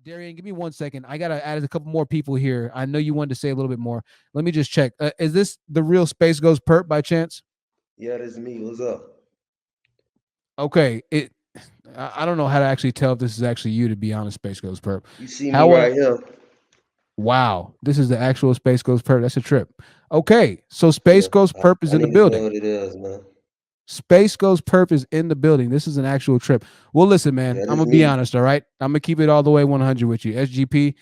Darian, give me 1 second. I gotta add a couple more people here. I know you wanted to say a little bit more. Let me just check. Is this the real Space Ghost Perp by chance? Yeah, that's me. What's up? Okay. I don't know how to actually tell if this is actually you, to be honest, Space Ghost Perp. You see me How right here? wow, this is the actual Space Ghost Perp. That's a trip. Okay, so Space Yeah, Ghost Perp is I in the need to know building. what it is, man. Space Ghost Perp is in the building. This is an actual trip. Well, listen, man, Yeah, I'm that's gonna be me. honest, all right? I'm gonna keep it all the way 100 with you. SGP,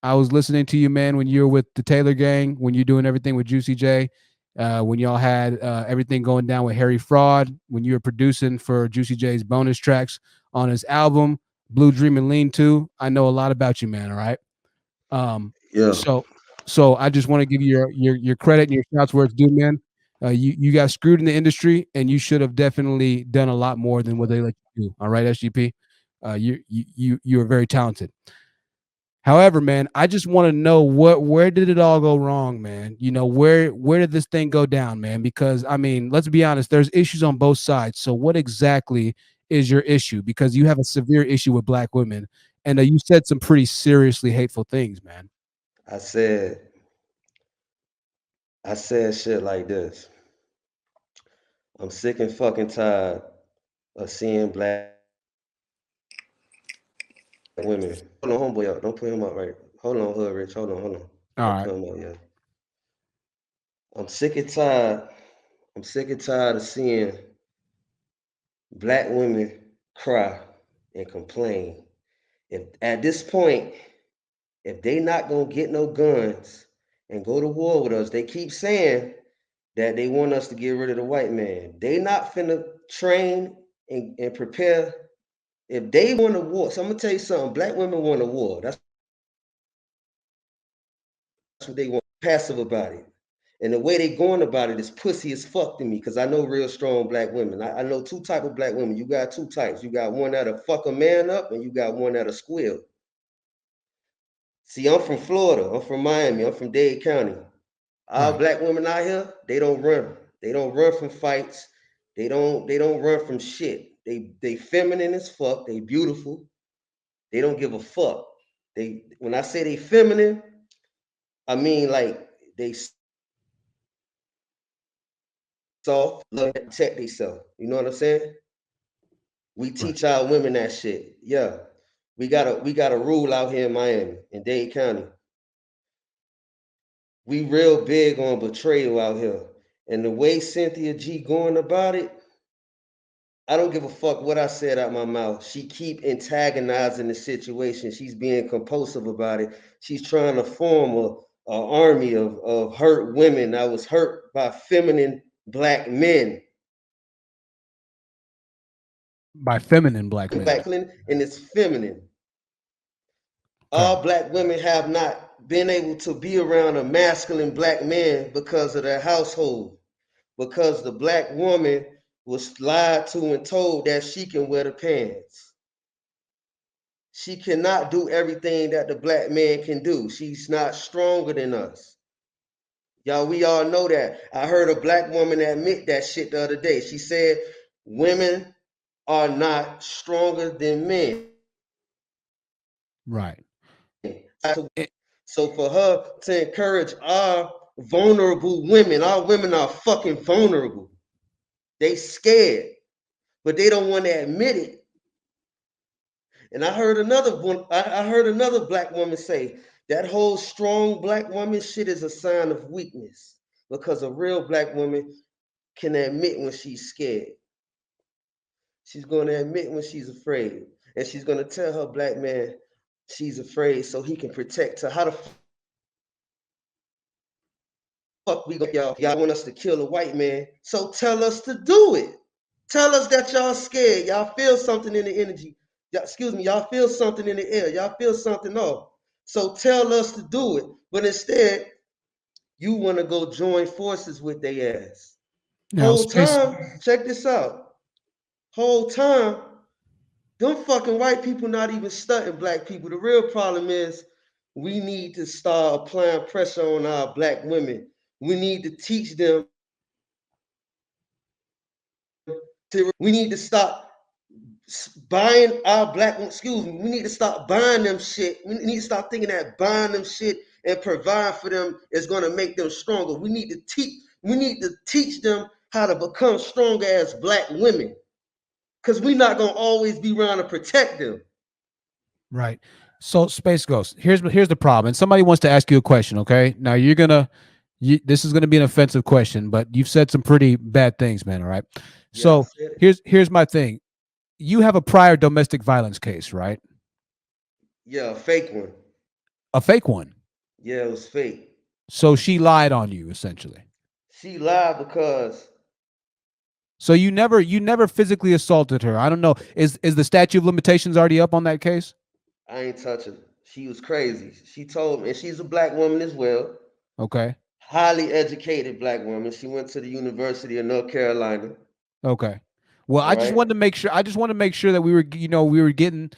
I was listening to you, man, when you were with the Taylor Gang, when you're doing everything with Juicy J, when y'all had everything going down with Harry Fraud, when you were producing for Juicy J's bonus tracks on his album, Blue Dream and Lean 2. I know a lot about you, man, all right? Um, Yeah, so so I just want to give you your credit and your shots where it's due, man. You got screwed in the industry, and you should have definitely done a lot more than what they let you do. All right, SGP, you are very talented. However, man, I just want to know where did it all go wrong, man? You know, where did this thing go down, man? Because I mean, let's be honest, there's issues on both sides. So what exactly is your issue? Because you have a severe issue with black women, and you said some pretty seriously hateful things, man. I said, I said shit like this. I'm sick and fucking tired of seeing black women. Hold on, homeboy, up. Don't put him up right. Hold on, Hood Rich. Hold on. All Don't right. put him up yet. I'm sick and tired. I'm sick and tired of seeing black women cry and complain. If at this point, if they not gonna get no guns and go to war with us, they keep saying that they want us to get rid of the white man. They not finna train and prepare. If they want a war, so I'm gonna tell you something. Black women want a war. That's what they want. Passive about it. And the way they going about it is pussy as fuck to me because I know real strong black women. I know two type of black women. You got two types. You got one that'll fuck a man up and you got one that'll squeal. See, I'm from Florida. I'm from Miami. I'm from Dade County. Our Right. black women out here, they don't run. They don't run from fights. They don't run from shit. They feminine as fuck. They beautiful. They don't give a fuck. They when I say they feminine, I mean like they soft, love to protect themselves. You know what I'm saying? We teach our women that Right. shit. Yeah. We got a rule out here in Miami, in Dade County. We real big on betrayal out here. And the way Cynthia G going about it, I don't give a fuck what I said out my mouth. She keep antagonizing the situation. She's being compulsive about it. She's trying to form a army of hurt women that was hurt by feminine black men. By feminine black men. Black and it's feminine. Okay. All black women have not been able to be around a masculine black man because of their household. Because the black woman was lied to and told that she can wear the pants. She cannot do everything that the black man can do. She's not stronger than us. Y'all, we all know that. I heard a black woman admit that shit the other day. She said, women are not stronger than men. Right. It, So for her to encourage our vulnerable women, our women are fucking vulnerable. They scared, but they don't want to admit it. And I heard another black woman say that whole strong black woman shit is a sign of weakness because a real black woman can admit when she's scared. She's going to admit when she's afraid, and she's going to tell her black man she's afraid so he can protect her. How the fuck we gonna y'all want us to kill a white man? So tell us to do it. Tell us that y'all scared. Y'all feel something in the energy. Excuse me, y'all feel something in the air. Y'all feel something off. So tell us to do it. But instead, you want to go join forces with their ass. now, Whole space. time, check this out. Whole time, them fucking white people not even stunting black people. The real problem is we need to start applying pressure on our black women. We need to teach them to we need to stop buying our black, excuse me, we need to stop buying them shit. We need to stop thinking that buying them shit and provide for them is going to make them stronger. We need to teach them how to become stronger as black women, because we're not going to always be around to protect them. Right. So Space Ghost, here's the problem. And somebody wants to ask you a question, okay? Now this is gonna be an offensive question, but you've said some pretty bad things, man. All right. Yeah, I So said it. here's my thing. You have a prior domestic violence case, right? Yeah, a fake one. A fake one. Yeah, it was fake. So she lied on you, essentially. She lied because So you never physically assaulted her. I don't know. Is the statute of limitations already up on that case? I ain't touching her. She was crazy. She told me, and she's a black woman as well, Okay. highly educated black woman. She went to the University of North Carolina. Okay. Well, All I just right. wanted to make sure. I just want to make sure that we were getting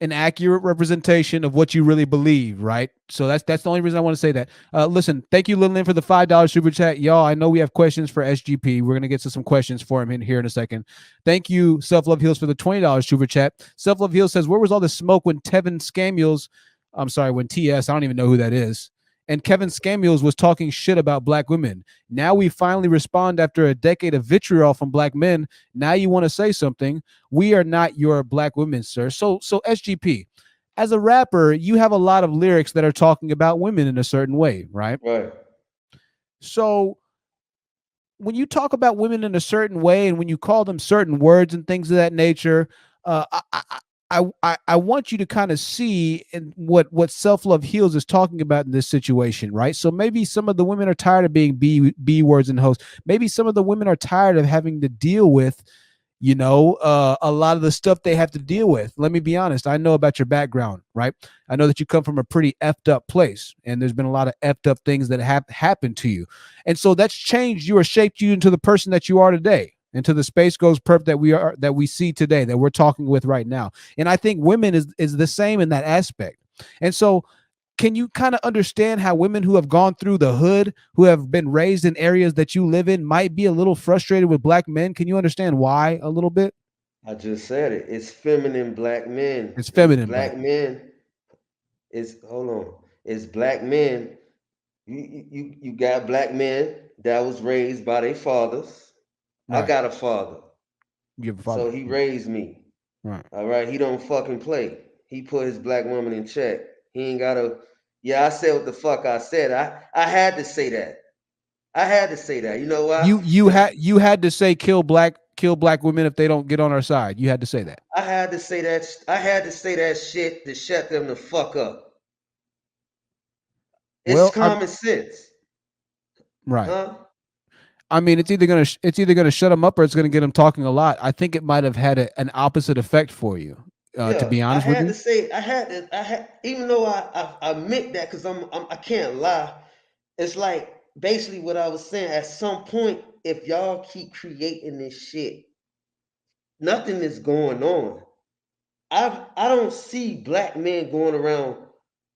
an accurate representation of what you really believe, right? So that's the only reason I want to say that. Listen, thank you, Lillian, for the $5 super chat, y'all. I know we have questions for SGP. We're gonna get to some questions for him in here in a second. Thank you, Self Love Heals, for the $20 super chat. Self Love Heals says, "Where was all the smoke when Tevin Scamuels? I'm sorry, when TS. I don't even know who that is." And Kevin Scamuels was talking shit about black women. Now we finally respond after a decade of vitriol from black men. Now you want to say something. We are not your black women, sir. So SGP, as a rapper, you have a lot of lyrics that are talking about women in a certain way, right? Right. So when you talk about women in a certain way and when you call them certain words and things of that nature, uh, I, I, I want you to kind of see in what self love heals is talking about in this situation, right? So maybe some of the women are tired of being b words and hoes. Maybe some of the women are tired of having to deal with a lot of the stuff they have to deal with. Let me be honest. I know about your background, right? I know that you come from a pretty effed up place, and there's been a lot of effed up things that have happened to you. And so that's changed you or shaped you into the person that you are today, into the Space Goes Perp that we see today, that we're talking with right now. And I think women is the same in that aspect. And so can you kind of understand how women who have gone through the hood, who have been raised in areas that you live in, might be a little frustrated with black men? Can you understand why a little bit? I just said it. It's feminine black men. It's It's feminine black black men. men. It's hold on. It's black men. You got black men that was raised by their fathers. I Right. got a father, You have a father. so he raised me. Right. All right, he don't fucking play. He put his black woman in check. He ain't gotta. Yeah, I said what the fuck I said. I had to say that. I had to say that. You know why? Cause You had to say kill black women if they don't get on our side. You had to say that. I had to say that. I had to say that shit to shut them the fuck up. It's Well, I'm common sense, right. huh? I mean, it's either gonna shut them up or it's gonna get them talking a lot. I think it might have had an opposite effect for you. To Yeah, be I honest with had you. to say. I had. Even though I meant that, because I can't lie. It's like basically what I was saying. At some point, if y'all keep creating this shit, nothing is going on. I don't see black men going around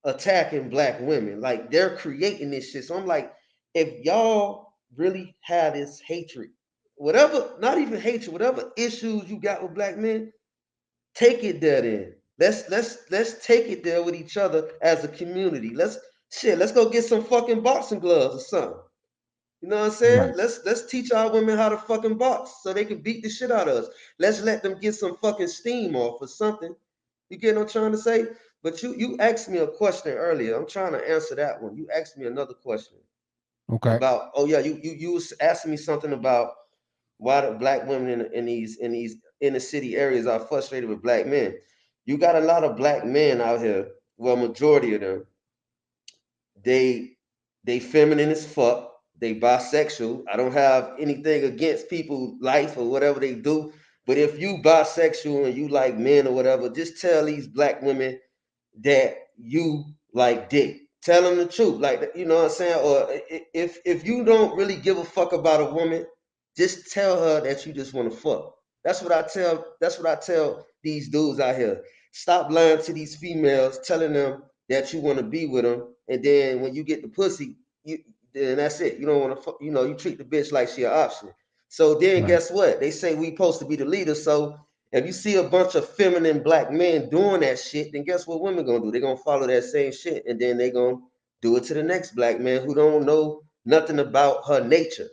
attacking black women. Like they're creating this shit. So I'm like, if y'all really have this hatred, whatever, not even hatred, whatever issues you got with black men, take it there then. Let's take it there with each other as a community. Let's go get some fucking boxing gloves or something. You know what I'm saying? Right. Let's teach our women how to fucking box so they can beat the shit out of us. Let's let them get some fucking steam off or something. You get what I'm trying to say? But you asked me a question earlier. I'm trying to answer that one. You asked me another question Okay. about, oh yeah, you was asking me something about why the black women in these inner city areas are frustrated with black men. You got a lot of black men out here. Well, majority of them, they they feminine as fuck. They bisexual. I don't have anything against people life or whatever they do. But if you bisexual and you like men or whatever, just tell these black women that you like dick. Tell them the truth, like you know what I'm saying. Or if you don't really give a fuck about a woman, just tell her that you just want to fuck. That's what I tell. That's what I tell these dudes out here. Stop lying to these females, telling them that you want to be with them, and then when you get the pussy, then that's it. You don't want to, you treat the bitch like she an option. So then Right. guess what? They say we supposed to be the leader. So If you see a bunch of feminine black men doing that shit, then guess what women gonna do? They're gonna follow that same shit, and then they gonna do it to the next black man who don't know nothing about her nature.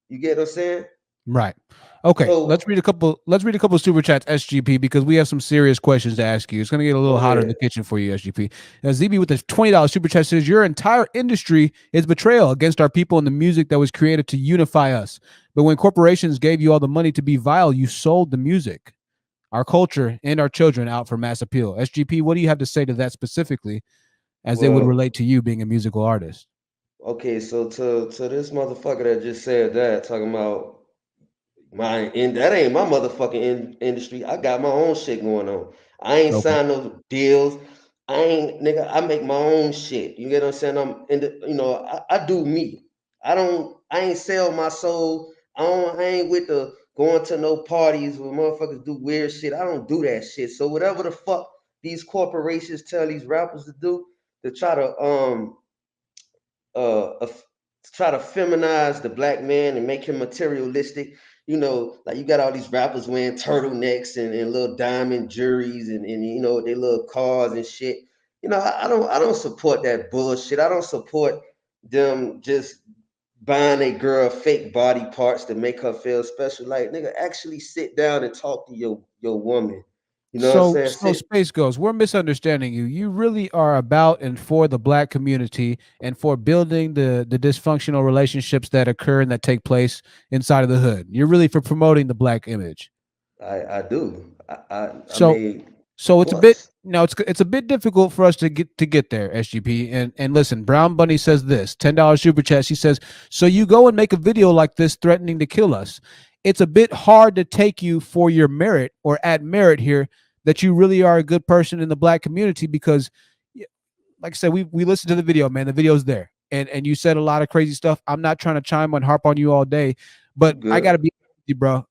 You get what I'm saying? Right. Okay. Let's So read a couple. Let's read a couple super chats, SGP, because we have some serious questions to ask you. It's gonna get a little go hotter in the ahead. kitchen for you, SGP. Now, ZB with the $20 super chat says your entire industry is betrayal against our people and the music that was created to unify us. But when corporations gave you all the money to be vile, you sold the music, our culture, and our children out for mass appeal. SGP, what do you have to say to that specifically, as it would Well, relate to you being a musical artist? okay, so to this motherfucker that just said that, talking about that ain't my motherfucking industry. I got my own shit going on. I ain't Okay. signed no deals. I ain't nigga. I make my own shit. You get what I'm saying? I'm in the. I do me. I don't. I ain't sell my soul. I don't. I ain't with the going to no parties where motherfuckers do weird shit. I don't do that shit. So whatever the fuck these corporations tell these rappers to do to try to uh, uh try to feminize the black man and make him materialistic. Like you got all these rappers wearing turtlenecks and little diamond juries and they little cars and shit. I don't support that bullshit. I don't support them just buying a girl fake body parts to make her feel special. Like nigga, actually sit down and talk to your woman. You know what I'm saying? So Sit. Space Ghost, we're misunderstanding you. You really are about and for the black community and for building the dysfunctional relationships that occur and that take place inside of the hood. You're really for promoting the black image. I do. I So mean, so of it's a bit course. no, it's a bit difficult for us to get there, SGP. And listen, Brown Bunny says this $10 super chat. She says, so you go and make a video like this threatening to kill us. It's a bit hard to take you for your merit or at merit here that you really are a good person in the black community because like I said, we listened to the video, man. The video's there. And you said a lot of crazy stuff. I'm not trying to chime and harp on you all day, but You I gotta good. be honest with you, bro.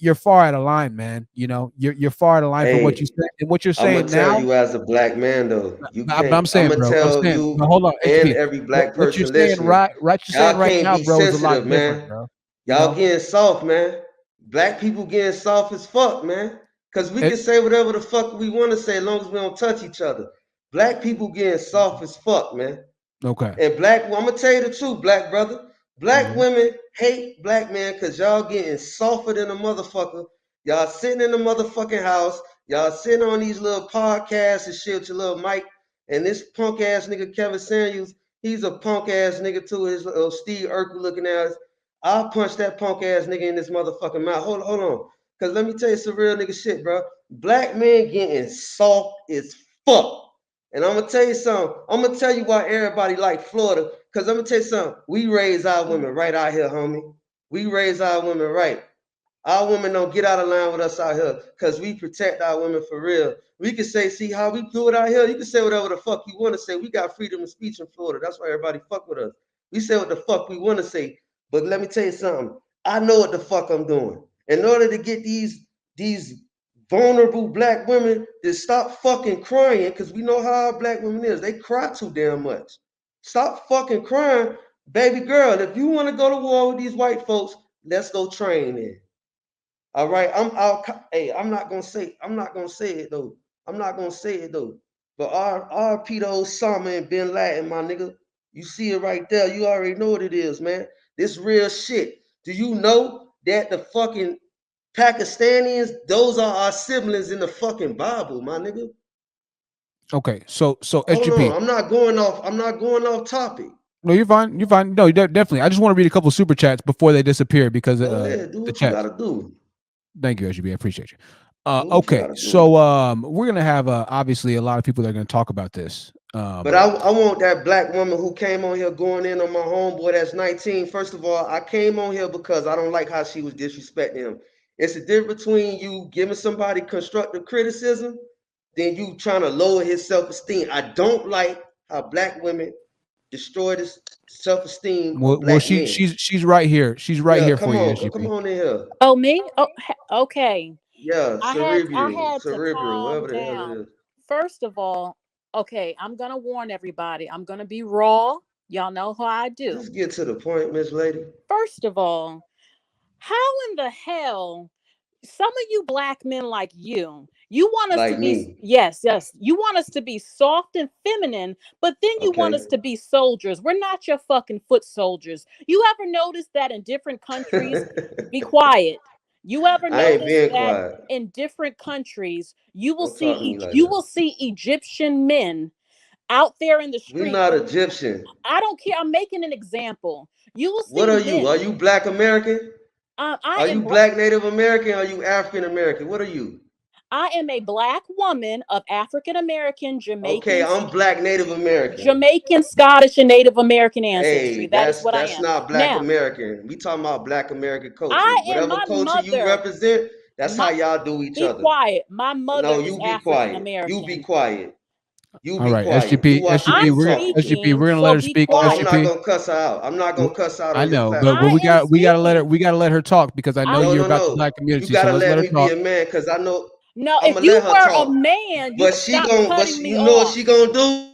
You're far out of line, man. You're far out of line from what you Hey, said and what you're I'm gonna saying tell now. you as a black man though, you But I'm can't. I'm saying, gonna bro. I'm tell saying, but you hold on, and HGP. every What black what you're person saying listening, you're saying y'all right can't now, be bro, is a lot sensitive, different, man. bro. You Y'all know, getting soft, man. Black people getting soft as fuck, man. Cause we it, can say whatever the fuck we want to say as long as we don't touch each other. Black people getting soft as fuck, man. okay. And I'm gonna tell you the truth, black brother. Black Mhm. women hate black men because y'all getting softer than a motherfucker. Y'all sitting in the motherfucking house. Y'all sitting on these little podcasts and shit with your little mic. And this punk ass nigga Kevin Samuels, he's a punk ass nigga too. His little Steve Urkel looking ass. I'll punch that punk ass nigga in this motherfucking mouth. Hold on. Cause let me tell you some real nigga shit, bro. Black men getting soft as fuck. And I'm gonna tell you something. I'm gonna tell you why everybody like Florida. Cause I'm gonna tell you something. We raise our women right out here, homie. We raise our women right. Our women don't get out of line with us out here because we protect our women for real. We can say, see how we do it out here. You can say whatever the fuck you want to say. We got freedom of speech in Florida. That's why everybody fuck with us. We say what the fuck we want to say. But let me tell you something. I know what the fuck I'm doing. In order to get these vulnerable black women to stop fucking crying, because we know how our black women is. They cry too damn much. Stop fucking crying, baby girl. If you want to go to war with these white folks, let's go train in. All right, hey, I'm not gonna say it though. I'm not gonna say it though. But our Peter Osama and Bin Laden, my nigga, you see it right there. You already know what it is, man. This real shit. Do you know that the fucking Pakistanis, those are our siblings in the fucking Bible, my nigga? Okay. So Hold SGP. on, I'm not going off topic. No, you're fine. You're fine. No, definitely. I just want to read a couple super chats before they disappear because Go ahead, do the what you chats. gotta do. Thank you, SGB. I appreciate you. Do what you Okay, gotta do. so we're gonna have obviously a lot of people that are gonna talk about this. But I want that black woman who came on here going in on my homeboy that's 19. First of all, I came on here because I don't like how she was disrespecting him. It's a difference between you giving somebody constructive criticism than you trying to lower his self-esteem. I don't like how black women destroy the self-esteem of well, black men. she's right here. She's right Yeah, here for come you, on, come SGP. on in here. Oh, me? Oh, okay. Yeah, I cerebral, had to cerebral, calm whatever the hell it down. is. First of all, okay, I'm gonna warn everybody. I'm gonna be raw. Y'all know how I do. Just get to the point, Miss Lady. First of all, how in the hell? some of you black men like you want us to Like be, me. yes, you want us to be soft and feminine, but then you want us Okay. to be soldiers. We're not your fucking foot soldiers. You ever notice that in different countries, be quiet. You ever I ain't notice being that quiet. in different countries you will Don't talk to see me like you that. will see Egyptian men out there in the We street. not Egyptian. I don't care. I'm making an example. You will What see are you? Are men. you Black American? I Are am you Black Native American? Are you African American? What are you? I am a black woman of African American, Okay, I'm Black Native American. Jamaican, Scottish, and Native American Hey, ancestry. That is what I that's am. not Black Now, American. We talking about Black American culture. I am Whatever my culture you mother. represent, that's how My y'all do each Be other. quiet. My mother No, is you be African quiet. You be American. quiet. You All be right, quiet. You SGP, watch the SGP, I'm way you we're talk. SGP, speaking, we're gonna let so her be speak. Oh, I'm not quiet. SGP, gonna cuss her out. I'm not gonna cuss out I on your know, but I platform. am we gotta let her speaking. talk because I know I'm No, you're no, about the no. black You community. So gotta let's let let her me be talk. a man, cause I know No, I'm if gonna you let her were a talk. man, you But would she stop gon' but cutting she, me you know what off. she gonna do?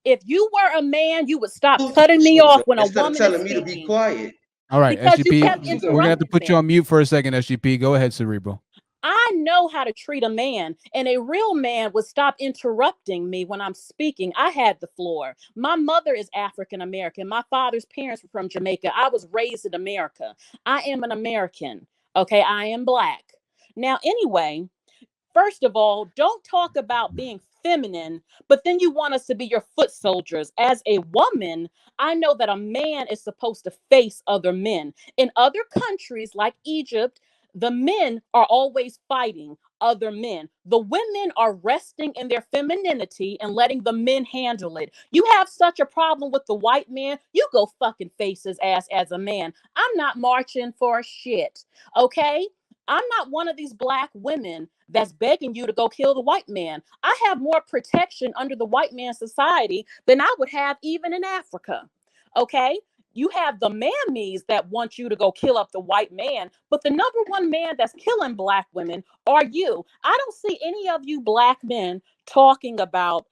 If you were a man, you would stop cutting me off when a Instead of woman is telling me to be speaking quiet, All right, because you SGP, kept she we're gonna gonna have to interrupting put you me. on mute for a second. SGP, go ahead, Cerebral. I know how to treat a man, and a real man would stop interrupting me when I'm speaking. I had the floor. My mother is African American. My father's parents were from Jamaica. I was raised in America. I am an American. Okay, I am black. Now, anyway, first of all, don't talk about being feminine, but then you want us to be your foot soldiers. As a woman, I know that a man is supposed to face other men. In other countries like Egypt, the men are always fighting other men. The women are resting in their femininity and letting the men handle it. You have such a problem with the white man, you go fucking face his ass as a man. I'm not marching for shit. Okay? I'm not one of these black women that's begging you to go kill the white man. I have more protection under the white man society than I would have even in Africa. Okay? You have the mammies that want you to go kill up the white man, but the number one man that's killing black women are you. I don't see any of you black men talking about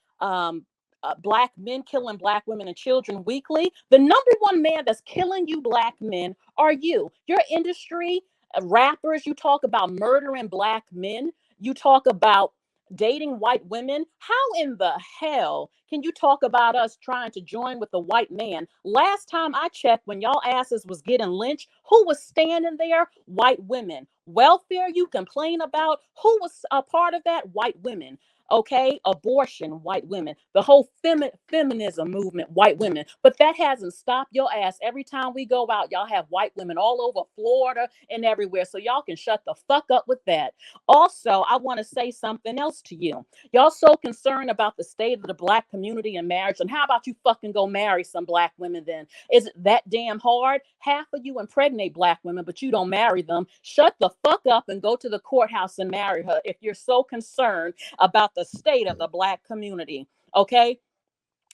black men killing black women and children weekly. The number one man that's killing you black men are you. Your industry, rappers, you talk about murdering black men, you talk about dating white women. How in the hell can you talk about us trying to join with the white man? Last time I checked, when y'all asses was getting lynched, who was standing there? White women. Welfare you complain about, who was a part of that? White women. Okay, abortion, white women, the whole feminism movement, white women. But that hasn't stopped your ass. Every time we go out, y'all have white women all over Florida and everywhere. So y'all can shut the fuck up with that. Also, I want to say something else to you. Y'all so concerned about the state of the black community and marriage. And how about you fucking go marry some black women then? Is it that damn hard? Half of you impregnate black women, but you don't marry them. Shut the fuck up and go to the courthouse and marry her if you're so concerned about the state of the black community. Okay?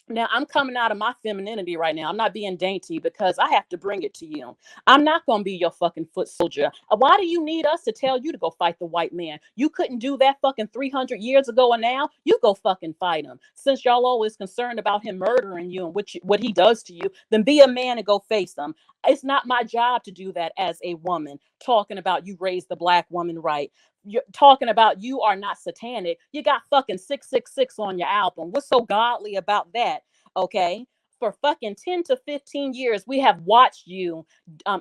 Now, I'm coming out of my femininity right now. I'm not being dainty because I have to bring it to you. I'm not going to be your fucking foot soldier. Why do you need us to tell you to go fight the white man? You couldn't do that fucking 300 years ago, and now you go fucking fight him. Since y'all always concerned about him murdering you and what he does to you, then be a man and go face him. It's not my job to do that as a woman, talking about you raised the black woman right. You're talking about you are not satanic. You got fucking 666 on your album. What's so godly about that? Okay. For fucking 10 to 15 years, we have watched you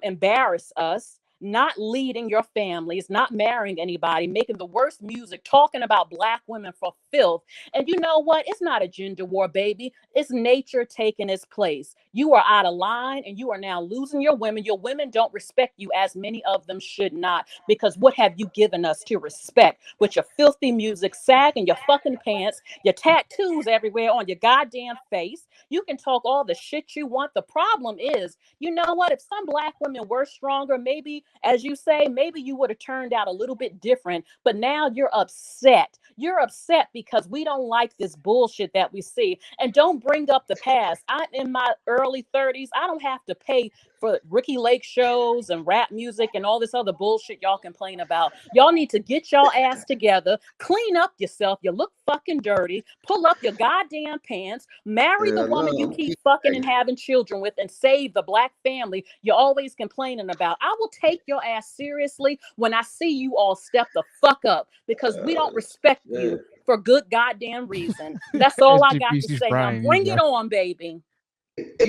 embarrass us, not leading your families, not marrying anybody, making the worst music, talking about black women for filth. And you know what? It's not a gender war, baby. It's nature taking its place. You are out of line and you are now losing your women. Your women don't respect you as many of them should not. Because what have you given us to respect? With your filthy music, sagging your fucking pants, your tattoos everywhere on your goddamn face. You can talk all the shit you want. The problem is, you know what? If some black women were stronger, maybe, as you say, maybe you would have turned out a little bit different. But now you're upset. You're upset because we don't like this bullshit that we see. And don't bring up the past. I'm in my early 30s. I don't have to pay for Ricky Lake shows and rap music and all this other bullshit y'all complain about. Y'all need to get y'all ass together, clean up yourself. You look fucking dirty. Pull up your goddamn pants, marry the hell no, woman you I'm keep keep fucking and that. having children with, and save the black family you're always complaining about. I will take your ass seriously when I see you all step the fuck up, because we don't respect you for good goddamn reason. That's all I got to she's say. Now frying you, bring bro. it on, baby.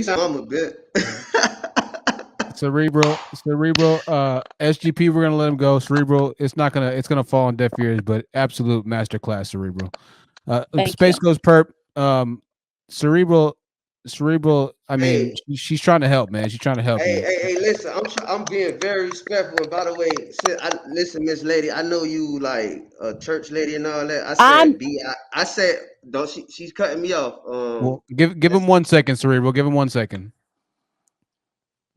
I'm a bit. Cerebral, SGP, we're gonna let him go. Cerebral, it's gonna fall on deaf ears, but absolute masterclass, Cerebral. Thank Space you. Ghost Perp, Cerebral, I mean, Hey, she's trying to help, man. She's trying to help you. hey, listen, I'm being very respectful. And by the way, listen, Miss Lady, I know you like a church lady and all that. I I'm said I said don't she's cutting me off. Well, give him 1 second, Cerebral. Give him 1 second.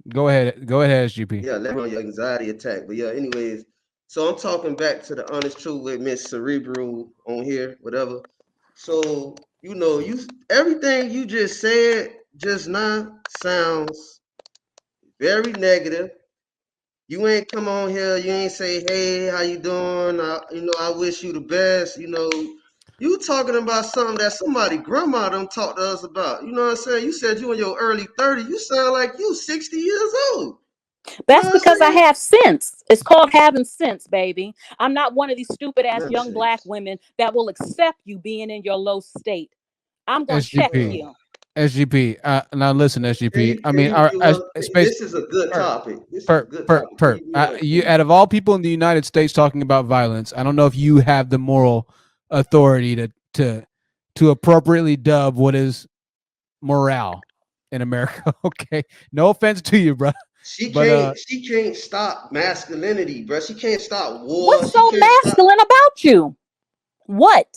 Go ahead, SGP. yeah, let me know your anxiety attack. But yeah, anyways, so I'm talking back to the honest truth with Miss Cerebral on here, whatever. So you everything you just said just now sounds very negative. You ain't come on here. You ain't say, "Hey, how you doing? I wish you the best." You talking about something that somebody grandma done talked to us about. You know what I'm saying? You said you in your early 30s. You sound like you 60 years old. You know That's what I'm because I saying? have sense. It's called having sense, baby. I'm not one of these stupid ass young black Nonsense. women that will accept you being in your low state. I'm gonna check SGP, you. SGP. Now listen, SGP. I mean, our space This is a good perp, topic. This is a good topic. perp. You, out of all people in the United States talking about violence, I don't know if you have the moral authority to appropriately dub what is morale in America. Okay, no offense to you, bro, but She can't stop masculinity, bro. She can't stop war. What's She so can't stop. masculine about you? What?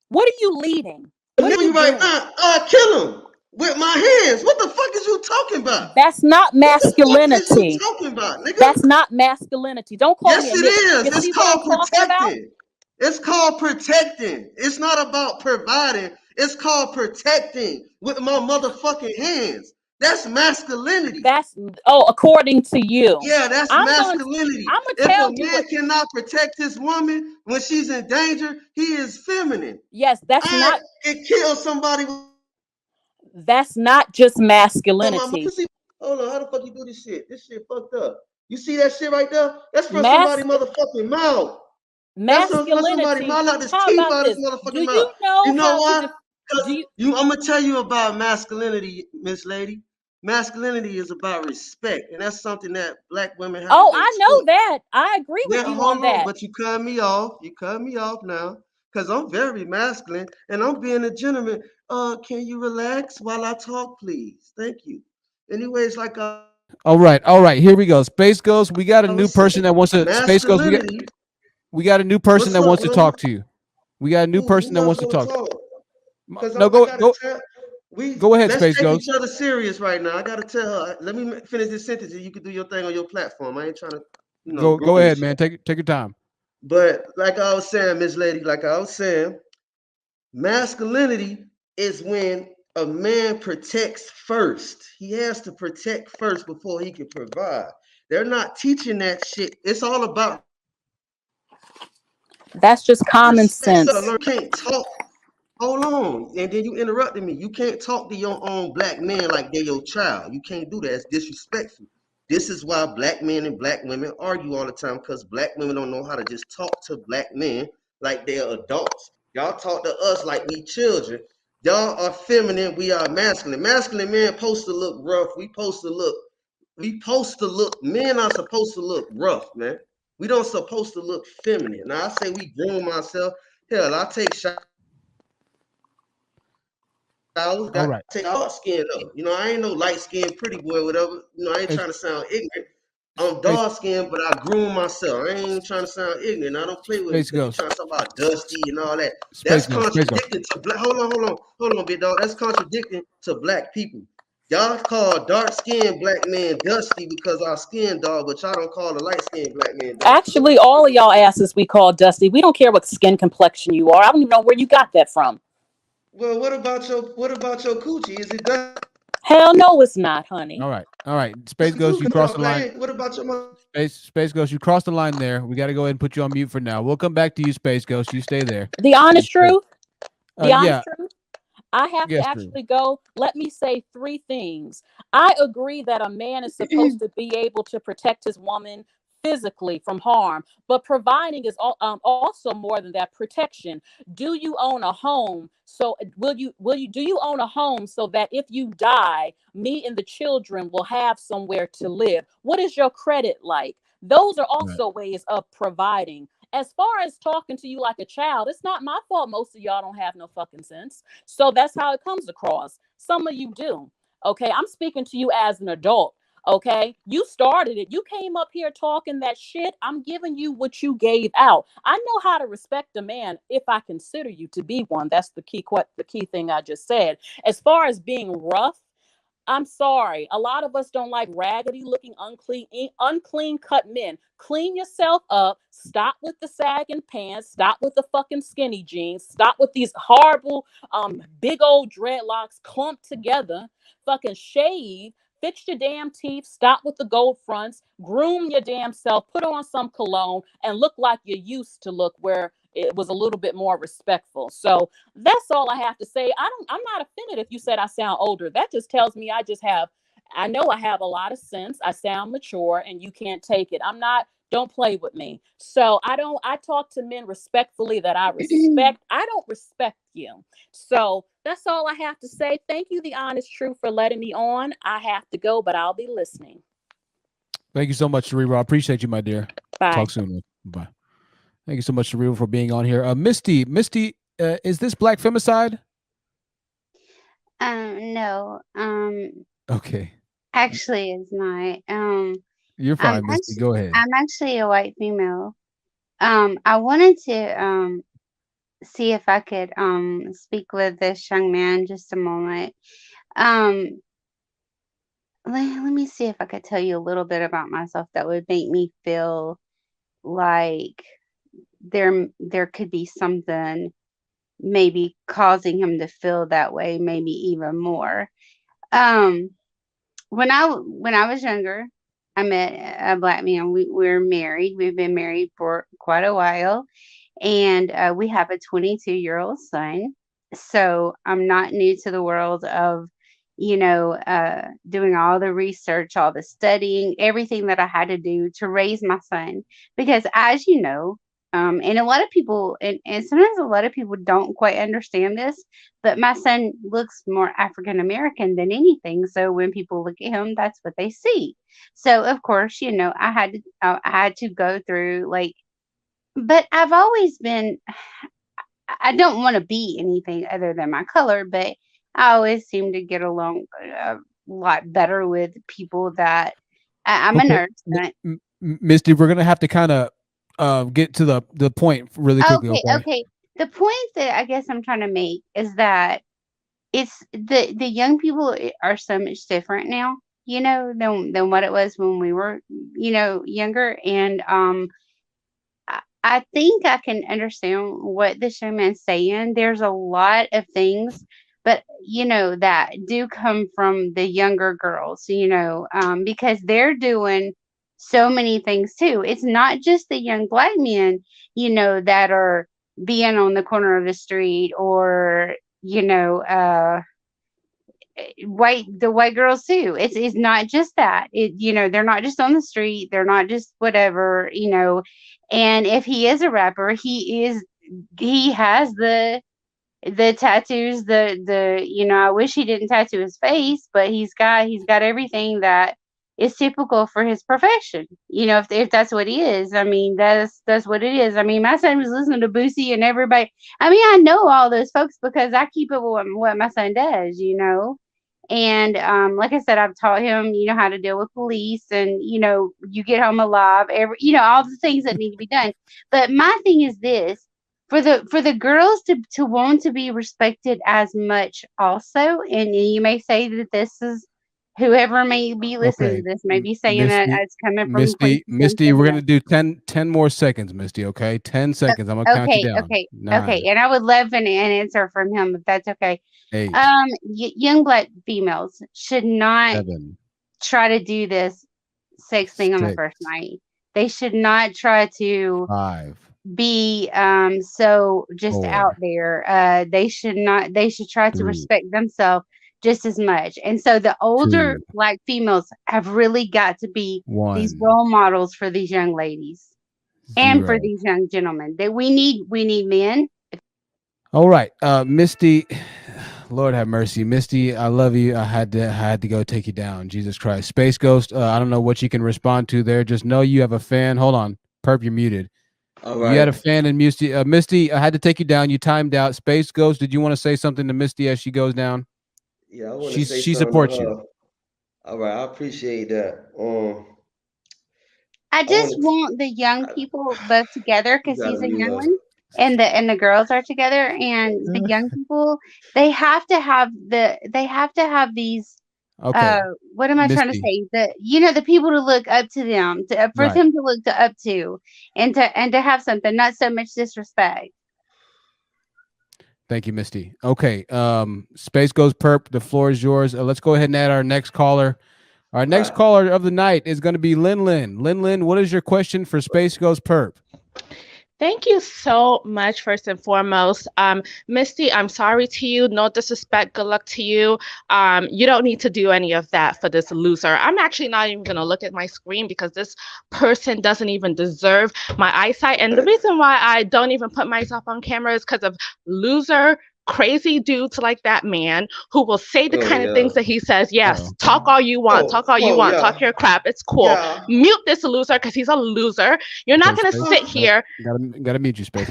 What are you leading? What are You you right doing? now, kill him with my hands. What the fuck is you talking about? That's not What the fuck is you masculinity. talking about, nigga? That's not masculinity. Don't call me Yes, a it nigga. is. You It's see what I'm called talking about? protecting. It's called protecting. It's not about providing. It's called protecting with my motherfucking hands. That's masculinity. That's according to you. Yeah, that's I'm gonna masculinity. I'm gonna If a tell you man what. cannot protect his woman when she's in danger, he is feminine. Yes, that's I not can kill somebody with just my masculinity. hold on, how the fuck you do this shit? This shit fucked up. You see that shit right there? That's from somebody Mas motherfucking mouth. That's from somebody masculinity. mouth, not this How teeth about out of this? this Do motherfucking mouth. you You know know how to why? do Because you I'm gonna tell you about masculinity, Miss Lady. Masculinity is about respect, and that's something that black women have to Oh, get I taught. know that. I agree with Yeah, you on hold on, that. but you cut me off. You cut me off now, cause I'm very masculine and I'm being a gentleman. Can you relax while I talk, please? Thank you. Anyways, like I all right. Here we go. Space Ghost. We got a new was saying, person that wants to. Space Ghost. masculinity. We got a new person What's that up, wants to mama? talk to you. We got a new Who person that else wants to want to talk. talk? Cause No, I gotta tell go ahead, let's Space take each Ghost. other serious right now. I gotta tell her. Let me finish this sentence, and you can do your thing on your platform. I ain't trying to, Go go on and ahead, shit. man. Take your time. But like I was saying, Miss Lady, like I was saying, masculinity is when a man protects first. He has to protect first before he can provide. They're not teaching that shit. It's all about That's just common respect. So sense. learn can't talk. Hold on, and then you interrupted me. You can't talk to your own black man like they're your child. You can't do that. It's disrespectful. This is why black men and black women argue all the time because black women don't know how to just talk to black men like they're adults. Y'all talk to us like we children. Y'all are feminine. We are masculine. Masculine men supposed to look rough. We supposed to look. Men are supposed to look rough, man. We don't supposed to look feminine. Now I say we groom ourselves. Hell, I take shots. I All got right. to take dark skin up. I ain't no light skinned pretty boy, whatever. I ain't It's trying to sound ignorant. I'm Space dark skinned, but I groom myself. I ain't trying to sound ignorant. I don't play with it Space because you Ghost. trying to talk about dusty and all that. Space That's Ghost. Space Ghost. contradicting to black. Hold on, big dog. That's contradicting to black people. Y'all call dark skinned black men dusty because our skin dog, but y'all don't call a light skinned black man dusty. What the Actually, fuck all is of y'all asses we call dusty. We don't care what skin complexion you are. I don't even know where you got that from. well? What about your coochie? Is it dusty Hell no, it's not, honey. All right. Space too? Ghost, you Cause crossed y'all the line. black. What about your mom? Space Ghost, you crossed the line there. We got to go ahead and put you on mute for now. We'll come back to you, Space Ghost. You stay there. The honest truth. The honest Yeah. truth. I have to Yes, sir. actually go. Let me say three things. I agree that a man is supposed to be able to protect his woman physically from harm, but providing is also more than that. Protection. Do you own a home? So will you do you own a home so that if you die, me and the children will have somewhere to live? What is your credit like? Those are Right. also ways of providing. As far as talking to you like a child, it's not my fault most of y'all don't have no fucking sense. So that's how it comes across. Some of you do. Okay. I'm speaking to you as an adult. Okay. You started it. You came up here talking that shit. I'm giving you what you gave out. I know how to respect a man if I consider you to be one. That's the key thing I just said. As far as being rough, I'm sorry. A lot of us don't like raggedy looking, unclean cut men. Clean yourself up. Stop with the sagging pants. Stop with the fucking skinny jeans. Stop with these horrible, big old dreadlocks clumped together. Fucking shave. Fix your damn teeth. Stop with the gold fronts. Groom your damn self. Put on some cologne and look like you used to look, where it was a little bit more respectful. So that's all I have to say. I'm not offended if you said I sound older. That just tells me I know I have a lot of sense. I sound mature and you can't take it. I'm not Don't play with me. So I talk to men respectfully that I respect. I don't respect you. So that's all I have to say. Thank you, The Honest Truth, for letting me on. I have to go, but I'll be listening. Thank you so much, Shariva. I appreciate you, my dear. Bye. Talk soon. Bye. Thank you so much, Shariva, for being on here. Misty, is this black femicide? No. Okay. Actually, it's not. You're I'm fine, Misty. actually Go ahead. I'm actually a white female. I wanted to see if I could speak with this young man just a moment. Um, let me see if I could tell you a little bit about myself that would make me feel like there could be something maybe causing him to feel that way, maybe even more. Um, when I was younger, I met a black man. We're married. We've been married for quite a while, and we have a 22-year-old son. So I'm not new to the world of, doing all the research, all the studying, everything that I had to do to raise my son. Because as you know, and a lot of people, and sometimes a lot of people don't quite understand this, but my son looks more African American than anything. So when people look at him, that's what they see. So of course, I had to go through like, but I've always been, I don't want to be anything other than my color, but I always seem to get along a lot better with people that I'm a Okay. nurse. Misty, we're gonna have to kind of get to the point really quickly. Okay, Okay. okay. The point that I guess I'm trying to make is that it's the young people are so much different now, than what it was when we were, younger. And I think I can understand what the showman's saying. There's a lot of things, but that do come from the younger girls, because they're doing so many things too. It's not just the young black men, that are being on the corner of the street or, the white girls too. It's not just that. They're not just on the street, they're not just whatever, and if he is a rapper, he has the tattoos, I wish he didn't tattoo his face, but he's got everything that is typical for his profession. If that's what he is. I mean, that's what it is. I mean, my son was listening to Boosie and everybody. I mean, I know all those folks because I keep up with what my son does, and like I said, I've taught him, how to deal with police, and you get home alive, all the things that need to be done. But my thing is this: for the girls to want to be respected as much also, and you may say that this is whoever may be listening Okay. to this may be saying that Misty, it's coming from a place Misty, of Misty, we're gonna sensitivity. do 10 more seconds, Misty. Okay, 10 seconds. I'm gonna count you Okay, down. okay, okay. 9, And I would love an answer from him if that's okay. 8, Young black females should not 7, try to do this sex thing on the 6, first night. They should not try to 5, be so just out 4, there. They should not, they should try to 3, respect themselves just as much. And so the older 2, black females have really got to be these 1, role models for these young ladies and for 0. these young gentlemen. That we need men. All right, Misty. Lord have mercy, Misty. I love you. I had to go take you down. Jesus Christ, Space Ghost. I don't know what you can respond to there. Just know you have a fan. Hold on, Perp, you're muted. All You had right. a fan in Misty. Misty, I had to take you down. You timed out. Space Ghost, did you want to say something to Misty as she goes down? Yeah, I want to say She something to supports you. her. All right, I appreciate that. I I want just to. want the young people both together You because gotta he's a mute young her. one, and the girls are together, and the young people they have to have these uh Okay, what am I trying to Misty. say? The people to look up to them, for Right. them to look up to, and to have something, not so much disrespect. Thank you, Misty. Okay. Space Goes Perp. The floor is yours. Let's go ahead and add our next caller. Our next Right. caller of the night is going to be Lin Lin. Lin Lin, what is your question for Space Goes Perp? Thank you so much, first and foremost. Misty, I'm sorry to you. No disrespect. Good luck to you. You don't need to do any of that for this loser. I'm actually not even going to look at my screen because this person doesn't even deserve my eyesight. And the reason why I don't even put myself on camera is because of loser, crazy dudes like that man who will say the Oh kind of yeah. things that he says. Yes, Uh-oh. talk all you want. Talk all you want. Yeah. Talk your crap. It's cool. Yeah. Mute this loser because he's a loser. You're Okay, not going to Space. sit here. Gotta mute you, Space.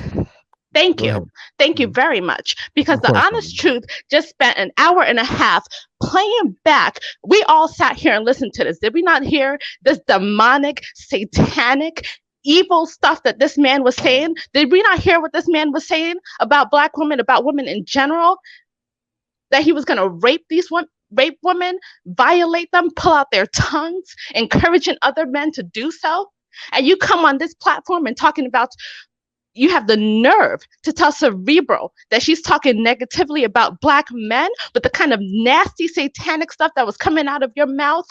Thank Go you. ahead. Thank you Mhm. very much. Because Of the course. honest truth just spent an hour and a half playing back. We all sat here and listened to this. Did we not hear this demonic, satanic, evil stuff that this man was saying? Did we not hear what this man was saying about black women, about women in general? That he was going to rape these women? Rape women, violate them, pull out their tongues, encouraging other men to do so. And you come on this platform and talking about, you have the nerve to tell Cerebral that she's talking negatively about black men, but the kind of nasty satanic stuff that was coming out of your mouth.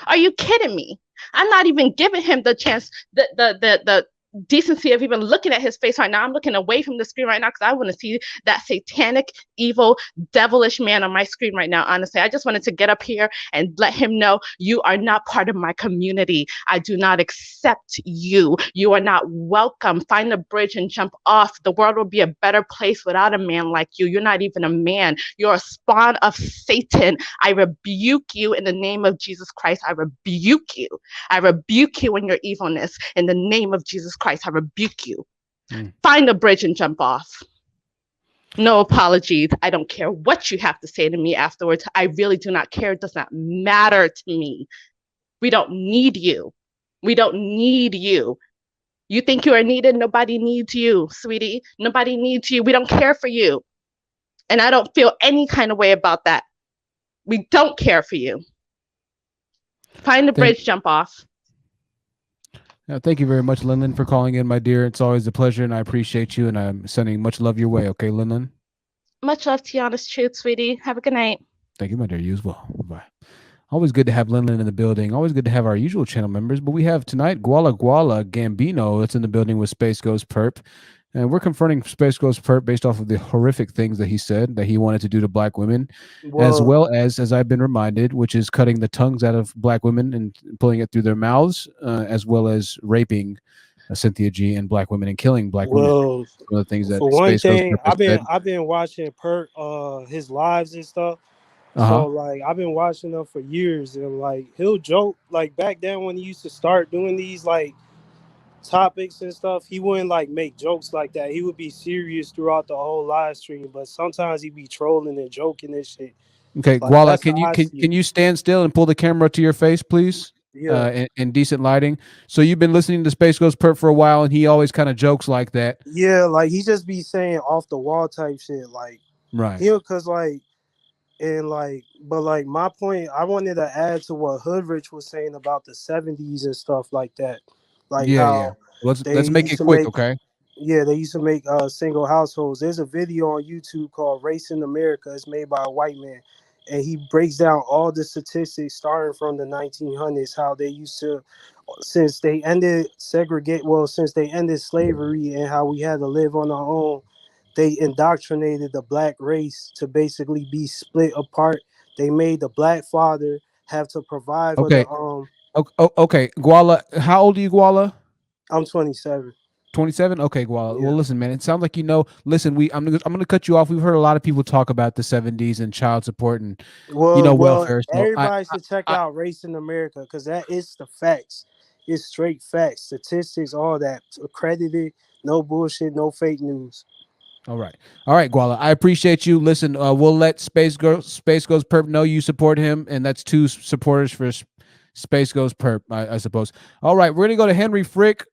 Are you kidding me? I'm not even giving him the chance, the decency of even looking at his face right now. I'm looking away from the screen right now because I want to see that satanic, evil, devilish man on my screen right now. Honestly, I just wanted to get up here and let him know you are not part of my community. I do not accept you. You are not welcome. Find a bridge and jump off. The world will be a better place without a man like you. You're not even a man. You're a spawn of Satan. I rebuke you in the name of Jesus Christ. I rebuke you. I rebuke you in your evilness. In the name of Jesus Christ, I rebuke you. Find a bridge and jump off. No apologies. I don't care what you have to say to me afterwards. I really do not care. It does not matter to me. We don't need you. We don't need you. You think you are needed? Nobody needs you, sweetie. Nobody needs you. We don't care for you. And I don't feel any kind of way about that. We don't care for you. Find a bridge, jump off. Thank you very much, Linlin, for calling in, my dear. It's always a pleasure, and I appreciate you, and I'm sending much love your way. Okay, Linlin? Much love to you, honest truth, sweetie. Have a good night. Thank you, my dear. You as well. Bye. Always good to have Linlin in the building. Always good to have our usual channel members. But we have tonight Guala Guala Gambino that's in the building with Space Ghost Perp. And we're confronting Space Ghost Perp based off of the horrific things that he said that he wanted to do to black women, as well as I've been reminded, which is cutting the tongues out of black women and pulling it through their mouths, as well as raping Cynthia G and black women and killing black women. Well, One of the things that for one Space Ghost thing, Perp has said. I've been watching his lives and stuff. Uh-huh. So like I've been watching them for years, and like he'll joke like back then when he used to start doing these like topics and stuff, he wouldn't like make jokes like that. He would be serious throughout the whole live stream, but sometimes he'd be trolling and joking and shit. Okay, Like Guala, that's can how you I can see can it. you stand still and pull the camera to your face, please? Yeah. In decent lighting. So you've been listening to Space Ghost Perp for a while, and he always kind of jokes like that. Yeah, like he just be saying off the wall type shit. Like Right. cause like and like but like my point, I wanted to add to what Hoodrich was saying about the 70s and stuff like that. Like Yeah. how they Let's make used it to quick, make okay? they used to make single households. There's a video on YouTube called Race in America. It's made by a white man. and he breaks down all the statistics starting from the 1900s, how they used to, since they ended since they ended slavery and how we had to live on our own, they indoctrinated the black race to basically be split apart. They made the black father have to provide for the Okay. Okay. Guala, how old are you, Guala? I'm 27. 27. Okay, Guala. Yeah. Well, listen, man. It sounds like you know. Listen, I'm gonna cut you off. We've heard a lot of people talk about the '70s and child support and Well, welfare. So everybody should check out Race in America because that is the facts. It's straight facts, statistics, all that accredited, no bullshit, no fake news. All right, Guala. I appreciate you. Listen, we'll let Space Goes Perp know you support him, and that's two supporters for Space Goes Perp, I suppose. All right, we're gonna go to Henry Frick.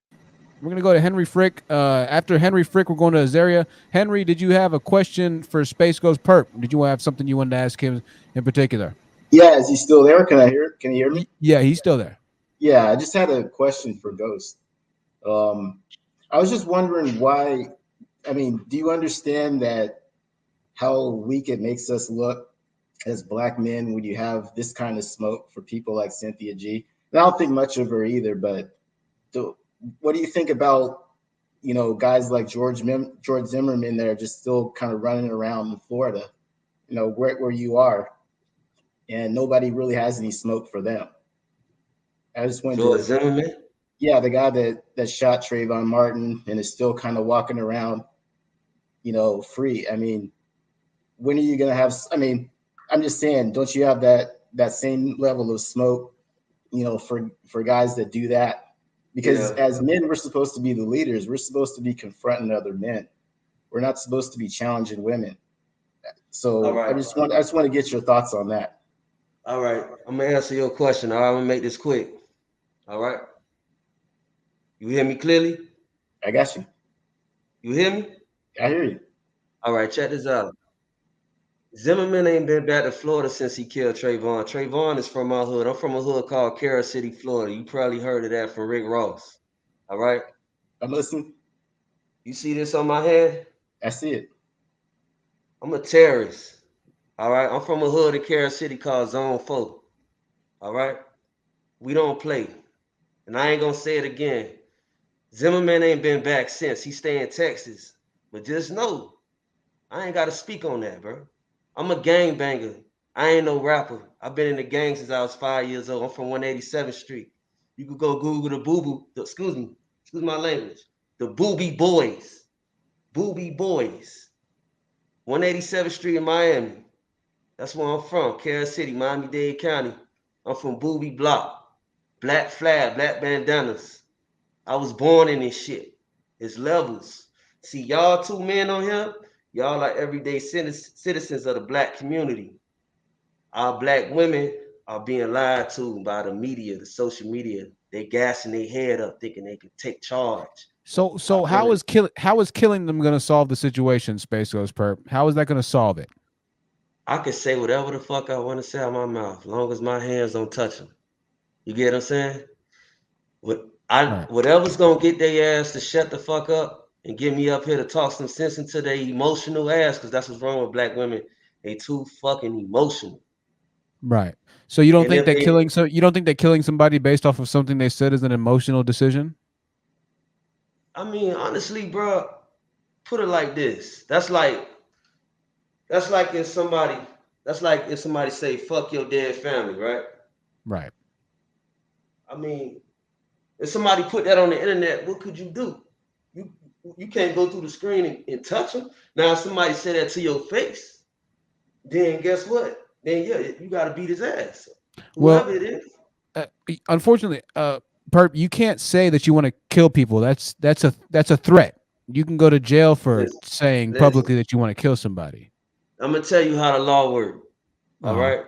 After Henry Frick, we're going to Azaria. Henry, did you have a question for Space Goes Perp? Did you have something you wanted to ask him in particular? Yeah, is he still there? Can you hear me? Yeah, he's still there. Yeah, I just had a question for Ghost. Um, I was just wondering why. I mean, do you understand that how weak it makes us look as black men when you have this kind of smoke for people like Cynthia G? And I don't think much of her either, but what do you think about guys like George Zimmerman that are just still kind of running around in Florida, where you are, and nobody really has any smoke for them? I just wanted George to, Zimmerman. yeah, the guy that shot Trayvon Martin and is still kind of walking around, free. I mean, when are you gonna have? I mean, I'm just saying, don't you have that same level of smoke, for guys that do that? Because Yeah. as men, we're supposed to be the leaders. We're supposed to be confronting other men. We're not supposed to be challenging women. All So I right. just want to get your thoughts on that. All right. I'm gonna answer your question. All right, I'm gonna make this quick. All right. You hear me clearly? I got you. You hear me? I hear you. All right, check this out. Zimmerman ain't been back to Florida since he killed Trayvon. Trayvon is from my hood. I'm from a hood called Carol City, Florida. You probably heard of that from Rick Ross. All right. I'm listening. You see this on my hand? I see it. I'm a terrorist. All right. I'm from a hood in Carol City called Zone 4. All right. We don't play. And I ain't gonna say it again. Zimmerman ain't been back since. He stay in Texas. But just know, I ain't gotta speak on that, bro. I'm a gangbanger. I ain't no rapper. I've been in the gang since I was 5 years old. I'm from 187th Street. You could go Google the excuse my language. The Booby Boys. Booby Boys. 187th Street in Miami. That's where I'm from. Carol City, Miami-Dade County. I'm from Booby Block. Black flag, black bandanas. I was born in this shit. It's levels. See, y'all two men on here, y'all are everyday citizens of the black community. Our black women are being lied to by the media, the social media. They gassing their head up, thinking they can take charge. So how is killing them going to solve the situation, Space Ghost Perp? How is that going to solve it? I can say whatever the fuck I want to say out my mouth, as long as my hands don't touch them. You get what I'm saying? Whatever's gonna get their ass to shut the fuck up and get me up here to talk some sense into their emotional ass, because that's what's wrong with black women. They too fucking emotional. Right. So you don't And think if that they, killing somebody based off of something they said is an emotional decision? I mean, honestly, bro, put it like this. That's like if somebody say fuck your dead family, right? Right. I mean, if somebody put that on the internet, what could you do? You you can't go through the screen and touch them. Now, if somebody say that to your face, then guess what? Then yeah, you got to beat his ass, Well, whoever it is. unfortunately, Perp, you can't say that you want to kill people. That's a threat. You can go to jail for Listen, saying listen. publicly that you want to kill somebody. I'm gonna tell you how the law works. All Uh-huh. right,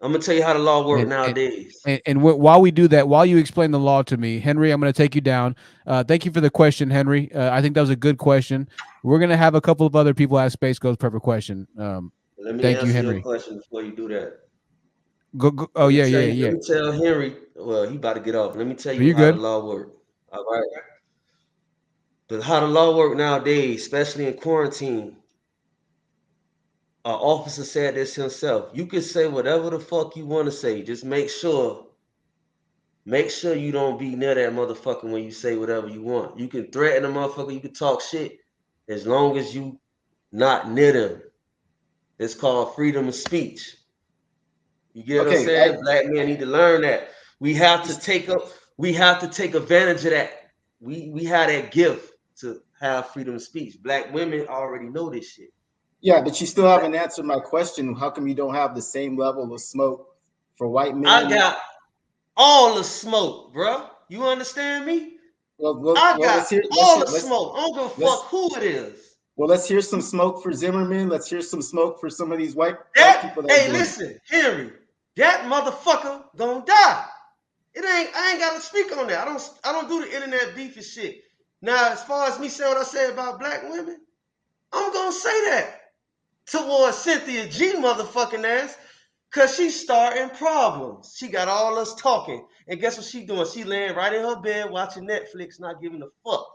I'm gonna tell you how the law works And nowadays. while we do that, while you explain the law to me, Henry, I'm going to take you down. Thank you for the question, Henry. I think that was a good question. We're going to have a couple of other people ask Space Ghost Perfect question. Let me Thank you, answer your Henry. question before you do that. Go. Oh Let me yeah, tell yeah, you. Let yeah. me tell Henry. Well, he about to get off. Let me tell Are you you how the good? law works. All right. How the law work nowadays, especially in quarantine. Our officer said this himself. You can say whatever the fuck you want to say. Just make sure you don't be near that motherfucker when you say whatever you want. You can threaten a motherfucker, you can talk shit, as long as you not near them. It's called freedom of speech. You get what I'm Okay, saying? Black men need to learn that. We have to take advantage of that. We have that gift to have freedom of speech. Black women already know this shit. yeah, but you still haven't answered my question. How come you don't have the same level of smoke for white I men? got all the smoke, bro. You understand me? I got all the smoke. I don't give a fuck who it is. Let's hear some smoke for Zimmerman. Let's hear some smoke for some of these white people that are Hey, doing listen, Henry, that motherfucker gonna die. I ain't gotta speak on that. I don't do the internet beef and shit. Now, as far as me saying what I said about black women, I'm gonna say that towards Cynthia G motherfucking ass, cause she's starting problems. She got all us talking. And guess what she doing? She laying right in her bed watching Netflix, not giving a fuck.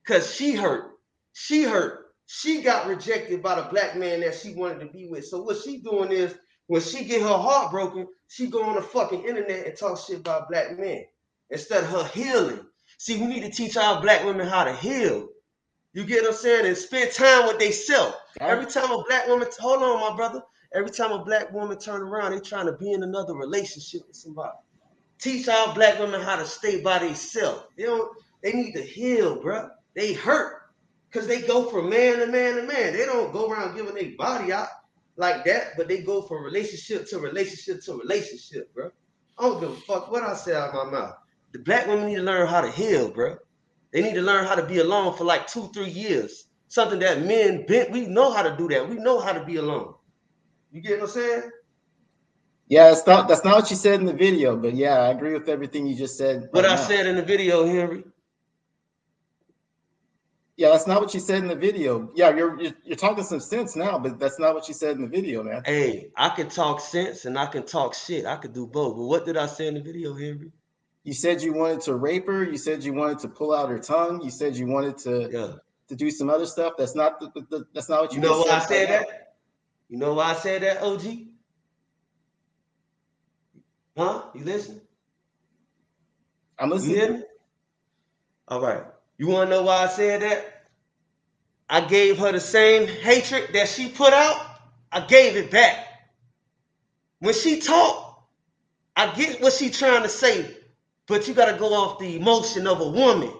Cause she hurt. She hurt. She got rejected by the black man that she wanted to be with. So what she doing is, when she get her heart broken, she go on the fucking internet and talk shit about black men instead of her healing. See, we need to teach our black women how to heal. You get what I'm saying? And spend time with themselves. Every time a black woman, hold on, my brother. Every time a black woman turn around, they trying to be in another relationship with somebody. Teach our black women how to stay by themselves. They need to heal, bro. They hurt because they go from man to man to man. They don't go around giving their body out like that, but they go from relationship to relationship to relationship, bro. I don't give a fuck what I say out of my mouth. The black women need to learn how to heal, bro. They need to learn how to be alone for like 2-3 years. Something that men, we know how to do that. We know how to be alone. You get what I'm saying? Yeah, that's not what you said in the video, but yeah, I agree with everything you just said. What I said in the video, Henry. Yeah, that's not what you said in the video. Yeah, you're talking some sense now, but that's not what you said in the video, man. Hey, I can talk sense and I can talk shit. I could do both. But what did I say in the video, Henry? You said you wanted to rape her. You said you wanted to pull out her tongue. You said you wanted to do some other stuff. That's not that's not what you know just why said. I said that? You know why I said that, OG? Huh? You listen? I'm listening. You hear me? All right. You want to know why I said that? I gave her the same hatred that she put out. I gave it back. When she talked, I get what she trying to say, but you got to go off the emotion of a woman.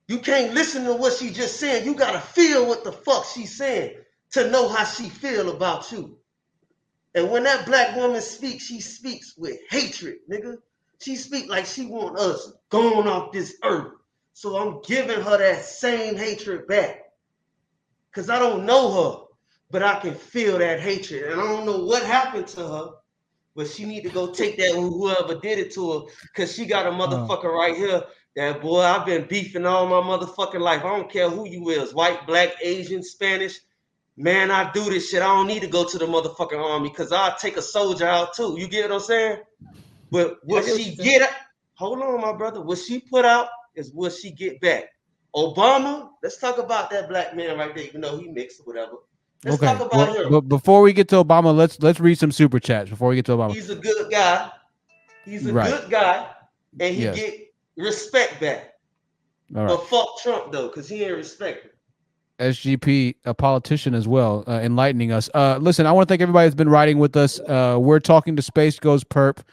You can't listen to what she just saying. You got to feel what the fuck she's saying to know how she feel about you. And when that black woman speaks, she speaks with hatred, nigga. She speaks like she want us gone off this earth. So I'm giving her that same hatred back. Because I don't know her, but I can feel that hatred. And I don't know what happened to her, but she need to go take that with whoever did it to her, because she got a motherfucker right here. That boy, I've been beefing all my motherfucking life. I don't care who you is, white, black, Asian, Spanish. Man, I do this shit. I don't need to go to the motherfucking army because I'll take a soldier out too. You get what I'm saying? But what she get, hold on, my brother. What she put out is what she get back. Obama, let's talk about that black man right there, even though he mixed or whatever. Let's talk about him. But before we get to Obama, let's read some super chats before we get to Obama. He's a good guy. He's a good guy, and he get respect back. But fuck Trump though, because he ain't respected. SGP, a politician as well, enlightening us. Listen, I want to thank everybody that's been writing with us. We're talking to SpaceGhostPurrp,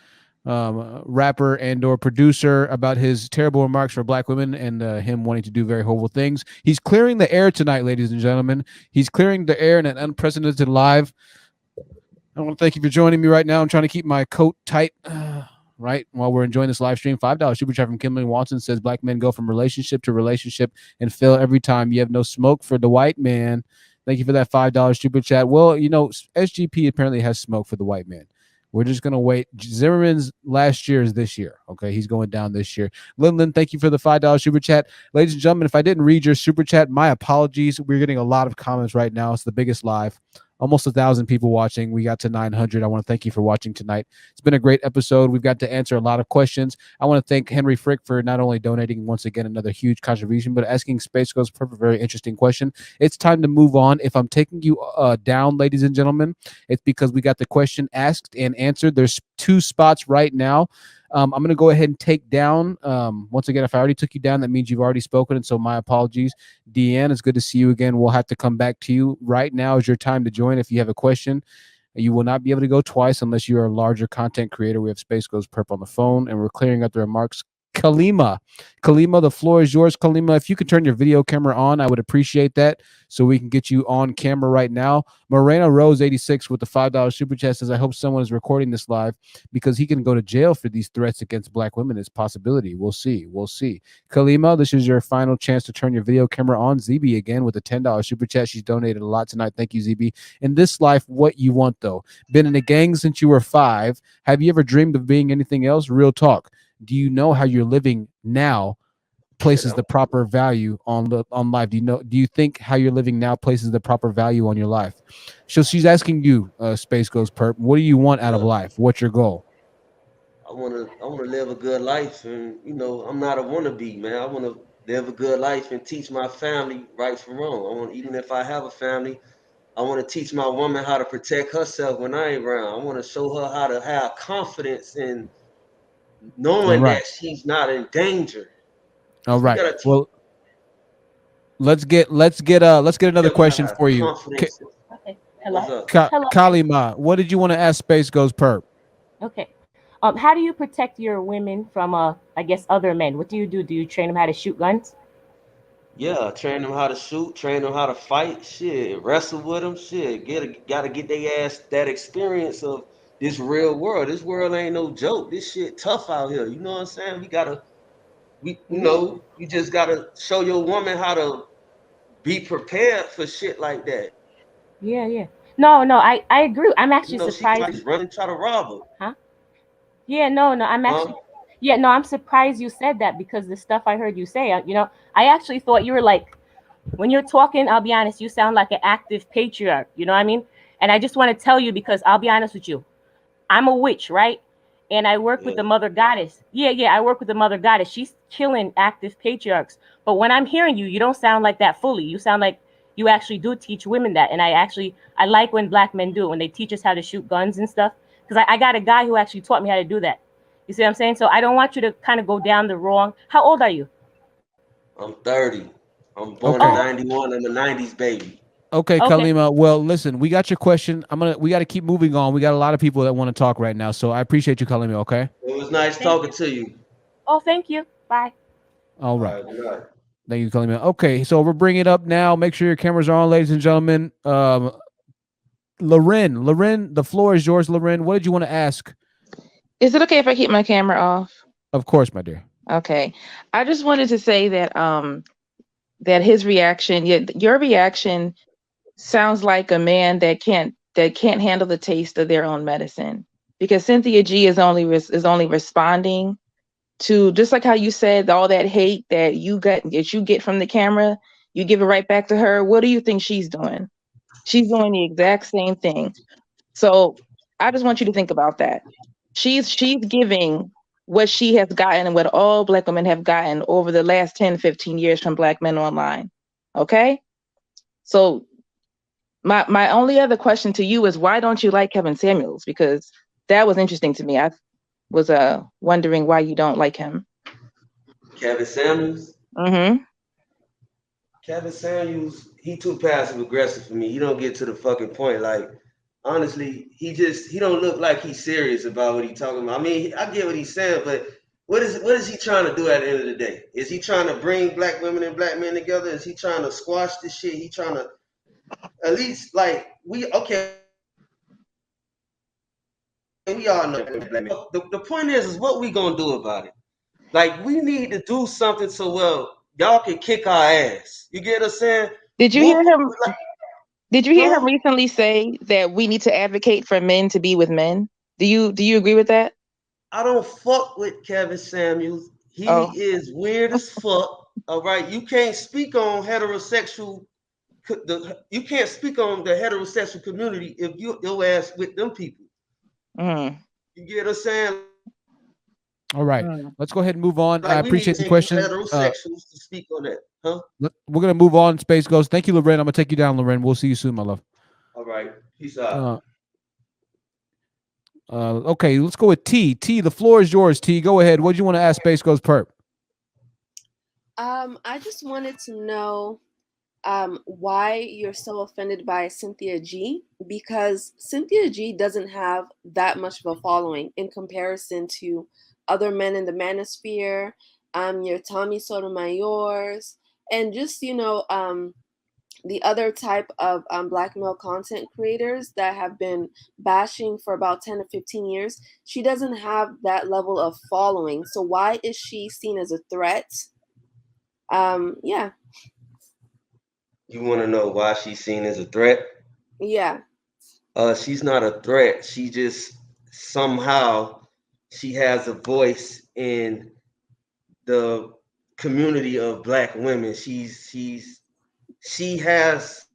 rapper and/or producer, about his terrible remarks for black women and him wanting to do very horrible things. He's clearing the air tonight, ladies and gentlemen. He's clearing the air in an unprecedented live. I want to thank you for joining me right now. I'm trying to keep my coat tight. Right while we're enjoying this live stream. $5 super chat from Kimberly Watson says black men go from relationship to relationship and fail every time. You have no smoke for the white man. Thank you for that $5 super chat. Well, you know, SGP apparently has smoke for the white man. We're just gonna wait. Zimmerman's last year is this year. Okay, he's going down this year. Lindland, thank you for the $5 super chat. Ladies and gentlemen, if I didn't read your super chat, my apologies. We're getting a lot of comments right now. It's the biggest live almost 1,000 people watching. We got to 900. I want to thank you for watching tonight. It's been a great episode. We've got to answer a lot of questions. I want to thank Henry Frick for not only donating once again another huge contribution, but asking Space Ghost Purrp a very interesting question. It's time to move on. If I'm taking you down, ladies and gentlemen, it's because we got the question asked and answered. There's 2 spots right now. I'm going to go ahead and take down. Once again, if I already took you down, that means you've already spoken. And so my apologies. Deanne, it's good to see you again. We'll have to come back to you. Right now is your time to join. If you have a question, you will not be able to go twice unless you are a larger content creator. We have Space Ghost Purrp on the phone, and we're clearing up the remarks. Kalima, the floor is yours. Kalima, if you could turn your video camera on, I would appreciate that so we can get you on camera right now. Moreno Rose 86 with the $5 super chat says, I hope someone is recording this live because he can go to jail for these threats against black women. It's a possibility. We'll see. Kalima, this is your final chance to turn your video camera on. ZB again with a $10 super chat. She's donated a lot tonight. Thank you, ZB. In this life, what you want though? Been in a gang since you were 5. Have you ever dreamed of being anything else? Real talk. Do you know how you're living now places the proper value on life? Do you think how you're living now places the proper value on your life? So she's asking you, Space Ghost Purrp, what do you want out of life? What's your goal? I wanna live a good life, and I'm not a wannabe, man. I wanna live a good life and teach my family right from wrong. Even if I have a family, I want to teach my woman how to protect herself when I ain't around. I want to show her how to have confidence in All knowing right. that she's not in danger. All We right. gotta teach Well, let's get another them how to question have for you. confidence. Okay. What's Hello. up? Hello. Kalima, what did you want to ask Space Ghost Purrp? Okay. How do you protect your women from I guess other men? What do you do? Do you train them how to shoot guns? Yeah, train them how to shoot, train them how to fight, shit, wrestle with them, shit. Gotta get their ass that experience of this real world. This world ain't no joke. This shit tough out here. You know what I'm saying? You just gotta show your woman how to be prepared for shit like that. Yeah, yeah. No, I agree. I'm actually She surprised. just run and try to rob her. Huh? Yeah, no, I'm Huh? actually. Yeah, no, I'm surprised you said that because the stuff I heard you say, I actually thought you were like, when you're talking, I'll be honest, you sound like an active patriarch. You know what I mean? And I just want to tell you because I'll be honest with you. I'm a witch, right? And I work with Yeah. the mother goddess. Yeah, I work with the mother goddess. She's killing active patriarchs. But when I'm hearing you, you don't sound like that fully. You sound like you actually do teach women that. And I like when black men do, when they teach us how to shoot guns and stuff. Because I got a guy who actually taught me how to do that. You see what I'm saying? So I don't want you to kind of go down the wrong. How old are you? I'm 30. I'm born in Okay. Oh, 91. I'm a 90s baby. Okay, okay. Kalima. Well, listen, we got your question. We got to keep moving on. We got a lot of people that want to talk right now. So I appreciate you, Kalima. Okay. It was nice Thank talking you. to you. Oh, thank you. Bye. All All right. right, good night. Thank you, Kalima. Okay, so we're bringing it up now. Make sure your cameras are on, ladies and gentlemen. Loren, the floor is yours. Loren, what did you want to ask? Is it okay if I keep my camera off? Of course, my dear. Okay. I just wanted to say that that his reaction, your reaction sounds like a man that can't handle the taste of their own medicine. Because Cynthia G is only responding to, just like how you said, all that hate that you get from the camera, you give it right back to her. What do you think she's doing? She's doing the exact same thing. So I just want you to think about that. She's giving what she has gotten and what all black women have gotten over the last 10, 15 years from black men online. Okay? So my only other question to you is, why don't you like Kevin Samuels? Because that was interesting to me. I was wondering why you don't like him. Kevin Samuels. Mm-hmm. Kevin Samuels, he too passive aggressive for me. He don't get to the fucking point. Like, honestly, he don't look like he's serious about what he's talking about. I mean, I get what he's saying, but what is he trying to do at the end of the day? Is he trying to bring black women and black men together? Is he trying to squash this shit? He trying to at least we all know. The point is what we gonna do about it? Like, we need to do something so y'all can kick our ass. You get what I'm saying? Did you Whoop, hear him? like, Did you hear him huh? recently say that we need to advocate for men to be with men? Do you agree with that? I don't fuck with Kevin Samuels. He Oh, is weird as fuck. All right. You can't speak on heterosexual you can't speak on the heterosexual community if your ass with them people. Mm, You get what I'm saying? All right. mm. Let's go ahead and move on. I Like we need appreciate the to question. heterosexuals to speak on that, huh? We're gonna move on. Space Ghost. Thank you, Loren. I'm gonna take you down, Loren. We'll see you soon, my love. All right, peace out. Uh, okay, let's go with T. T, the floor is yours. T, go ahead. What do you want to ask Space Ghost Perp? I just wanted to know why you're so offended by Cynthia G, because Cynthia G doesn't have that much of a following in comparison to other men in the manosphere, your Tommy Sotomayor's, and just, the other type of black male content creators that have been bashing for about 10 to 15 years. She doesn't have that level of following. So why is she seen as a threat? Yeah. You want to know why she's seen as a threat? Yeah. She's not a threat. She just somehow she has a voice in the community of black women. She has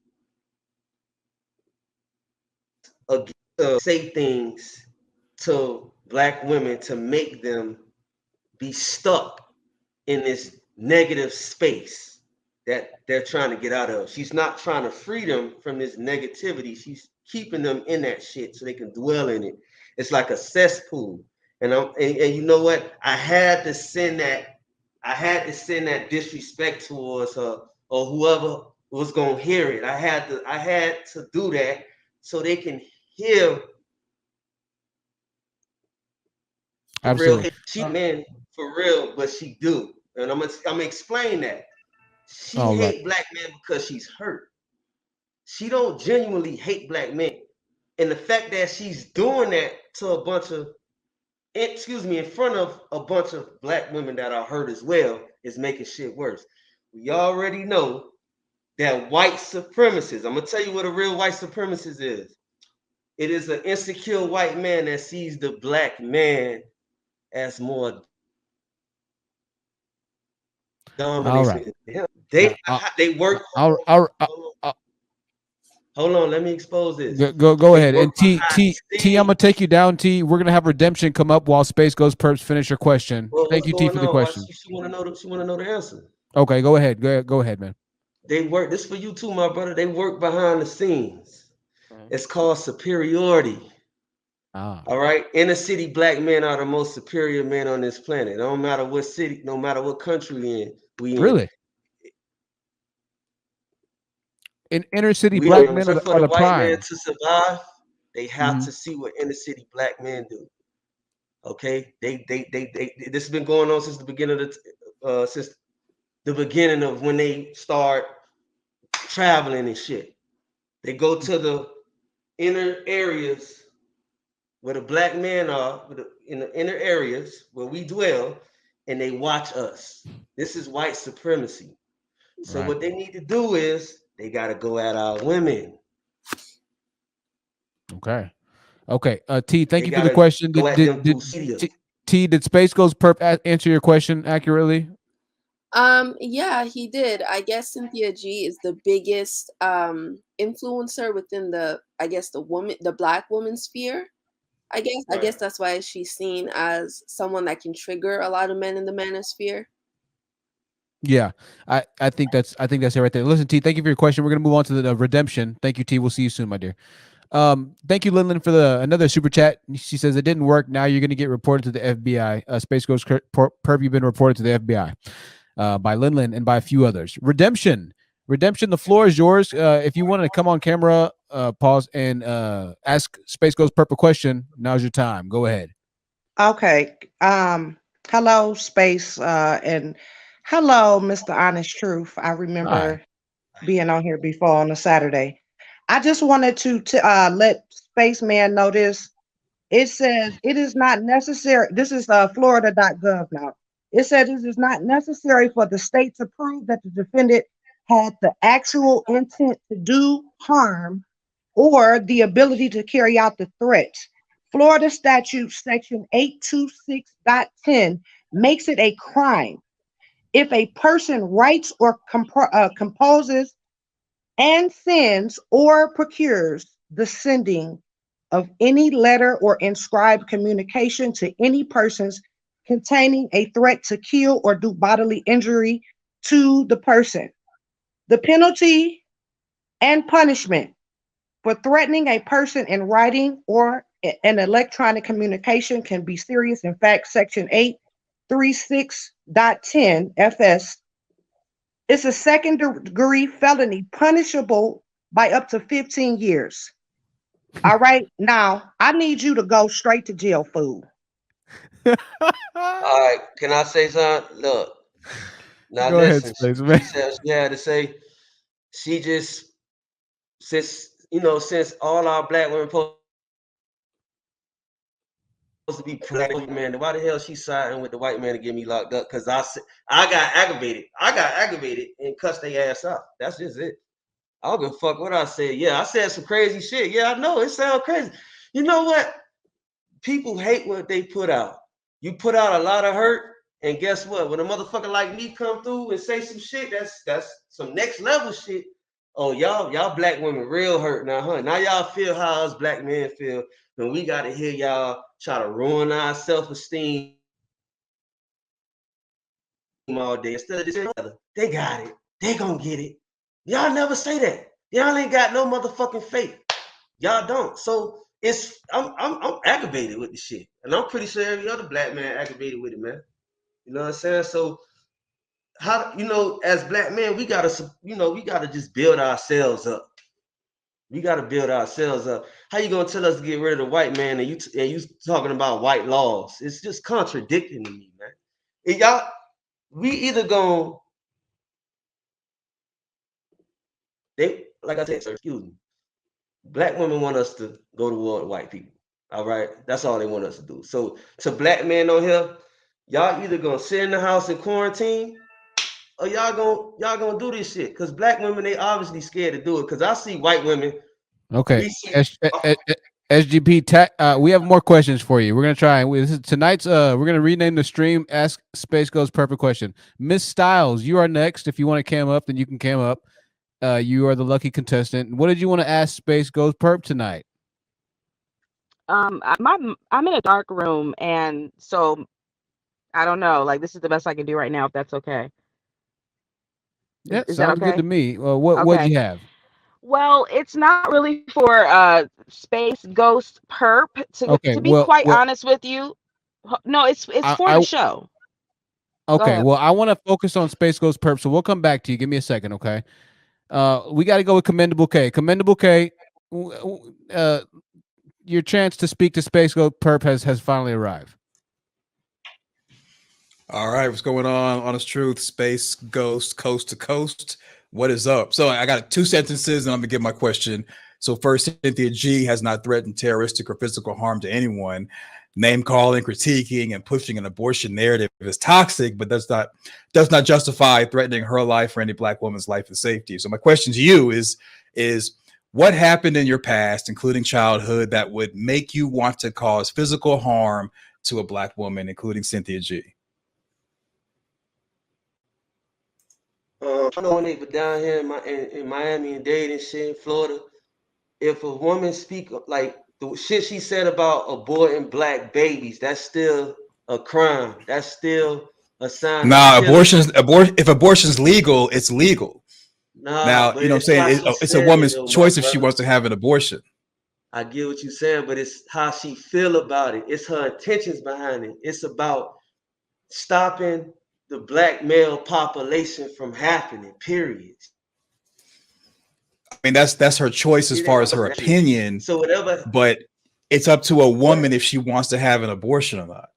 a say things to black women to make them be stuck in this negative space that they're trying to get out of. She's not trying to free them from this negativity. She's keeping them in that shit so they can dwell in it. It's like a cesspool. And you know what? I had to send that disrespect towards her or whoever was gonna hear it. I had to do that so they can hear for real. Absolutely. She man for real, but she do. And I'm gonna explain that. She All right. hate black men because she's hurt. She don't genuinely hate black men. And the fact that she's doing that to a bunch of, in front of a bunch of black women that are hurt as well is making shit worse. We already know that white supremacist, I'm gonna tell you what a real white supremacist is. It is an insecure white man that sees the black man as more All right. domination than him. They work. Hold on, let me expose this. Go They ahead. work And T, behind T, the T, I'm gonna scenes. take you down. T, we're gonna have redemption come up while Space Ghost Perps finish your question. Well, Thank what's you, T, going for the on? Why question. she want to know? She want to know the answer. Okay, go ahead. Go ahead, man. They work. This for you too, my brother. They work behind the scenes. It's called superiority. Ah, All right. Inner city black men are the most superior men on this planet. No matter what city, no matter what country we in. really? In inner city, We black in men order for are the the white man prime. to survive, they have Mhm. to see what inner city black men do. Okay. This has been going on since the beginning of since the beginning of when they start traveling and shit. They go to the inner areas where the black men are, in the inner areas where we dwell, and they watch us. This is white supremacy. So Right. what they need to do is they got to go at our women. Okay. Okay. T, thank They you for got the to question. go at them through media. Did Space Ghost Perp answer your question accurately? Yeah, he did. I guess Cynthia G is the biggest influencer within the black woman sphere. I guess that's why she's seen as someone that can trigger a lot of men in the manosphere. Yeah, I think that's it right there. Listen, T, thank you for your question. We're gonna move on to the redemption. Thank you, T. We'll see you soon, my dear. Thank you, Linlin, for another super chat. She says it didn't work. Now you're gonna get reported to the FBI. Space Ghost Perp, you've been reported to the FBI by Linlin and by a few others. Redemption. The floor is yours. If you want to come on camera, pause and ask Space Ghost Perp a question, now's your time. Go ahead. Okay. Hello, Space, and hello, Mr. Honest Truth. I Hi. remember being on here before on a Saturday. I just wanted to let Spaceman know this. It says it is not necessary. This is Florida.gov now. It says it is not necessary for the state to prove that the defendant had the actual intent to do harm or the ability to carry out the threat. Florida statute section 826.10 makes it a crime if a person writes or composes and sends or procures the sending of any letter or inscribed communication to any persons containing a threat to kill or do bodily injury to the person. The penalty and punishment for threatening a person in writing or an electronic communication can be serious. In fact, Section 836.10 FS is a second degree felony punishable by up to 15 years. All right. Now, I need you to go straight to jail, fool. All right, can I say something? Look, now Go ahead, listen. Space She Man. said she had to say she just since all our black women supposed to be protecting man, why the hell she siding with the white man to get me locked up? Because I got aggravated. I got aggravated and cussed their ass out. That's just it. I don't give a fuck what I said. Yeah, I said some crazy shit. Yeah, I know it sounds crazy. You know what? People hate what they put out. You put out a lot of hurt, and guess what? When a motherfucker like me come through and say some shit, that's some next level shit. Oh, y'all black women real hurt now, huh? Now y'all feel how us black men feel when we gotta hear y'all try to ruin our self-esteem all day instead of just saying, they got it. They gonna get it. Y'all never say that. Y'all ain't got no motherfucking faith. Y'all don't. So I'm aggravated with the shit. And I'm pretty sure every other black man aggravated with it, man. You know what I'm saying? So how as black men, we gotta just build ourselves up. We gotta build ourselves up. How you gonna tell us to get rid of the white man and you talking about white laws? It's just contradicting to me, man. And y'all, we either gonna like I said, sir, excuse me. Black women want us to go to war with white people. All right, that's all they want us to do. So to black men on here, y'all either gonna sit in the house in quarantine, or y'all gonna do this shit. Cause black women, they obviously scared to do it. Cause I see white women. Okay. SGP, we have more questions for you. We're gonna try. This is tonight's. We're gonna rename the stream. Ask Space Ghost Perfect question. Miss Styles, you are next. If you want to cam up, then you can cam up. You are the lucky contestant. What did you want to ask Space Ghost Perp tonight? I'm in a dark room, and so I don't know. Like, this is the best I can do right now, if that's okay. Yeah, Is that sounds good okay? to me. What do you have? Well, it's not really for Space Ghost Perp. Okay, To be quite honest with you, no, it's for the show. Okay, well, I want to focus on Space Ghost Perp, so we'll come back to you. Give me a second, okay? We got to go with Commendable K. Commendable K, your chance to speak to Space Ghost Perp has finally arrived. All right, what's going on? Honest Truth, Space Ghost, Coast to Coast. What is up? So I got 2 sentences, and I'm gonna give my question. So first, Cynthia G has not threatened terroristic or physical harm to anyone. Name calling, critiquing, and pushing an abortion narrative is toxic, but does not justify threatening her life or any black woman's life and safety. So my question to you is what happened in your past, including childhood, that would make you want to cause physical harm to a black woman, including Cynthia G? I know when they were down here in Miami and Dade and shit in Florida, if a woman speak like the shit she said about aborting black babies, that's still a crime. That's still a sign of Nah, killing. if abortion's legal, it's legal. Nah, Now, but you know what it's I'm how saying? she It's a said it woman's though, my choice if she brother. wants to have an abortion. I get what you're saying, but it's how she feel about it. It's her intentions behind it. It's about stopping the black male population from happening, period. I mean, that's her choice as far as her opinion, So whatever. but it's up to a woman if she wants to have an abortion or not.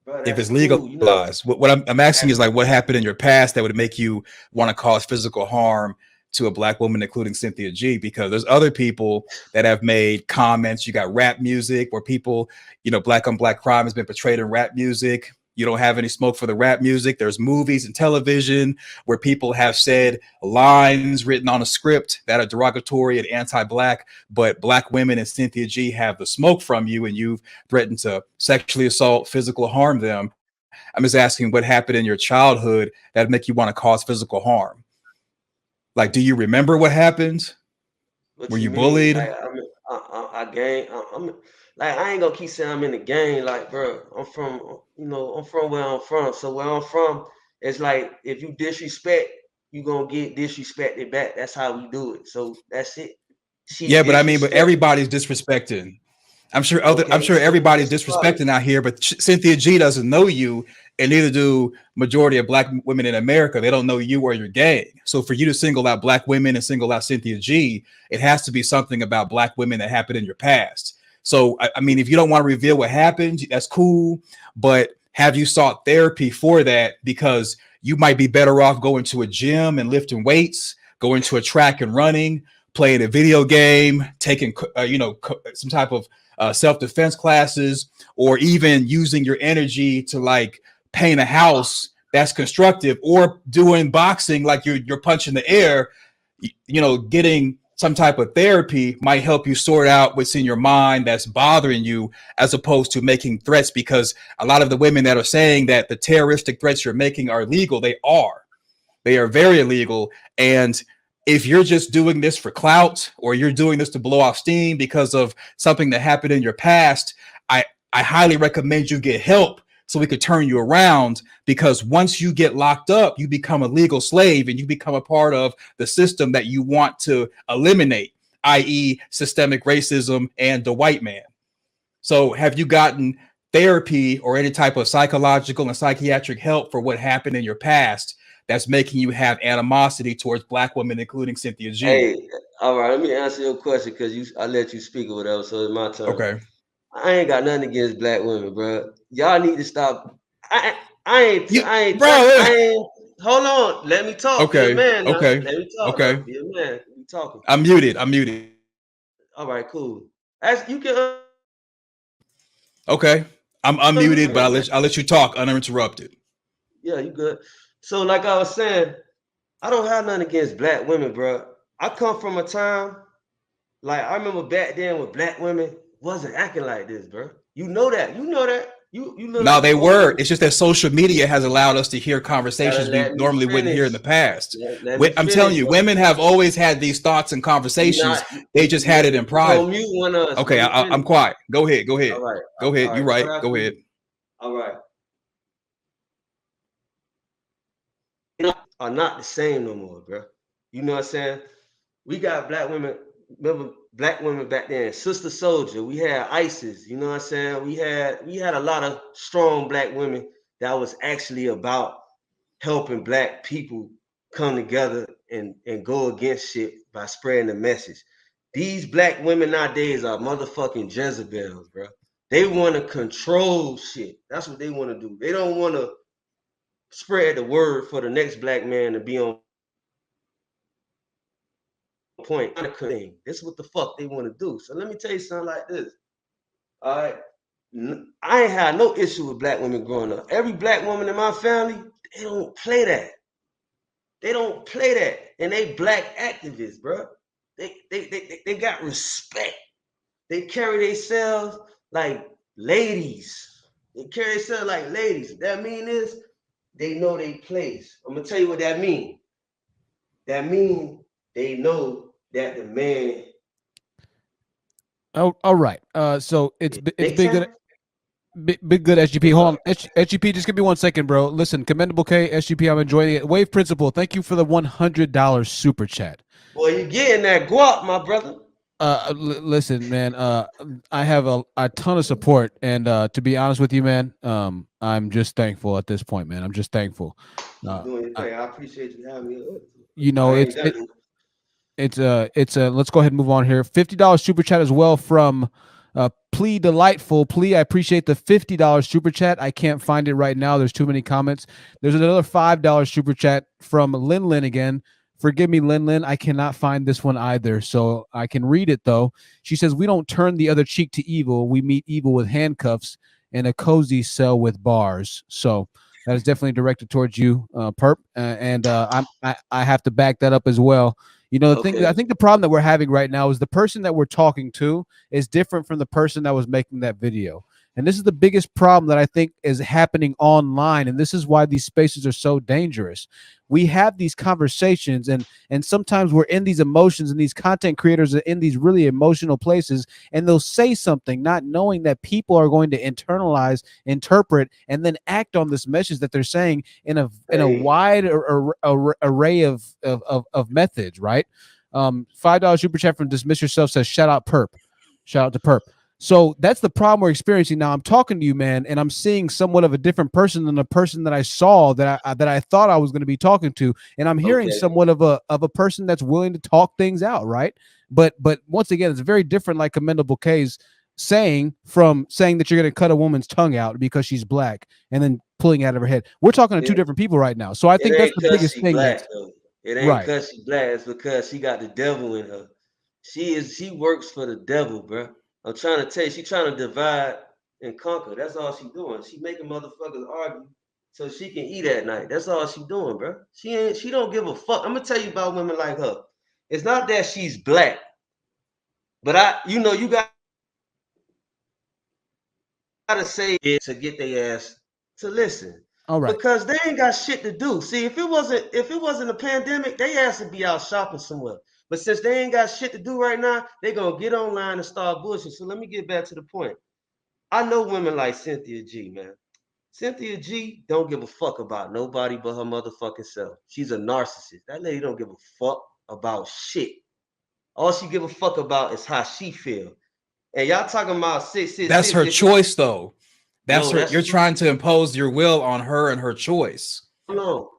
Bro, If that's it's cool. legalized, what I'm asking is like, what happened in your past that would make you want to cause physical harm to a black woman, including Cynthia G? Because there's other people that have made comments. You got rap music where people, black on black crime has been portrayed in rap music. You don't have any smoke for the rap music. There's movies and television where people have said lines written on a script that are derogatory and anti-black, but black women and Cynthia G have the smoke from you, and you've threatened to sexually assault, physical harm them. I'm just asking what happened in your childhood that make you want to cause physical harm. Like, do you remember what happened? What Were you you mean? bullied? Like I gang. I'm like I ain't gonna keep saying I'm in the gang. Like, bro, I'm from I'm from where I'm from. So where I'm from, it's like if you disrespect, you gonna get disrespected back. That's how we do it. So that's it. She Yeah, but I mean, but disrespect. everybody's disrespecting. I'm Okay, sure so everybody's what's the problem? disrespecting out here, but Cynthia G doesn't know you, and neither do majority of black women in America. They don't know you or your gang. So for you to single out black women and single out Cynthia G, it has to be something about black women that happened in your past. So I mean, if you don't want to reveal what happened, that's cool. But have you sought therapy for that? Because you might be better off going to a gym and lifting weights, going to a track and running, playing a video game, taking some type of self-defense classes, or even using your energy to like paint a house that's constructive, or doing boxing like you're punching the air. Getting some type of therapy might help you sort out what's in your mind that's bothering you, as opposed to making threats. Because a lot of the women that are saying that the terroristic threats you're making are illegal, they are very illegal. And if you're just doing this for clout, or you're doing this to blow off steam because of something that happened in your past, I, I highly recommend you get help so we could turn you around. Because once you get locked up, you become a legal slave and you become a part of the system that you want to eliminate, i.e., systemic racism and the white man. So have you gotten therapy or any type of psychological and psychiatric help for what happened in your past that's making you have animosity towards black women, including Cynthia G? Hey, all right. Let me answer your question because I let you speak or whatever. So it's my turn. Okay. I ain't got nothing against black women, bro. Y'all need to stop. I ain't. You, I ain't. bro. I ain't. Hold on. Let me talk. Be a Okay. man now. Okay. Let me talk now. Okay. Be a man. We talking. I'm muted. I'm muted. All right. Cool. As you can. Okay. I'm unmuted, but Understand, I'll let you talk uninterrupted. yeah, you good. So, like I was saying, I don't have nothing against black women, bro. I come from a time like I remember back then when black women wasn't acting like this, bro. You know that. You know that. You know No, that. they You older were. than me. It's just that social media has allowed us to hear Gotta conversations we let me normally wouldn't hear in finish. the past. Let me I'm finish, telling you, bro. women have always had these thoughts and You not conversations. They just had it in you private. on mute one of us. Okay, Let me finish. I'm quiet. Go ahead. Go ahead. All right. Go ahead. All You're right. What right. I Go do? ahead. All right. Are not the same no more, bro. You know what I'm saying? We got black women. Remember black women back then, Sister Soldier. We had ISIS. You know what I'm saying? We had a lot of strong black women that was actually about helping black people come together and go against shit by spreading the message. These black women nowadays are motherfucking Jezebels, bro. They want to control shit. That's what they want to do. They don't want to spread the word for the next black man to be on point. This is what the fuck they want to do. So let me tell you something like this. All right. I ain't had no issue with black women growing up. Every black woman in my family, they don't play that. They don't play that. And they black activists, bro. They got respect. They carry themselves like ladies. They carry themselves like ladies. That mean is they know their place. I'm gonna tell you what that mean. That mean they know that the man. Oh, all right. So it's Make been good. sense? Big good SGP. What's Hold up? on. SGP, just give me 1 second, bro. Listen, commendable K, SGP, I'm enjoying it. Wave Principal, thank you for the $100 super chat. Boy, you getting that guap, my brother. Listen, man. I have a ton of support, and to be honest with you, man, I'm just thankful at this point, man. I'm just thankful. Keep Uh, doing your I, thing. I appreciate you having me up. you know, I it's ain't done it, it. it's let's go ahead and move on here. $50 super chat as well from Plea Delightful. Plea, I appreciate the $50 super chat. I can't find it right now. There's too many comments. There's another $5 super chat from Lin Lin again. Forgive me, Lin Lin. I cannot find this one either. So I can read it though. She says, "We don't turn the other cheek to evil. We meet evil with handcuffs and a cozy cell with bars." So that is definitely directed towards you, Perp. And I have to back that up as well. You know, the thing, Okay. I think the problem that we're having right now is the person that we're talking to is different from the person that was making that video. And this is the biggest problem that I think is happening online. And this is why these spaces are so dangerous. We have these conversations, and sometimes we're in these emotions, and these content creators are in these really emotional places, and they'll say something not knowing that people are going to internalize, interpret, and then act on this message that they're saying in a wide array of methods, right? $5 super chat from Dismiss Yourself says, shout out Perp. Shout out to Perp. So that's the problem we're experiencing now. I'm talking to you, man, and I'm seeing somewhat of a different person than the person that I saw that I thought I was going to be talking to, and I'm hearing somewhat of a person that's willing to talk things out, right? But once again, it's very different, like Commendable K's saying that you're going to cut a woman's tongue out because she's black and then pulling it out of her head. We're talking to two different people right now. So I think that's the biggest thing. It ain't because she's black. It's because she got the devil in her. She works for the devil, bro. I'm trying to tell you, she's trying to divide and conquer. That's all she's doing. She making motherfuckers argue so she can eat at night. That's all she's doing, bro. She don't give a fuck. I'm gonna tell you about women like her. It's not that she's black, but you gotta say it to get their ass to listen. All right. Because they ain't got shit to do. See, if it wasn't a pandemic, they ass would be out shopping somewhere. But since they ain't got shit to do right now, they gonna get online and start bullshit. So let me get back to the point. I know women like Cynthia G, man. Cynthia G don't give a fuck about nobody but her motherfucking self. She's a narcissist. That lady don't give a fuck about shit. All she give a fuck about is how she feel. And y'all talking about 666. That's her choice, though. You're trying to impose your will on her and her choice. No.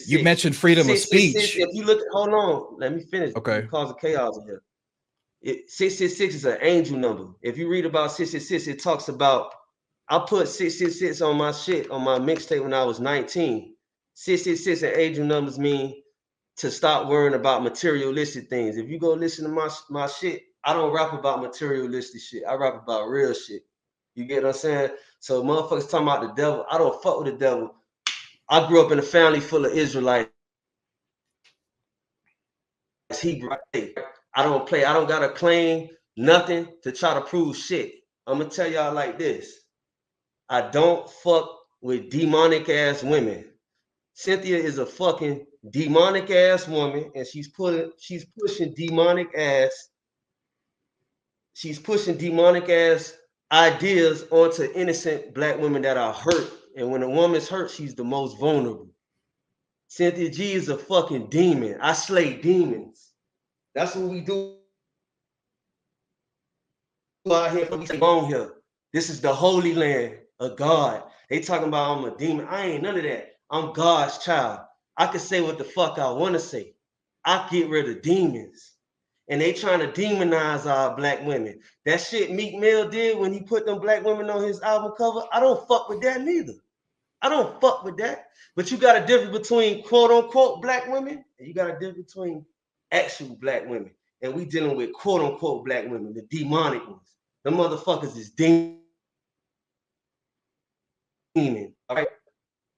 You mentioned freedom of speech. If you look, hold on, let me finish. Okay. Causing chaos in here. 666 is an angel number. If you read about 666, it talks about. I put 666 on my shit on my mixtape when I was 19. 666 and angel numbers mean to stop worrying about materialistic things. If you go listen to my shit, I don't rap about materialistic shit. I rap about real shit. You get what I'm saying? So motherfuckers talking about the devil. I don't fuck with the devil. I grew up in a family full of Israelites. Hebrew. I don't play. I don't gotta claim nothing to try to prove shit. I'm gonna tell y'all like this. I don't fuck with demonic ass women. Cynthia is a fucking demonic ass woman, and she's pushing demonic ass. She's pushing demonic ass ideas onto innocent black women that are hurt. And when a woman's hurt, she's the most vulnerable. Cynthia G is a fucking demon. I slay demons. That's what we do out here. We on here. This is the holy land of God. They talking about I'm a demon. I ain't none of that. I'm God's child. I can say what the fuck I want to say. I get rid of demons. And they trying to demonize our black women. That shit Meek Mill did when he put them black women on his album cover, I don't fuck with that neither. I don't fuck with that. But you got a difference between quote unquote black women, and you got a difference between actual black women. And we dealing with quote unquote black women, the demonic ones. The motherfuckers is demon. All right.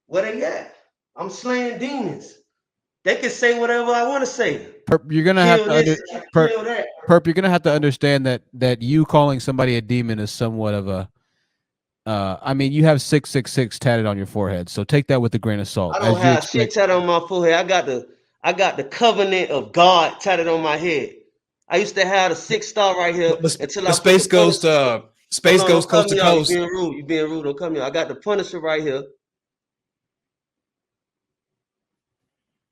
Where they at? I'm slaying demons. They can say whatever I want to say. Perp, you're gonna have to Perp, you're gonna have to understand that you calling somebody a demon is somewhat of a. I mean, you have 666 tatted on your forehead, so take that with a grain of salt. I don't have shit tatted on my forehead. I got the covenant of God tatted on my head. I used to have the 6 star right here until I Space Ghost Coast to Coast. You being rude. Don't come here. I got the Punisher right here.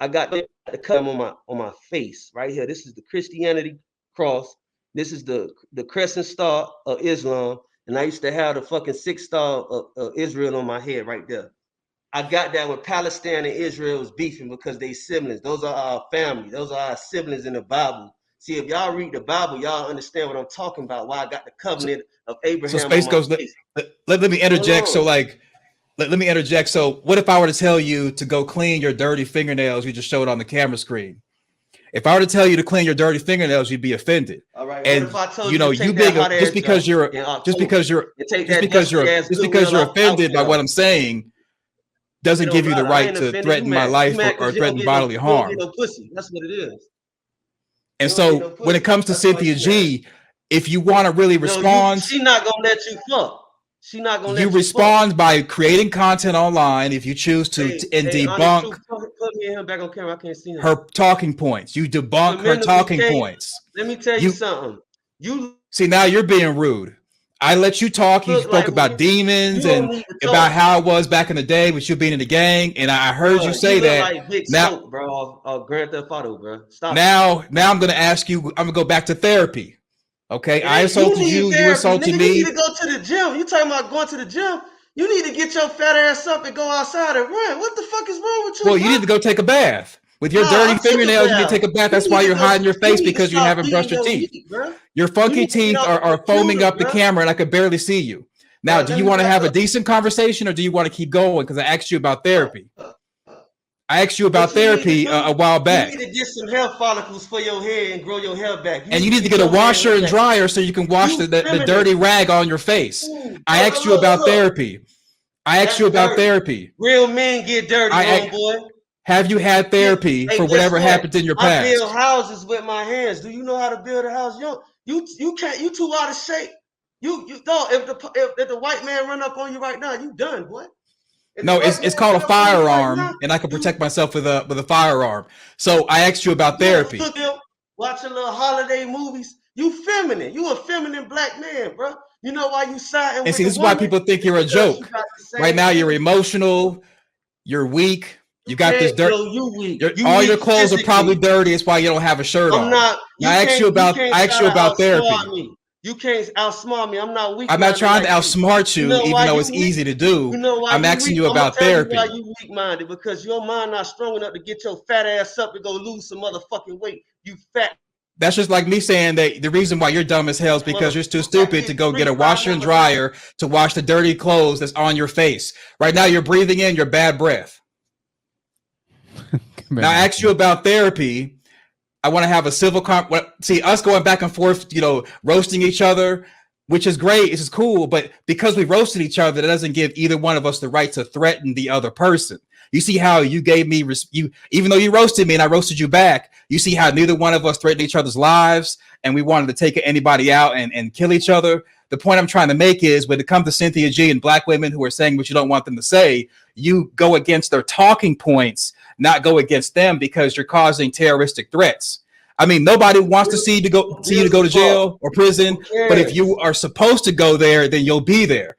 I got the covenant on my face right here. This is the Christianity cross. This is the crescent star of Islam. And I used to have the fucking 6 star of Israel on my head right there. I got that when Palestine and Israel was beefing because they siblings. Those are our family. Those are our siblings in the Bible. See, if y'all read the Bible, y'all understand what I'm talking about. Why I got the covenant of Abraham. So Space Ghost, let me interject. So let me interject. So what if I were to tell you to go clean your dirty fingernails you just showed on the camera screen? If I were to tell you to clean your dirty fingernails, you'd be offended. All right. And what if I told you being just because you're offended by what I'm saying doesn't give you the right to threaten my life or threaten bodily harm. No pussy. That's what it is. And so when it comes to Cynthia G, if you want to really respond, she's not gonna let you fuck. She not gonna You let you respond fuck. by creating content online if you choose to and Honest debunk truth, put me and him back on camera. I can't see him. her talking points. You debunk her talking points. Let me tell you something. You see, now you're being rude. I let you talk. You spoke about demons and about how it was back in the day with you being in the gang, and I heard you say that. Like Big Smoke, bro, Grand Theft Auto, bro. Stop. Now I'm gonna ask you. I'm gonna go back to therapy. Okay, I insulted you. You insulted me. You need to go to the gym. You talking about going to the gym? You need to get your fat ass up and go outside and run. What the fuck is wrong with you? Well, you need to go take a bath. With your dirty fingernails, you need to take a bath. That's why you're hiding your face, because you haven't brushed your teeth. Your funky teeth are foaming up the camera, and I could barely see you. Now, do you want to have a decent conversation, or do you want to keep going? Because I asked you about therapy. I asked you about therapy a while back. You need to get some hair follicles for your hair and grow your hair back. And you need to get a washer and dryer so you can wash the dirty rag on your face. I asked you about therapy. I asked you about therapy. Real men get dirty, homeboy. Have you had therapy for whatever happened in your past? I build houses with my hands. Do you know how to build a house? You can't. You too out of shape. You don't. If the white man run up on you right now, you done, boy. No, it's called a firearm, and I can protect myself with a firearm. So I asked you about therapy. Watching little holiday movies. You feminine. You a feminine black man, bro. You know why you siding with and see, this is why people think you're a joke. Right now, you're emotional. You're weak. You got this dirt. All your clothes are probably dirty. It's why you don't have a shirt on. I asked you about therapy. You can't outsmart me. I'm not weak. I'm not trying to outsmart you, even though it's easy to do. I'm asking you about therapy. Why you weak-minded? Because your mind not strong enough to get your fat ass up and go lose some motherfucking weight. You fat. That's just like me saying that the reason why you're dumb as hell is because you're too stupid to go get a washer and dryer to wash the dirty clothes that's on your face. Right now, you're breathing in your bad breath. Now, I asked you about therapy. I want to have a civil see us going back and forth, roasting each other, which is great. This is cool. But because we roasted each other, that doesn't give either one of us the right to threaten the other person. You see how you gave me even though you roasted me and I roasted you back, you see how neither one of us threatened each other's lives and we wanted to take anybody out and kill each other. The point I'm trying to make is when it comes to Cynthia G and black women who are saying what you don't want them to say, you go against their talking points, not go against them, because you're causing terroristic threats. I mean, nobody wants to see you to go to jail or prison, but if you are supposed to go there, then you'll be there.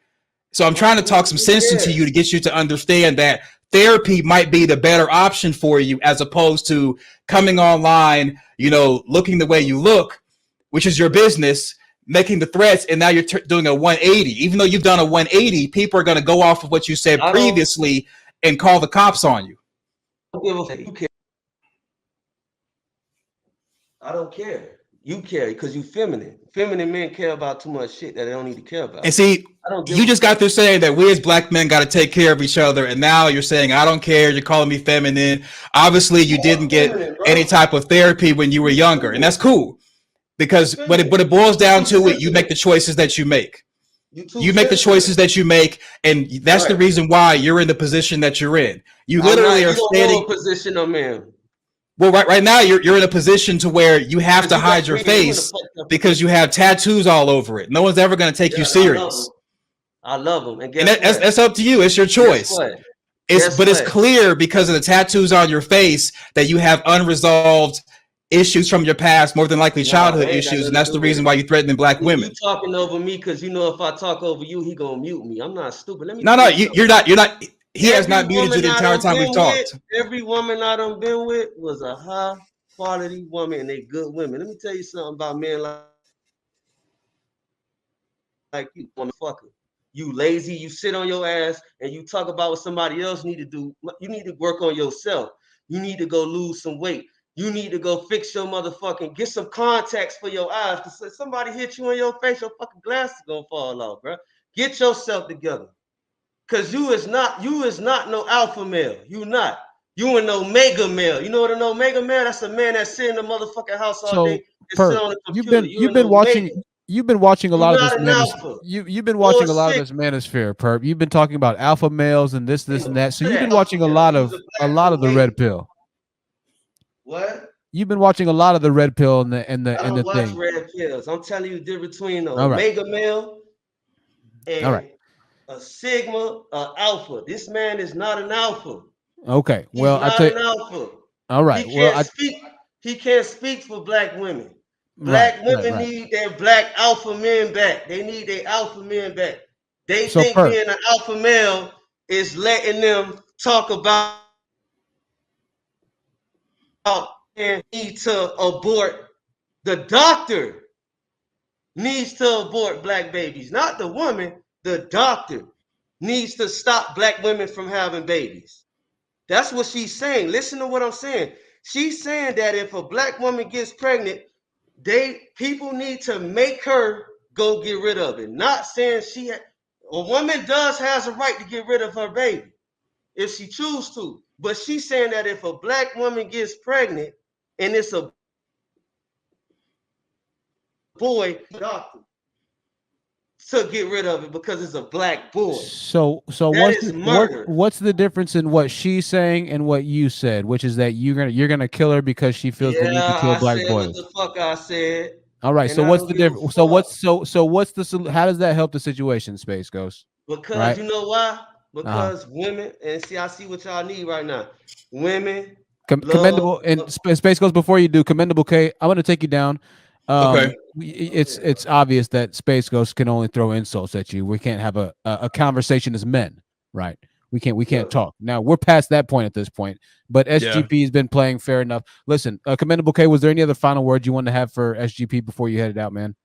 So I'm trying to talk some sense into you to get you to understand that therapy might be the better option for you, as opposed to coming online, looking the way you look, which is your business, making the threats, and now you're doing a 180. Even though you've done a 180, people are going to go off of what you said previously and call the cops on you. I don't care. You care because you feminine. Feminine men care about too much shit that they don't need to care about. And see, you just got through saying that we as black men got to take care of each other, and now you're saying I don't care. You're calling me feminine. Obviously, you didn't get any type of therapy when you were younger, and that's cool, because when it boils down to it, you make the choices that you make. You make the choices that you make, and that's the reason why you're in the position that you're in. You literally are standing. Position I'm in. Well, right now you're in a position to where you have to hide your face because you have tattoos all over it. No one's ever going to take you serious. I love them, and that's up to you. It's your choice. It's clear because of the tattoos on your face that you have unresolved issues from your past, more than likely childhood issues, and that's the reason why you're threatening black women. You talking over me because if I talk over you, he gonna mute me. I'm not stupid. You're not. He has not muted you the entire time we've talked. Every woman I done been with was a high quality woman, and they good women. Let me tell you something about men like you, motherfucker. You lazy, you sit on your ass, and you talk about what somebody else need to do. You need to work on yourself. You need to go lose some weight. You need to go fix your motherfucking, get some contacts for your eyes. Because somebody hit you in your face, your fucking glasses gonna fall off, bro. Get yourself together. Cause you is not no alpha male. You not. You an omega male. You know what an omega male? That's a man that sit in the motherfucking house all day and sit on the computer. You've been watching a lot of this you've been watching a lot of this manosphere, Perp. You've been talking about alpha males and this and that. So you've been watching a lot of the red pill. What? You've been watching a lot of the red pill and the I don't watch thing. red pills. I'm telling you the difference between the omega male and a sigma, a alpha. This man is not an alpha. Okay. He's Well, I not tell you. an alpha. All He right. Well, can't speak. He can't speak for black women. right, Black right, women right. need their black alpha men back. They need their alpha men back. They So, think Perp. being an alpha male is letting them talk about and need to abort. The doctor needs to abort black babies, not the woman. The doctor needs to stop black women from having babies. That's what she's saying. Listen to what I'm saying. She's saying that if a black woman gets pregnant, people need to make her go get rid of it. Not saying a woman has a right to get rid of her baby if she chooses to. But she's saying that if a black woman gets pregnant and it's a boy, doctor to get rid of it because it's a black boy. So That what's is the, murder. what's the difference in what she's saying and what you said, which is that you're gonna kill her because she feels the need to Yeah, kill I black said what boys. the fuck I said, All right. and So I what's don't the give a difference? So fuck. what's the how does that help the situation, Space Ghost? Because Right. you know why? Uh-huh. Because women, and see, I see what y'all need right now. Women love. Commendable and Space Ghost. Before you do, commendable K, I want to take you down. Okay. It's obvious that Space Ghost can only throw insults at you. We can't have a conversation as men, right? We can't Yeah. talk. Now we're past that point at this point. But Yeah. SGP has been playing fair enough. Listen, commendable K, was there any other final words you want to have for SGP before you headed out, man?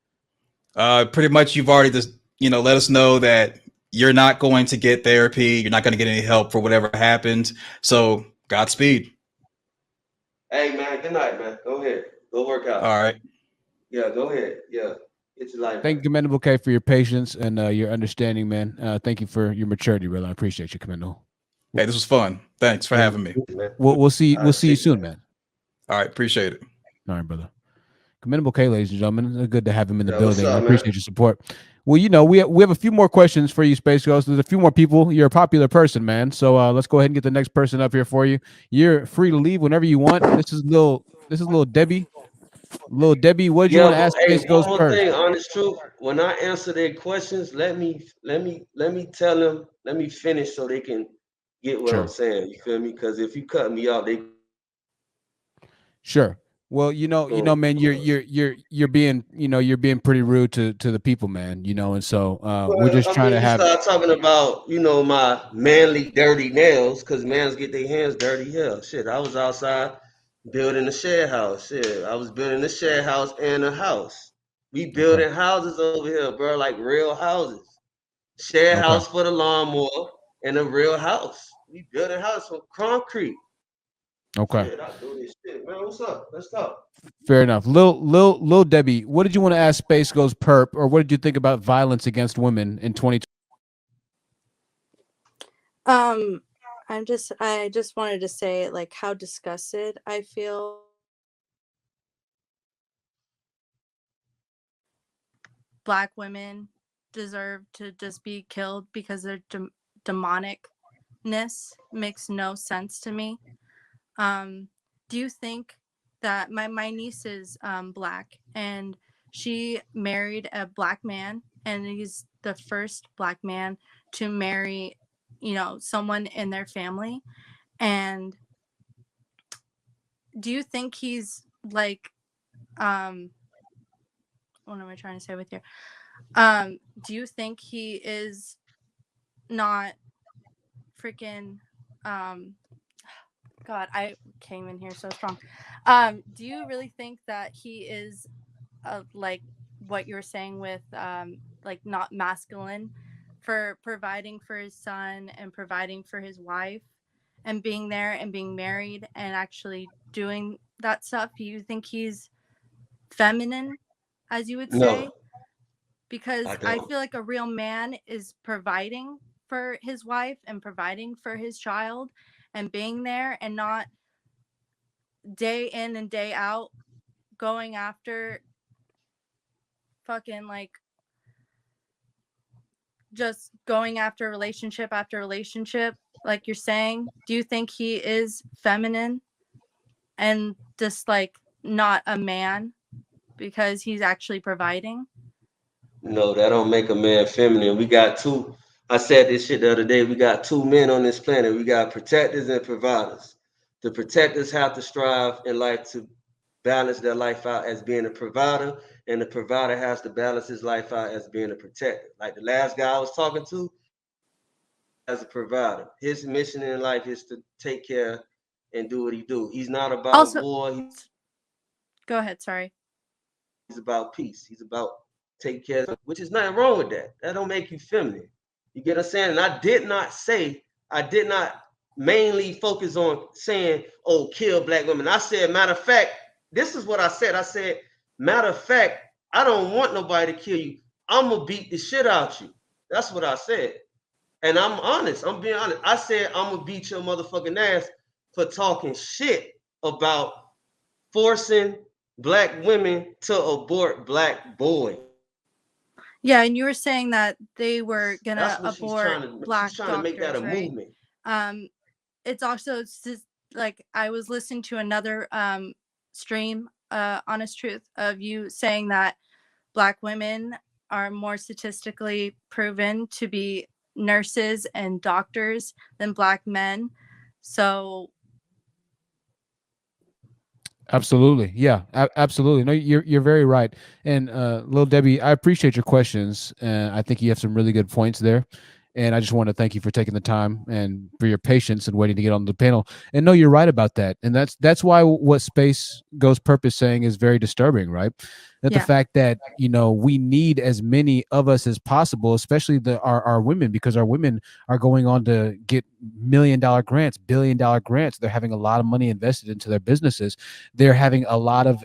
Pretty much you've already just, let us know that you're not going to get therapy. You're not going to get any help for whatever happens. So Godspeed. Hey man, good night, man. Go ahead. Go work out. All right. Yeah, go ahead. Yeah. Get your life Thank back. you, Commendable K, for your patience and your understanding, man. Thank you for your maturity, brother. I appreciate you, Commendable. Hey, this was fun. Thanks for having me. Man. We'll see. All We'll right, see you take soon, care. man. All right. Appreciate it. All right, brother. Commendable K, ladies and gentlemen. Good to have him in the Yeah, what's building. I up, man? appreciate your support. Well, we have a few more questions for you, Space Ghost. There's a few more people. You're a popular person, man. So let's go ahead and get the next person up here for you. You're free to leave whenever you want. This is little Debbie. Little Debbie, what did you Yeah, want to but ask hey, Space one Ghost more first? thing, honest truth. When I answer their questions, let me tell them, let me finish so they can get what I'm Sure. saying. You feel me? Because if you cut me off, they Sure. Well, going. man, you're being, you're being pretty rude to the people, man. And so we're Well, just I trying mean, to you have. start talking about, my manly dirty nails, because mans get their hands dirty. Hell, shit, I was outside building a share house. Shit, I was building a share house and a house. We Okay. building houses over here, bro, like real houses. Share Okay. house for the lawnmower and a real house. We building house from concrete. Okay. Shit, I do this shit, man. What's up? Let's talk. Fair enough. Lil Debbie, what did you want to ask Space Goes Perp, or what did you think about violence against women in 2020? Um, I just wanted to say like how disgusted I feel. Black women deserve to just be killed because their demonicness makes no sense to me. Do you think that my niece is black and she married a black man and he's the first black man to marry, someone in their family? And do you think he's like what am I trying to say with here? Do you think he is not freaking God, I came in here so strong. Do you really think that he is like what you're saying with like not masculine for providing for his son and providing for his wife and being there and being married and actually doing that stuff? Do you think he's feminine, as you would say? No, I Because I don't. feel like a real man is providing for his wife and providing for his child and being there and not day in and day out going after fucking like just going after relationship like you're saying. Do you think he is feminine and just like not a man because he's actually providing? No, that don't make a man feminine. We got two. I said this shit the other day. We got two men on this planet. We got protectors and providers. The protectors have to strive in life to balance their life out as being a provider, and the provider has to balance his life out as being a protector. Like the last guy I was talking to, as a provider, his mission in life is to take care and do what he do. He's not about Also, war. go ahead. Sorry. He's about peace. He's about take care, which is nothing wrong with that. That don't make you feminine. You get what I'm saying? And I did not mainly focus on saying, oh, kill black women. I said, matter of fact, this is what I said. I said, matter of fact, I don't want nobody to kill you. I'm gonna beat the shit out you. That's what I said. And I'm honest. I'm being honest. I said I'm gonna beat your motherfucking ass for talking shit about forcing black women to abort black boys. Yeah, and you were saying that they were gonna That's what abort black she's trying to make that a doctors, right? movement. Um, it's also just like I was listening to another stream, Honest Truth, of you saying that black women are more statistically proven to be nurses and doctors than black men. So Absolutely. Yeah, absolutely. No, you're very right. And Lil Debbie, I appreciate your questions. I think you have some really good points there. And I just want to thank you for taking the time and for your patience and waiting to get on the panel. And no, you're right about that. And that's why what Space Ghost Purpose saying is very disturbing, right? That the yeah. fact that, you know, we need as many of us as possible, especially our women, because our women are going on to get $1 million grants, $1 billion grants. They're having a lot of money invested into their businesses. They're having a lot of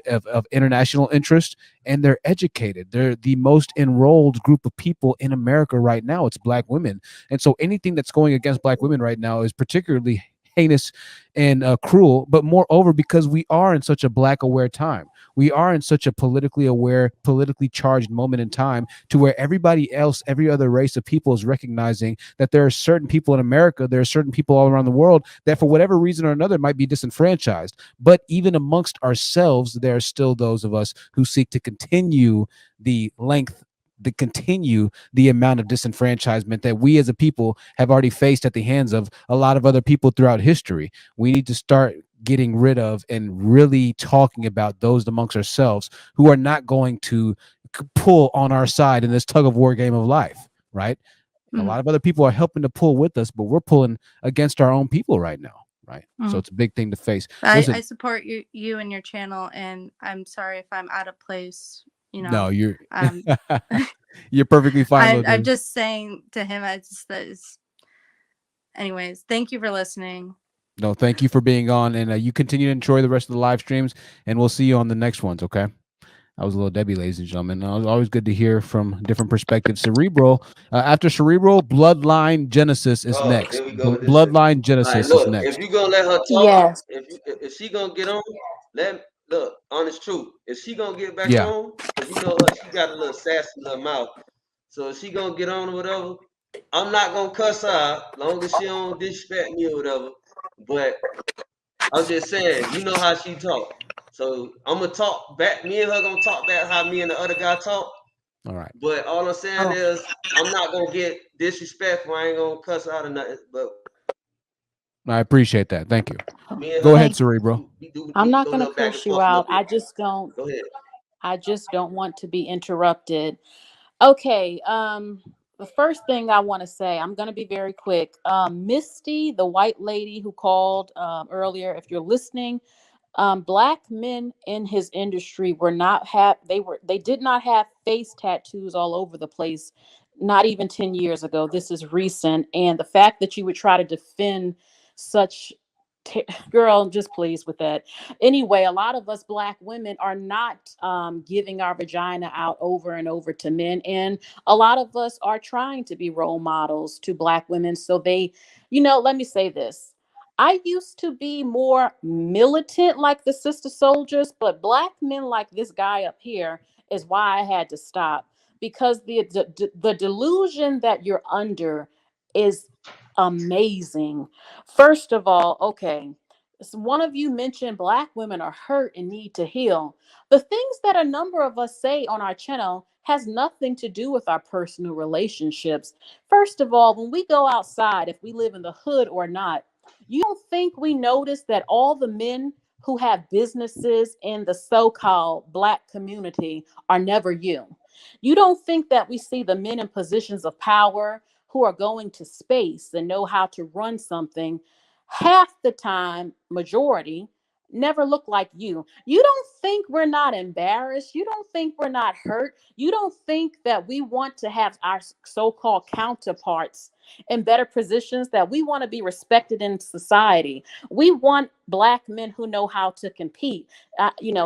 international interest, and they're educated. They're the most enrolled group of people in America right now. It's black women. And so anything that's going against black women right now is particularly heinous and cruel, but moreover, because we are in such a black aware time. We are in such a politically aware, politically charged moment in time to where everybody else, every other race of people is recognizing that there are certain people in America, there are certain people all around the world that for whatever reason or another might be disenfranchised. But even amongst ourselves, there are still those of us who seek to continue the length continue the amount of disenfranchisement that we as a people have already faced at the hands of a lot of other people throughout history. We need to start getting rid of and really talking about those amongst ourselves who are not going to pull on our side in this tug of war game of life, right? A lot of other people are helping to pull with us, but we're pulling against our own people right now, right? So it's a big thing to face. Listen, I support you and your channel, and I'm sorry if I'm out of place. You know, no, you're you're perfectly fine. I'm just saying to him, I just that is. Anyways, thank you for listening. No, thank you for being on, and you continue to enjoy the rest of the live streams, and we'll see you on the next ones. Okay. I was Lil Debbie, ladies and gentlemen. It was always good to hear from different perspectives. Cerebral. After Cerebral, Bloodline Genesis is next. Here we go with this shit. Bloodline All right, Genesis is look, next. if you gonna let her talk, Yes. if she gonna get on, look, honest truth. If she gonna get back Yeah. on, cause you know her, she got a little sassy little mouth. So if she gonna get on or whatever, I'm not gonna cuss her out, long as she don't disrespect me or whatever. But I'm just saying, you know how she talk. So I'm gonna talk back. Me and her gonna talk back how me and the other guy talk. All right. But all I'm saying is, I'm not gonna get disrespectful. I ain't gonna cuss out or nothing. But I appreciate that. Thank you. me and Go her, ahead, Cerebral. I'm not do a going to little back and curse you forth a little out. bit. Go ahead. I just don't want to be interrupted. Okay. The first thing I want to say, I'm going to be very quick. Misty, the white lady who called earlier, if you're listening, black men in his industry were not have they did not have face tattoos all over the place, not even 10 years ago. This is recent, and the fact that you would try to defend such girl, just pleased with that. Anyway, a lot of us black women are not giving our vagina out over and over to men, and a lot of us are trying to be role models to black women, so they, let me say this. I used to be more militant like the sister soldiers, but black men like this guy up here is why I had to stop, because the delusion that you're under is amazing. First of all, okay, one of you mentioned black women are hurt and need to heal. The things that a number of us say on our channel has nothing to do with our personal relationships. First of all, when we go outside, if we live in the hood or not, you don't think we notice that all the men who have businesses in the so-called black community are never you. You don't think that we see the men in positions of power who are going to space and know how to run something half the time, majority, never look like you. You don't think we're not embarrassed. You don't think we're not hurt. You don't think that we want to have our so-called counterparts in better positions, that we want to be respected in society. We want black men who know how to compete.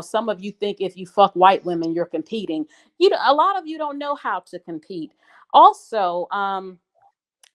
Some of you think if you fuck white women, you're competing. A lot of you don't know how to compete. Also,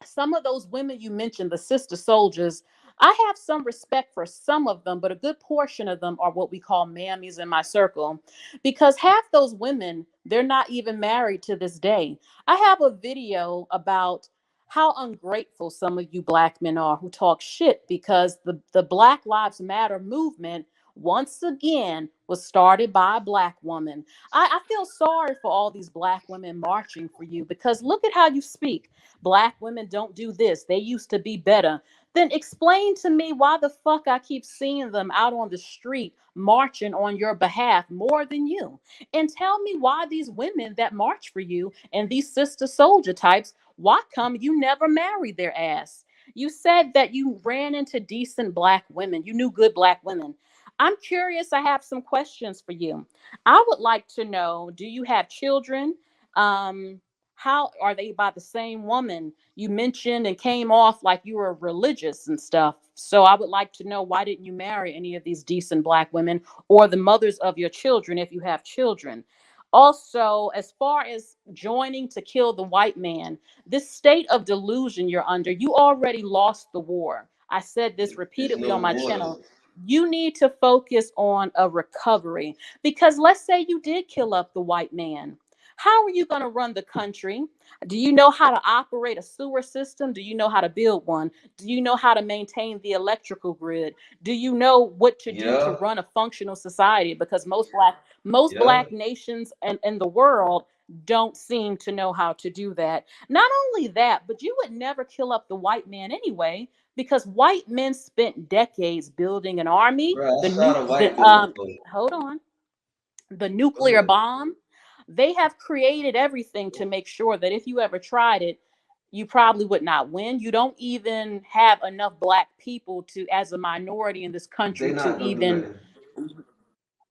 some of those women you mentioned, the sister soldiers, I have some respect for some of them, but a good portion of them are what we call mammies in my circle, because half those women, they're not even married to this day. I have a video about how ungrateful some of you black men are who talk shit because the Black Lives Matter movement once again was started by a black woman. I feel sorry for all these black women marching for you, because look at how you speak. Black women don't do this. They used to be better. Then explain to me why the fuck I keep seeing them out on the street marching on your behalf more than you. And tell me why these women that march for you and these sister soldier types, why come you never married their ass? You said that you ran into decent black women. You knew good black women. I'm curious. I have some questions for you. I would like to know, do you have children? Um, how are they by the same woman? You mentioned and came off like you were religious and stuff. So I would like to know, why didn't you marry any of these decent black women or the mothers of your children if you have children? Also, as far as joining to kill the white man, this state of delusion you're under, you already lost the war. I said this There's repeatedly no on my water. channel. You need to focus on a recovery, because let's say you did kill up the white man. How are you going to run the country? Do you know how to operate a sewer system? Do you know how to build one? Do you know how to maintain the electrical grid? Do you know what to do to Yeah, run a functional society? Because most yeah. black nations in the world don't seem to know how to do that. Not only that, but you would never kill up the white man anyway, because white men spent decades building an army. Bro, I The shot nuke, a the white man before. hold on, the Go nuclear ahead. bomb. They have created everything to make sure that if you ever tried it, you probably would not win. You don't even have enough black people to, as a minority in this They country, to not gonna do even, nothing.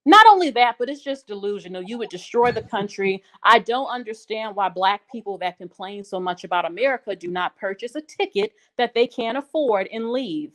not only that, but it's just delusional. You would destroy the country. I don't understand why black people that complain so much about America do not purchase a ticket that they can't afford and leave.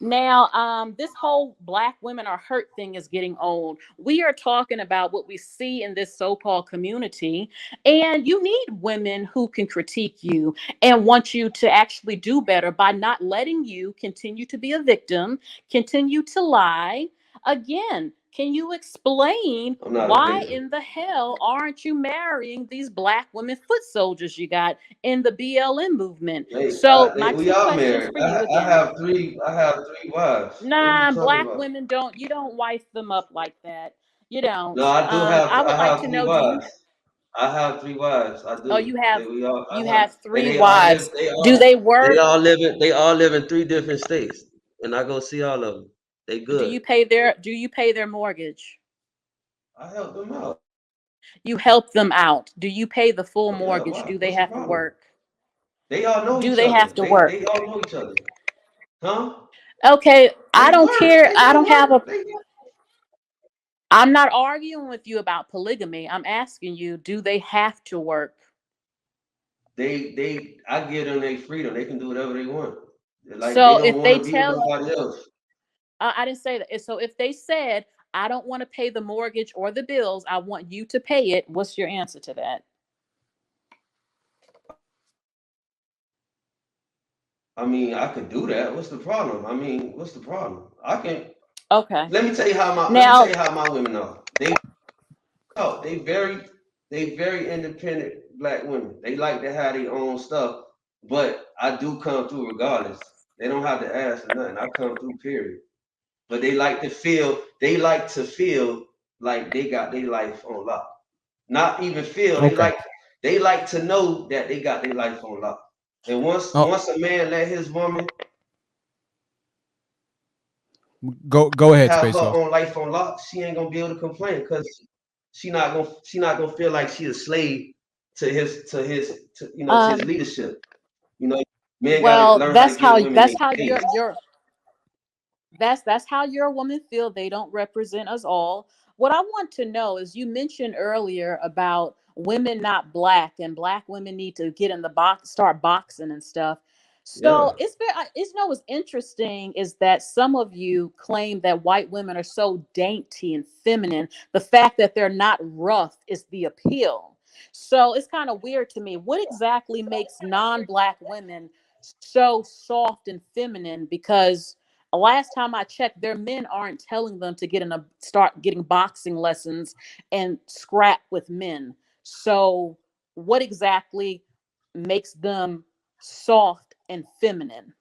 Now, this whole black women are hurt thing is getting old. We are talking about what we see in this so-called community, and you need women who can critique you and want you to actually do better by not letting you continue to be a victim, continue to lie. Again, can you explain I'm not a why victim. in the hell aren't you marrying these black women foot soldiers you got in the BLM movement? So my We two are questions married. for you again. I have three wives. What are you Nah, talking black about? women don't, you don't wife them up like that. You don't. No, I do have. I would I like have to three know, do you, wives. I have three wives. I oh, do. We all. I you have, have and three wives. They Do all. they work? They all live in three different states, and I go see all of them. They good. Do you pay their mortgage? I help them out. You help them out. Do you pay the full Oh yeah. mortgage? Why? Do they What's the have to problem? work? They all know Do each they have other. to work? They all know each other. Huh? Okay, I They don't work. care. They I go don't have work. a, They work. I'm not arguing with you about polygamy. I'm asking you, do they have to work? I give them their freedom. They can do whatever they want. Like they So don't if want they to be with tell you, nobody else. I didn't say that. So if they said, I don't want to pay the mortgage or the bills, I want you to pay it, what's your answer to that? I mean, I could do that. What's the problem? I mean, what's the problem? I can. Okay. Let me tell Now, you how my women are. Oh, they very independent black women. They like to have their own stuff, but I do come through regardless. They don't have to ask for nothing. I come through, period. But they like to feel like they got their life on lock. not even feel. Okay. They like to know that they got their life on lock. And once a man let his woman go ahead, have Space her Ghost. own life on lock, she ain't gonna be able to complain because she not gonna feel like she a slave to his leadership. You know, men gotta Well, learn how to give women their that's how space. that's how your women feel. They don't represent us all. What I want to know is, you mentioned earlier about women not black, and black women need to get in the box, start boxing and stuff. Yeah. So what's interesting is that some of you claim that white women are so dainty and feminine. The fact that they're not rough is the appeal. So it's kind of weird to me. What exactly makes non-black women so soft and feminine? Because last time I checked, their men aren't telling them to start getting boxing lessons and scrap with men. So what exactly makes them soft and feminine?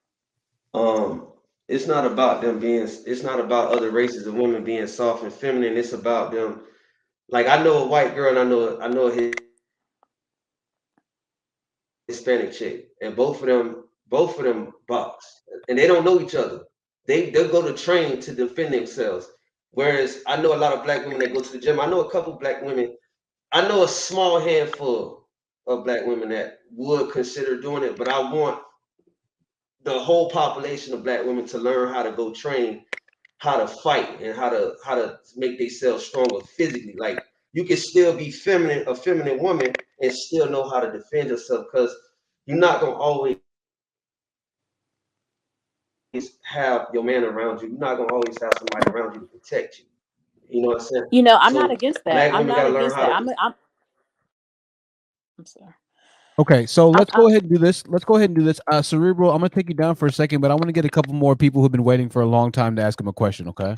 It's not about it's not about other races of women being soft and feminine. It's about them. Like, I know a white girl and I know a Hispanic chick, and both of them box, and they don't know each other. They'll go to train to defend themselves. Whereas I know a lot of black women that go to the gym. I know a couple black women. I know a small handful of black women that would consider doing it, but I want the whole population of black women to learn how to go train, how to fight, and how to make themselves stronger physically. Like, you can still be a feminine woman, and still know how to defend yourself, because you're not gonna always have your man around you. You're not gonna always have somebody around you to protect you. You know what I'm saying? I'm not So against that. black I'm women not gotta learn against how that. to. I'm sorry. Okay, so let's I'm go ahead and do this. Cerebral, I'm gonna take you down for a second, but I want to get a couple more people who've been waiting for a long time to ask him a question. Okay.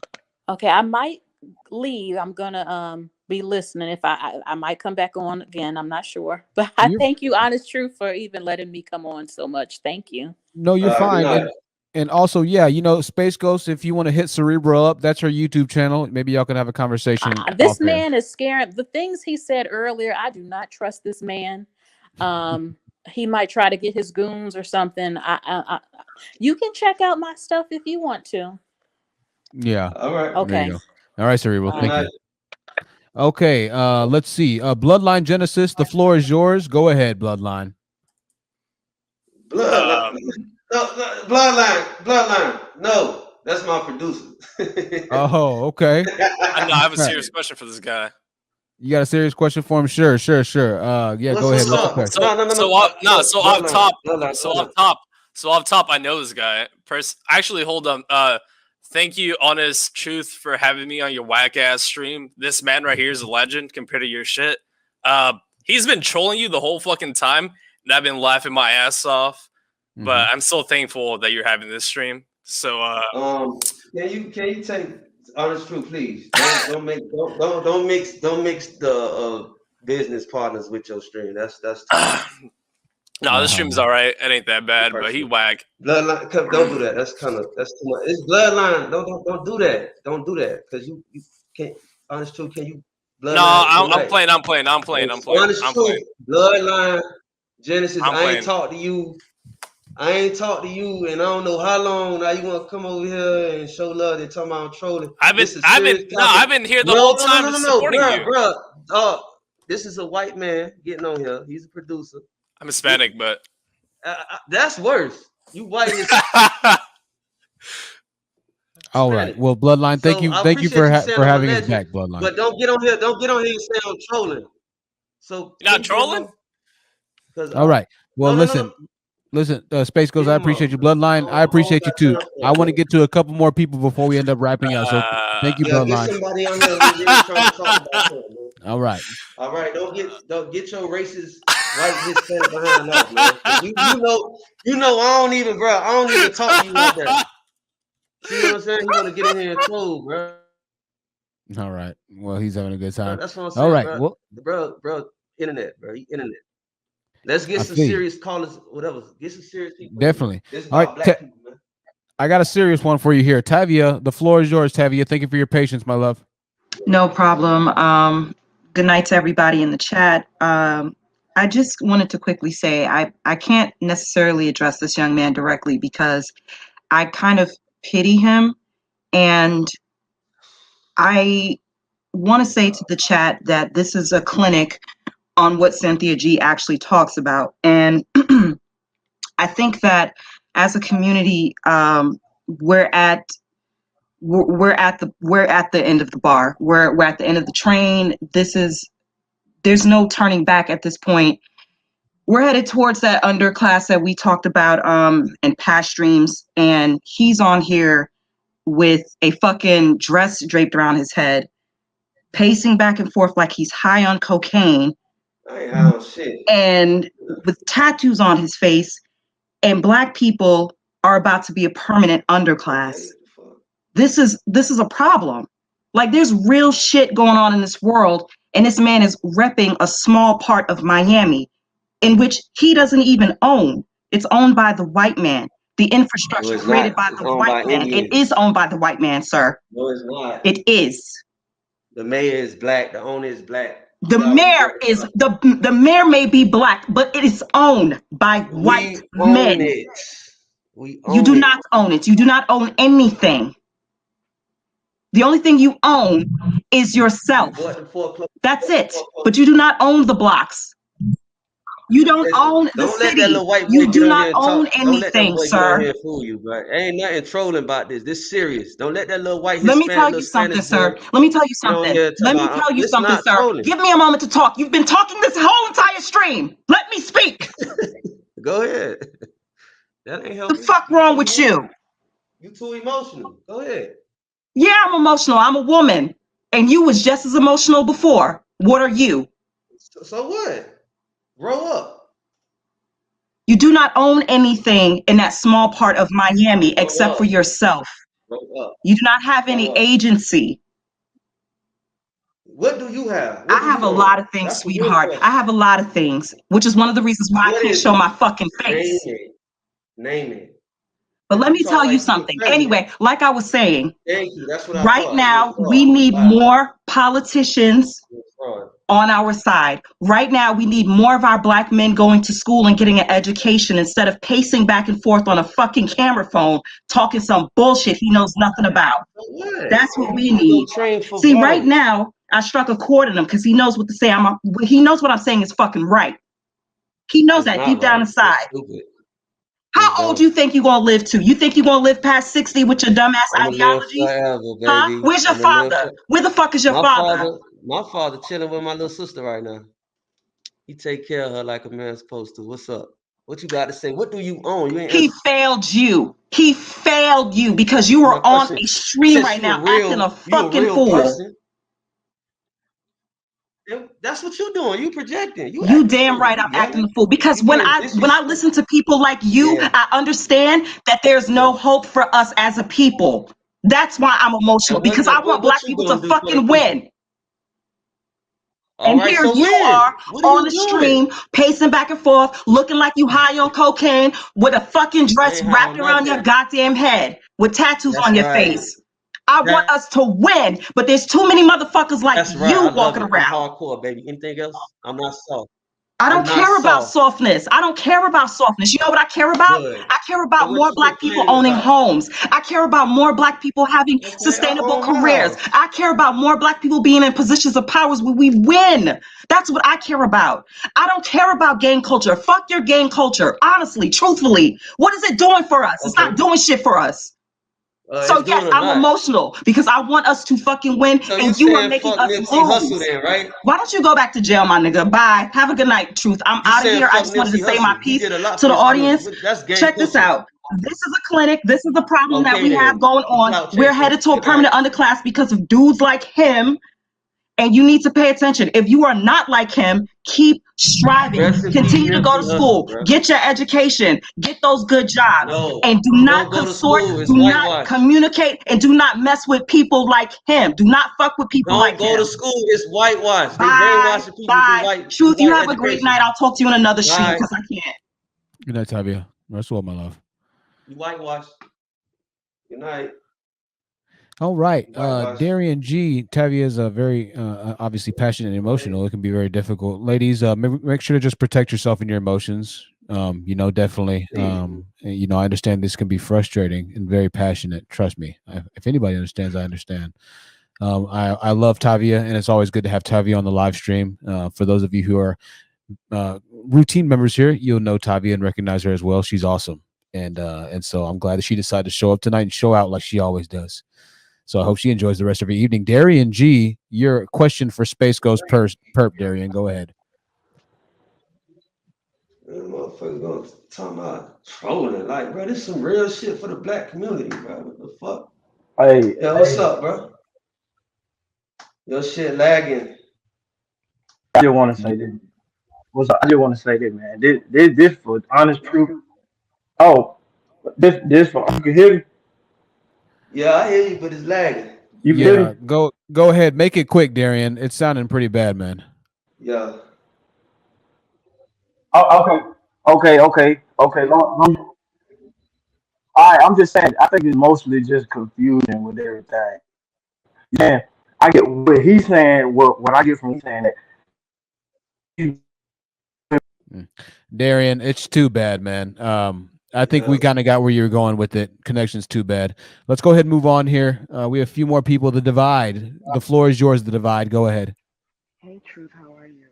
Okay, I might leave. I'm gonna be listening. If I might come back on again. I'm not sure. But I You're thank you, Honest Truth, for even letting me come on so much. Thank you. No, you're Good fine. night. And also, yeah, Space Ghost, if you want to hit Cerebral up, that's her YouTube channel. Maybe y'all can have a conversation This off air. man is scaring. The things he said earlier, I do not trust this man. He might try to get his goons or something. You can check out my stuff if you want to. Yeah. All right. There Okay. you go. All right, Cerebral. All Thank right. you. Okay, let's see. Bloodline Genesis, the floor is yours. Go ahead, Bloodline. Bloodline. No, that's my producer. Oh, okay. I know. I have a serious question for this guy. You got a serious question for him? Sure. Yeah, go ahead. What's your question? So off top, I know this guy. Actually, hold on. Thank you, Honest Truth, for having me on your whack ass stream. This man right here is a legend compared to your shit. He's been trolling you the whole fucking time, and I've been laughing my ass off. But I'm so thankful that you're having this stream. So can you take Honest Truth, please? Don't mix the business partners with your stream. That's no, this stream's all right. It ain't that bad, but he whack. Bloodline. Don't do that. That's too much. It's bloodline. Don't do that. Don't do that, because you can't. Honest Truth, can you? Bloodline. No, I'm playing. Honest Truth, Bloodline Genesis. I'm I playing. ain't talked to you. And I don't know how long. Now you want to come over here and show love? They're talking about I'm trolling. I've been here the whole time supporting you. Bro. This is a white man getting on here. He's a producer. I'm Hispanic, but that's worse. You white as all right. Well, Bloodline, thank you for having us back, Bloodline. But don't get on here and say I'm trolling. So you're not trolling? All right. Well, listen, Space Ghost, I appreciate you. Bloodline, I appreciate you too. I want to get to a couple more people before we end up wrapping up. So thank you, Bloodline. Get somebody on here really trying to talk about him, man. All right. Don't get your racist white Hispanic behind off, man. You know I don't even talk to you like that. You know what I'm saying? You want to get in here and troll, bro. All right. Well, he's having a good time. Bro, that's what I'm saying. All right. Bro. Well, internet. Let's get some serious callers, whatever. Get some serious people. Definitely. This is all about right. black people, man. I got a serious one for you here. Tavia, the floor is yours, Tavia. Thank you for your patience, my love. No problem. Good night to everybody in the chat. I just wanted to quickly say I can't necessarily address this young man directly because I kind of pity him, and I want to say to the chat that this is a clinic on what Cynthia G actually talks about. And I think that as a community, we're at the end of the bar. We're at the end of the train. There's no turning back at this point. We're headed towards that underclass that we talked about in past streams, and he's on here with a fucking dress draped around his head, pacing back and forth like he's high on cocaine, I ain't high on shit. and with tattoos on his face, and Black people are about to be a permanent underclass. This is a problem. Like, there's real shit going on in this world, and this man is repping a small part of Miami in which he doesn't even own. It's owned by the white man. The infrastructure created by the white man. It is owned by the white man, sir. No, it's not. It is. The mayor is Black. The owner is Black. The mayor is the mayor may be Black, but it is owned by white men. You do not own it. You do not own anything. The only thing you own is yourself. That's it. But you do not own the blocks. You don't own the city. You do not own anything, sir. Here fool you, bro. Ain't nothing trolling about this. This serious. Don't let that little white. Let me tell you something, sir. Let me tell you something. Let me tell you something, sir. Give me a moment to talk. You've been talking this whole entire stream. Let me speak. Go ahead. That ain't helping. The fuck wrong with you? You too emotional. Go ahead. Yeah, I'm emotional. I'm a woman, and you was just as emotional before. What are you? So what? Grow up. You do not own anything in that small part of Miami except for yourself. Grow up. You do not have any agency. What do you have? I have a lot of things, sweetheart. I have a lot of things, which is one of the reasons why I can't show my fucking face. Name it. But let me tell you something. Anyway, like I was saying, thank you. That's what right now we need more politicians on our side. Right now, we need more of our Black men going to school and getting an education instead of pacing back and forth on a fucking camera phone, talking some bullshit he knows nothing about. That's what we need. See, right now, I struck a chord in him because he knows what to say. He knows what I'm saying is fucking right. He knows that deep down inside. How old do you think you're going to live to? You think you're going to live past 60 with your dumbass ideology? Huh? Where's your father? Where the fuck is your father? My father chilling with my little sister right now. He take care of her like a man's supposed to. What's up? What you got to say? What do you own? You ain't he failed you. He failed you because you were on a stream right now acting a fucking fool. That's what you're doing. You projecting. You damn right I'm acting a fool because when I listen to people like you, I understand that there's no hope for us as a people. That's why I'm emotional because I want Black people to fucking win. And here you are on the stream, pacing back and forth, looking like you high on cocaine with a fucking dress wrapped around your goddamn head with tattoos on your face. I want us to win, but there's too many motherfuckers like you walking around. I'm hardcore, baby. Anything else? I'm not soft. I don't care about softness. I don't care about softness. You know what I care about? I care about more Black people owning homes. I care about more Black people having sustainable careers. I care about more Black people being in positions of powers where we win. That's what I care about. I don't care about gang culture. Fuck your gang culture. Honestly, truthfully, what is it doing for us? It's not doing shit for us. So yes, I'm emotional because I want us to fucking win, so and you are making us lose. Then, right? Why don't you go back to jail, my nigga? Bye. Have a good night, Truth. I'm out of here. I just wanted to say my piece to the audience. Check this out. This is a clinic. This is the problem that we have going on. We're headed to a permanent underclass because of dudes like him. And you need to pay attention. If you are not like him, keep striving. Continue to go to school. Get your education. Get those good jobs. And do not consort, do not communicate, and do not mess with people like him. Do not fuck with people like him. Don't go to school. It's whitewash. They brainwashing people. Bye. Truth, you have a great night. I'll talk to you in another stream because I can't. Good night, Tavia. Rest well, my love. You whitewash. Good night. All right. Whitewash. Darian G. Tavia is a very obviously passionate and emotional. It can be very difficult. Ladies, make sure to just protect yourself and your emotions. Definitely. I understand this can be frustrating and very passionate. Trust me. If anybody understands, I understand. I love Tavia, and it's always good to have Tavia on the live stream. For those of you who are routine members here, you'll know Tavia and recognize her as well. She's awesome, and so I'm glad that she decided to show up tonight and show out like she always does. So I hope she enjoys the rest of her evening. Darian G, your question for Space Ghost Perp, Darian, go ahead. Man, motherfuckers gonna talk about trolling. Like, bro, this some real shit for the black community, bro. What the fuck? Hey, Yeah, what's up, bro? Your shit lagging. I just want to say this. I just want to say this, man. This for honest truth. Oh, this for you can hear me. Yeah, I hear you, but it's lagging. You can hear me. Go ahead. Make it quick, Darian. It's sounding pretty bad, man. Yeah. Oh, okay. All right, I'm just saying. I think it's mostly just confusion with everything. Yeah, I get what he's saying. What I get from he's saying that. Darian, it's too bad, man. I think we kind of got where you were going with it. Connection's too bad. Let's go ahead and move on here. We have a few more people. The Divide. The floor is yours, The Divide. Go ahead. Hey, Truth, how are you?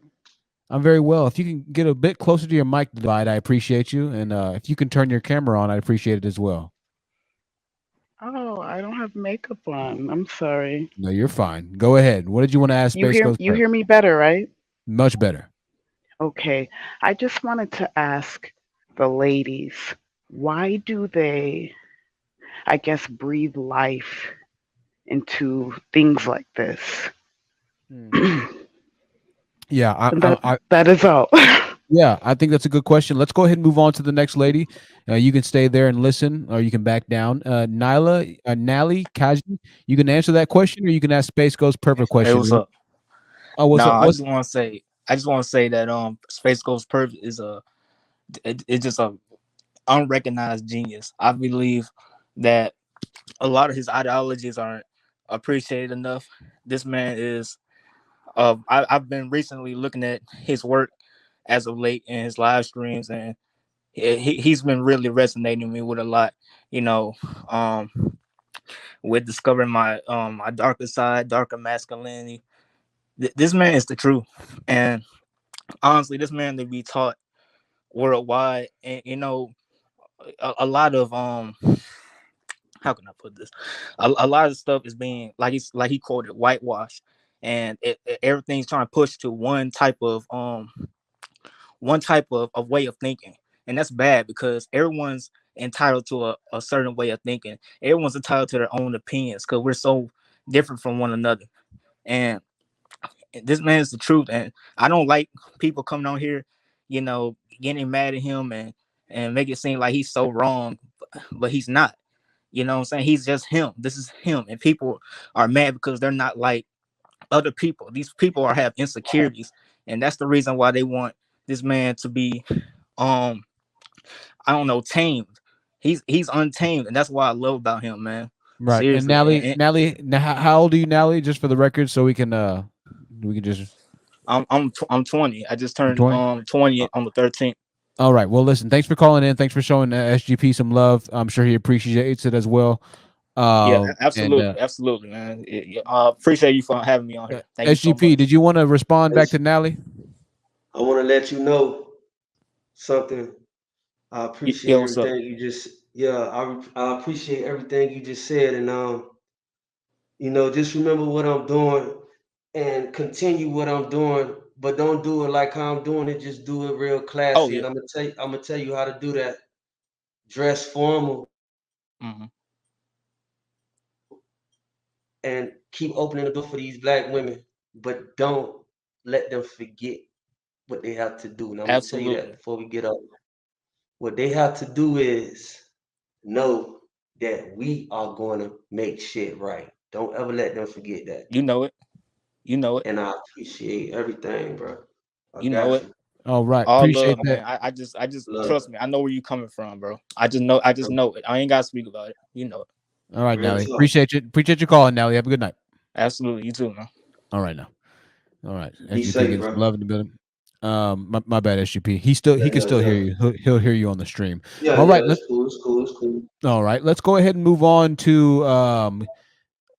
I'm very well. If you can get a bit closer to your mic, The Divide, I appreciate you. And if you can turn your camera on, I'd appreciate it as well. Oh, I don't have makeup on. I'm sorry. No, you're fine. Go ahead. What did you want to ask Space Ghost? You hear me better, right? Much better. Okay. I just wanted to ask the ladies, why do they, I guess, breathe life into things like this? Yeah, that is all. Yeah, I think that's a good question. Let's go ahead and move on to the next lady. You can stay there and listen, or you can back down. Nali Kaji, you can answer that question, or you can ask Space Ghost Perfect question. Hey, what's up? Oh, what's up? I just want to say that Space Ghost Perfect is it's just a unrecognized genius. I believe that a lot of his ideologies aren't appreciated enough. This man is. I've been recently looking at his work as of late in his live streams, and he's been really resonating me with a lot. With discovering my my darker side, darker masculinity. This man is the truth, and honestly, this man to be taught worldwide, and a lot of how can I put this? A lot of stuff is being like he quoted whitewash, and everything's trying to push to one type of way of thinking, and that's bad because everyone's entitled to a certain way of thinking. Everyone's entitled to their own opinions because we're so different from one another. And this man is the truth, and I don't like people coming on here, getting mad at him and make it seem like he's so wrong, but he's not. You know what I'm saying? He's just him. This is him, and people are mad because they're not like other people. These people have insecurities, and that's the reason why they want this man to be I don't know, tamed. He's untamed, and that's what I love about him, man. Right. Seriously. And Nally, how old are you, Nally? Just for the record, so we can just. I'm 20. I just turned 20? 20 on the 13th. All right. Well, listen. Thanks for calling in. Thanks for showing SGP some love. I'm sure he appreciates it as well. Yeah, absolutely, absolutely, man. Appreciate you for having me on here. Thank SGP, you so much. did you want to respond back to Nally? I want to let you know something. I appreciate everything you just. Yeah, I appreciate everything you just said, and just remember what I'm doing and continue what I'm doing, but don't do it like how I'm doing it. Just do it real classy. Oh, yeah. And I'm gonna tell you how to do that. Dress formal. Mm-hmm. And keep opening the door for these black women, but don't let them forget what they have to do. And I'm gonna tell you that before we get up. What they have to do is know that we are going to make shit right. Don't ever let them forget that. You know it. You know it. And I appreciate everything, bro. You know it. All right. All Appreciate love, that. man. I just love. Trust me. I know where you coming from, bro. I just know it. I ain't gotta speak about it. You know it. All right, Real Nelly. talk. Appreciate you. Appreciate you calling, Nelly. Have a good night. Absolutely, you too, man. All right now. All right. Be SGP safe, getting some bro. love in the building. My bad, SGP. He can Yeah, still hear yeah. you. He'll hear you on the stream. Yeah, All yeah, right. it's cool, it's cool, it's cool. All right. Let's go ahead and move on to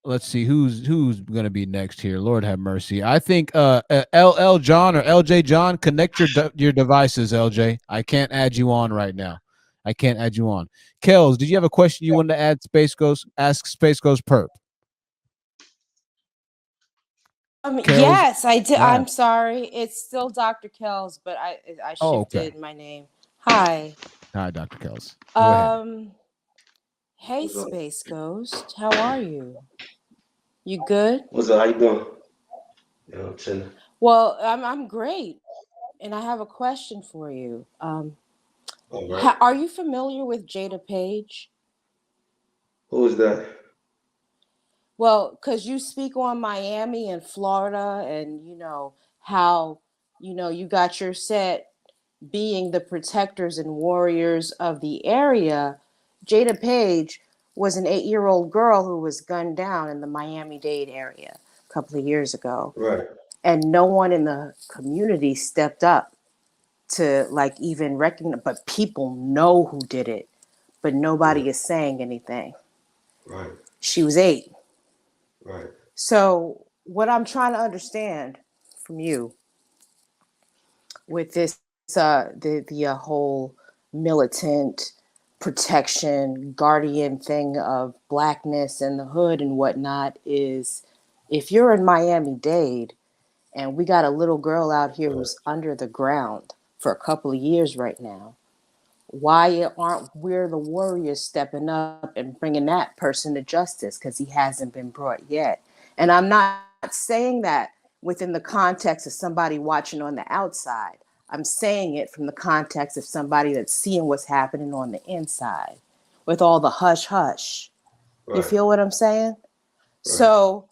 let's see who's gonna be next here. Lord have mercy. I think LL John or LJ John, connect your devices, LJ. I can't add you on right now. I can't add you on. Kels, did you have a question you wanted to add Ask Space Ghost Perp? Kels, Yes, I did. yeah. I'm sorry. It's still Dr. Kells, but I Oh, okay. shifted my name. Hi. Hi, Dr. Kels. Go ahead. Hey What's up? Space Ghost. How are you? You good? What's up? How you doing? Yeah, I'm chilling. Well, I'm great. And I have a question for you. All right. Are you familiar with Jada Page? Who is that? Well, because you speak on Miami and Florida, and how you got your set being the protectors and warriors of the area. Jada Page was an 8-year-old girl who was gunned down in the Miami-Dade area a couple of years ago. Right. And no one in the community stepped up to even recognize, but people know who did it, but nobody is saying anything. Right. She was 8. Right. So what I'm trying to understand from you with this the whole militant protection guardian thing of blackness and the hood and whatnot is, if you're in Miami-Dade and we got a little girl out here who's under the ground for a couple of years right now, why aren't we the warriors stepping up and bringing that person to justice? Because he hasn't been brought yet. And I'm not saying that within the context of somebody watching on the outside. I'm saying it from the context of somebody that's seeing what's happening on the inside with all the hush hush. Right. You feel what I'm saying? Right. So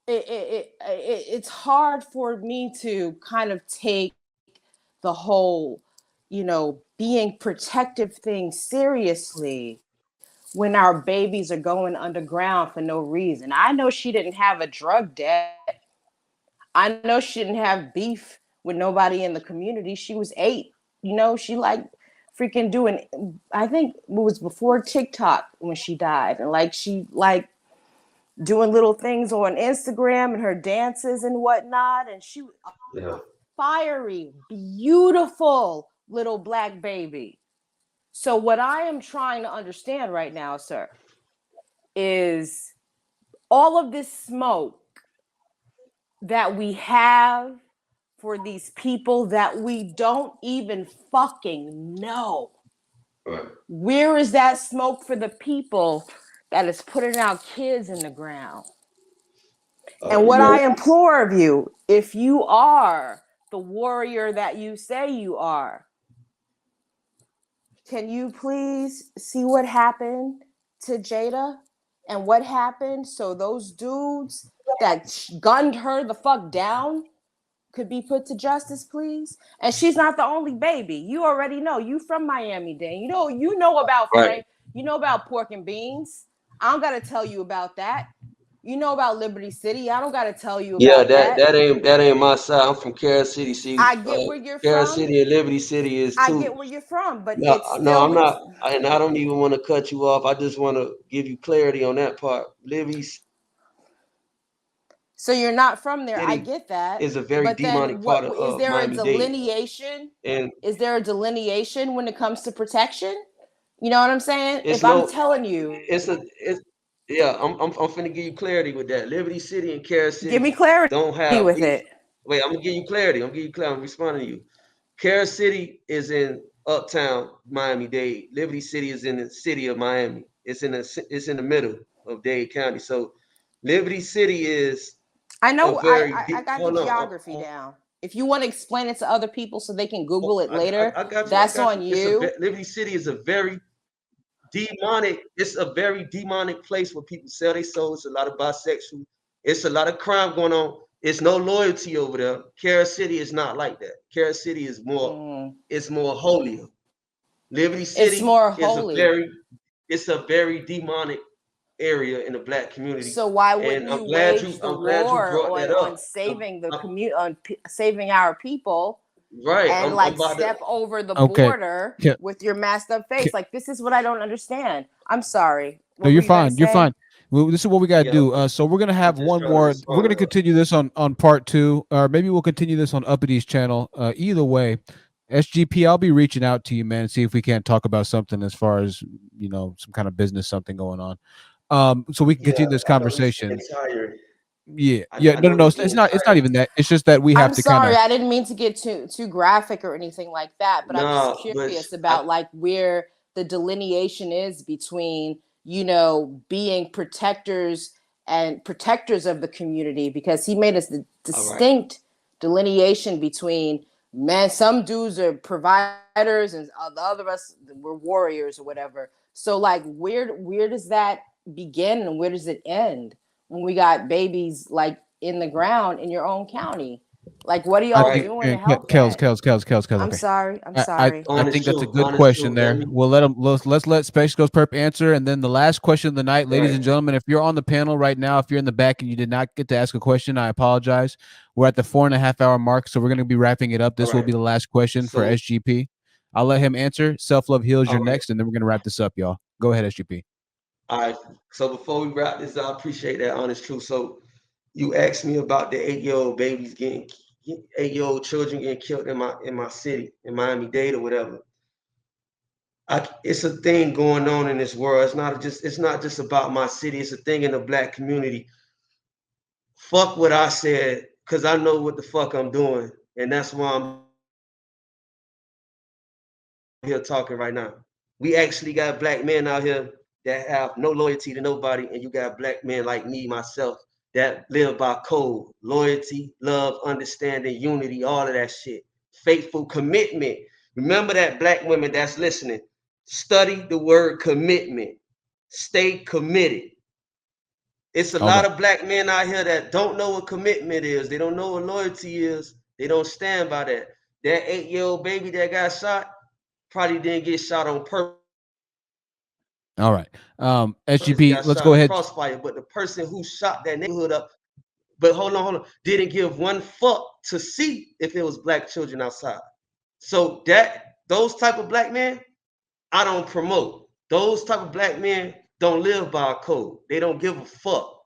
it's hard for me to kind of take the whole, being protective thing seriously when our babies are going underground for no reason. I know she didn't have a drug debt. I know she didn't have beef with nobody in the community. She was 8. She freaking doing, I think it was before TikTok when she died. And she doing little things on Instagram and her dances and whatnot. And she was a fiery, beautiful little black baby. So what I am trying to understand right now, sir, is all of this smoke that we have for these people that we don't even fucking know. Right. Where is that smoke for the people that is putting our kids in the ground? And what I implore of you, if you are the warrior that you say you are, can you please see what happened to Jada and what happened so those dudes that gunned her the fuck down could be put to justice, please? And she's not the only baby. You already know. You from Miami-Dade. You know about Frank. You know about pork and beans. I don't got to tell you about that. You know about Liberty City. I don't got to tell you about that. That ain't my side. I'm from Carroll City. See, I get where you're Carroll from. City and Liberty City is I too. get where you're from, but No, it's still. no, I'm not, and I don't even want to cut you off. I just want to give you clarity on that part. Liberty So you're not from there. City I get that. is a very But then demonic part of is there a Miami-Dade. delineation? And is there a delineation when it comes to protection? You know what I'm saying? If I'm telling you, yeah, I'm finna give you clarity with that. Liberty City and Carroll City give me clarity don't have with beef. it. Wait, I'm gonna give you clarity. I'm responding to you. Carroll City is in uptown Miami-Dade. Liberty City is in the city of Miami. It's in the middle of Dade County. So Liberty City is I know. I got the geography down. If you want to explain it to other people so they can Google it later, I got you. That's on you. Liberty City is a very demonic. It's a very demonic place where people sell their souls. It's a lot of bisexual. It's a lot of crime going on. It's no loyalty over there. Carroll City is not like that. Carroll City is more. It's more holier. Liberty City it's more holy. It's a very demonic area in the black community. So why And wouldn't you wage the I'm glad you war brought that up. on saving the saving our people, Right. and I'm like about step to. over the Okay. border Ke- with your masked up Ke- face? Like, this is what I don't understand. I'm sorry. No, What were you're you gonna fine. You're say? fine. Well, this is what we got to Yeah, do. So we're gonna I'm have just one trying to more. We're respond gonna to her. continue this on part two, or maybe we'll continue this on Uppity's channel. Either way, SGP, I'll be reaching out to you, man, and see if we can't talk about something as far as some kind of business, something going on. So we can Yeah, continue this I noticed the conversation. entire. Yeah, yeah. I No, no, no. noticed It's the not. It's not entire. even that. It's just that we have I'm to kind sorry, of. I didn't mean to get too graphic or anything like that, but I'm just Nah, but curious about like where the delineation is between, being protectors of the community, because he made us the all right. distinct delineation between, man, some dudes are providers and the other of us were warriors or whatever. So like where does that begin and where does it end when we got babies like in the ground in your own county? Like, what are I y'all think doing to help Kels, that? Kels, Kels, Kels, Kels. I'm Okay. sorry. I'm I, I sorry. I think that's a good Honest question truth. Let there. me. We'll let's let Space Ghost Perp answer, and then the last question of the night, ladies Right. and gentlemen. If you're on the panel right now, if you're in the back and you did not get to ask a question, I apologize. We're at the 4.5 hour mark, so we're going to be wrapping it up. All This will right. be the last question for So, SGP. I'll let him answer. Self love heals. all You're right. next, and then we're going to wrap this up, y'all. Go ahead, SGP. All right. So before we wrap this, I appreciate that honest truth. So you asked me about the 8-year-old babies getting 8-year-old children getting killed in my city, in Miami-Dade or whatever. It's a thing going on in this world. It's not just about my city. It's a thing in the black community. Fuck what I said, because I know what the fuck I'm doing. And that's why I'm here talking right now. We actually got black men out here that have no loyalty to nobody, and you got black men like me, myself, that live by code, loyalty, love, understanding, unity, all of that shit. Faithful commitment. Remember that, black women that's listening. Study the word commitment. Stay committed. It's a All lot right. of black men out here that don't know what commitment is. They don't know what loyalty is. They don't stand by that. That 8-year-old baby that got shot probably didn't get shot on purpose. All right. He SGP, got let's shot go in ahead. crossfire, but the person who shot that neighborhood up, but hold on, didn't give one fuck to see if it was black children outside. So those type of black men, I don't promote. Those type of black men don't live by a code. They don't give a fuck.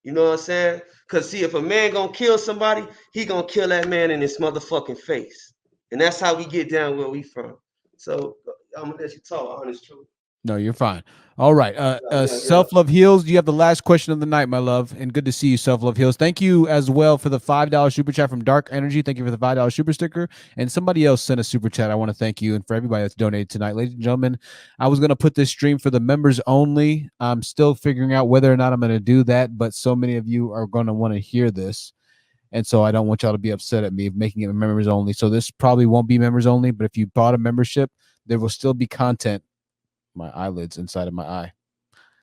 You know what I'm saying? Cause see, if a man gonna kill somebody, he gonna kill that man in his motherfucking face. And that's how we get down where we from. So I'm gonna let you talk, honest truth. No, you're fine. All right. Yeah. Self love heals. You have the last question of the night, my love, and good to see you. Self love heals. Thank you as well for the $5 super chat from Dark Energy. Thank you for the $5 super sticker. And somebody else sent a super chat. I want to thank you, and for everybody that's donated tonight, ladies and gentlemen. I was going to put this stream for the members only. I'm still figuring out whether or not I'm going to do that, but so many of you are going to want to hear this. And so I don't want y'all to be upset at me making it members only. So this probably won't be members only, but if you bought a membership, there will still be content. My eyelids inside of my eye.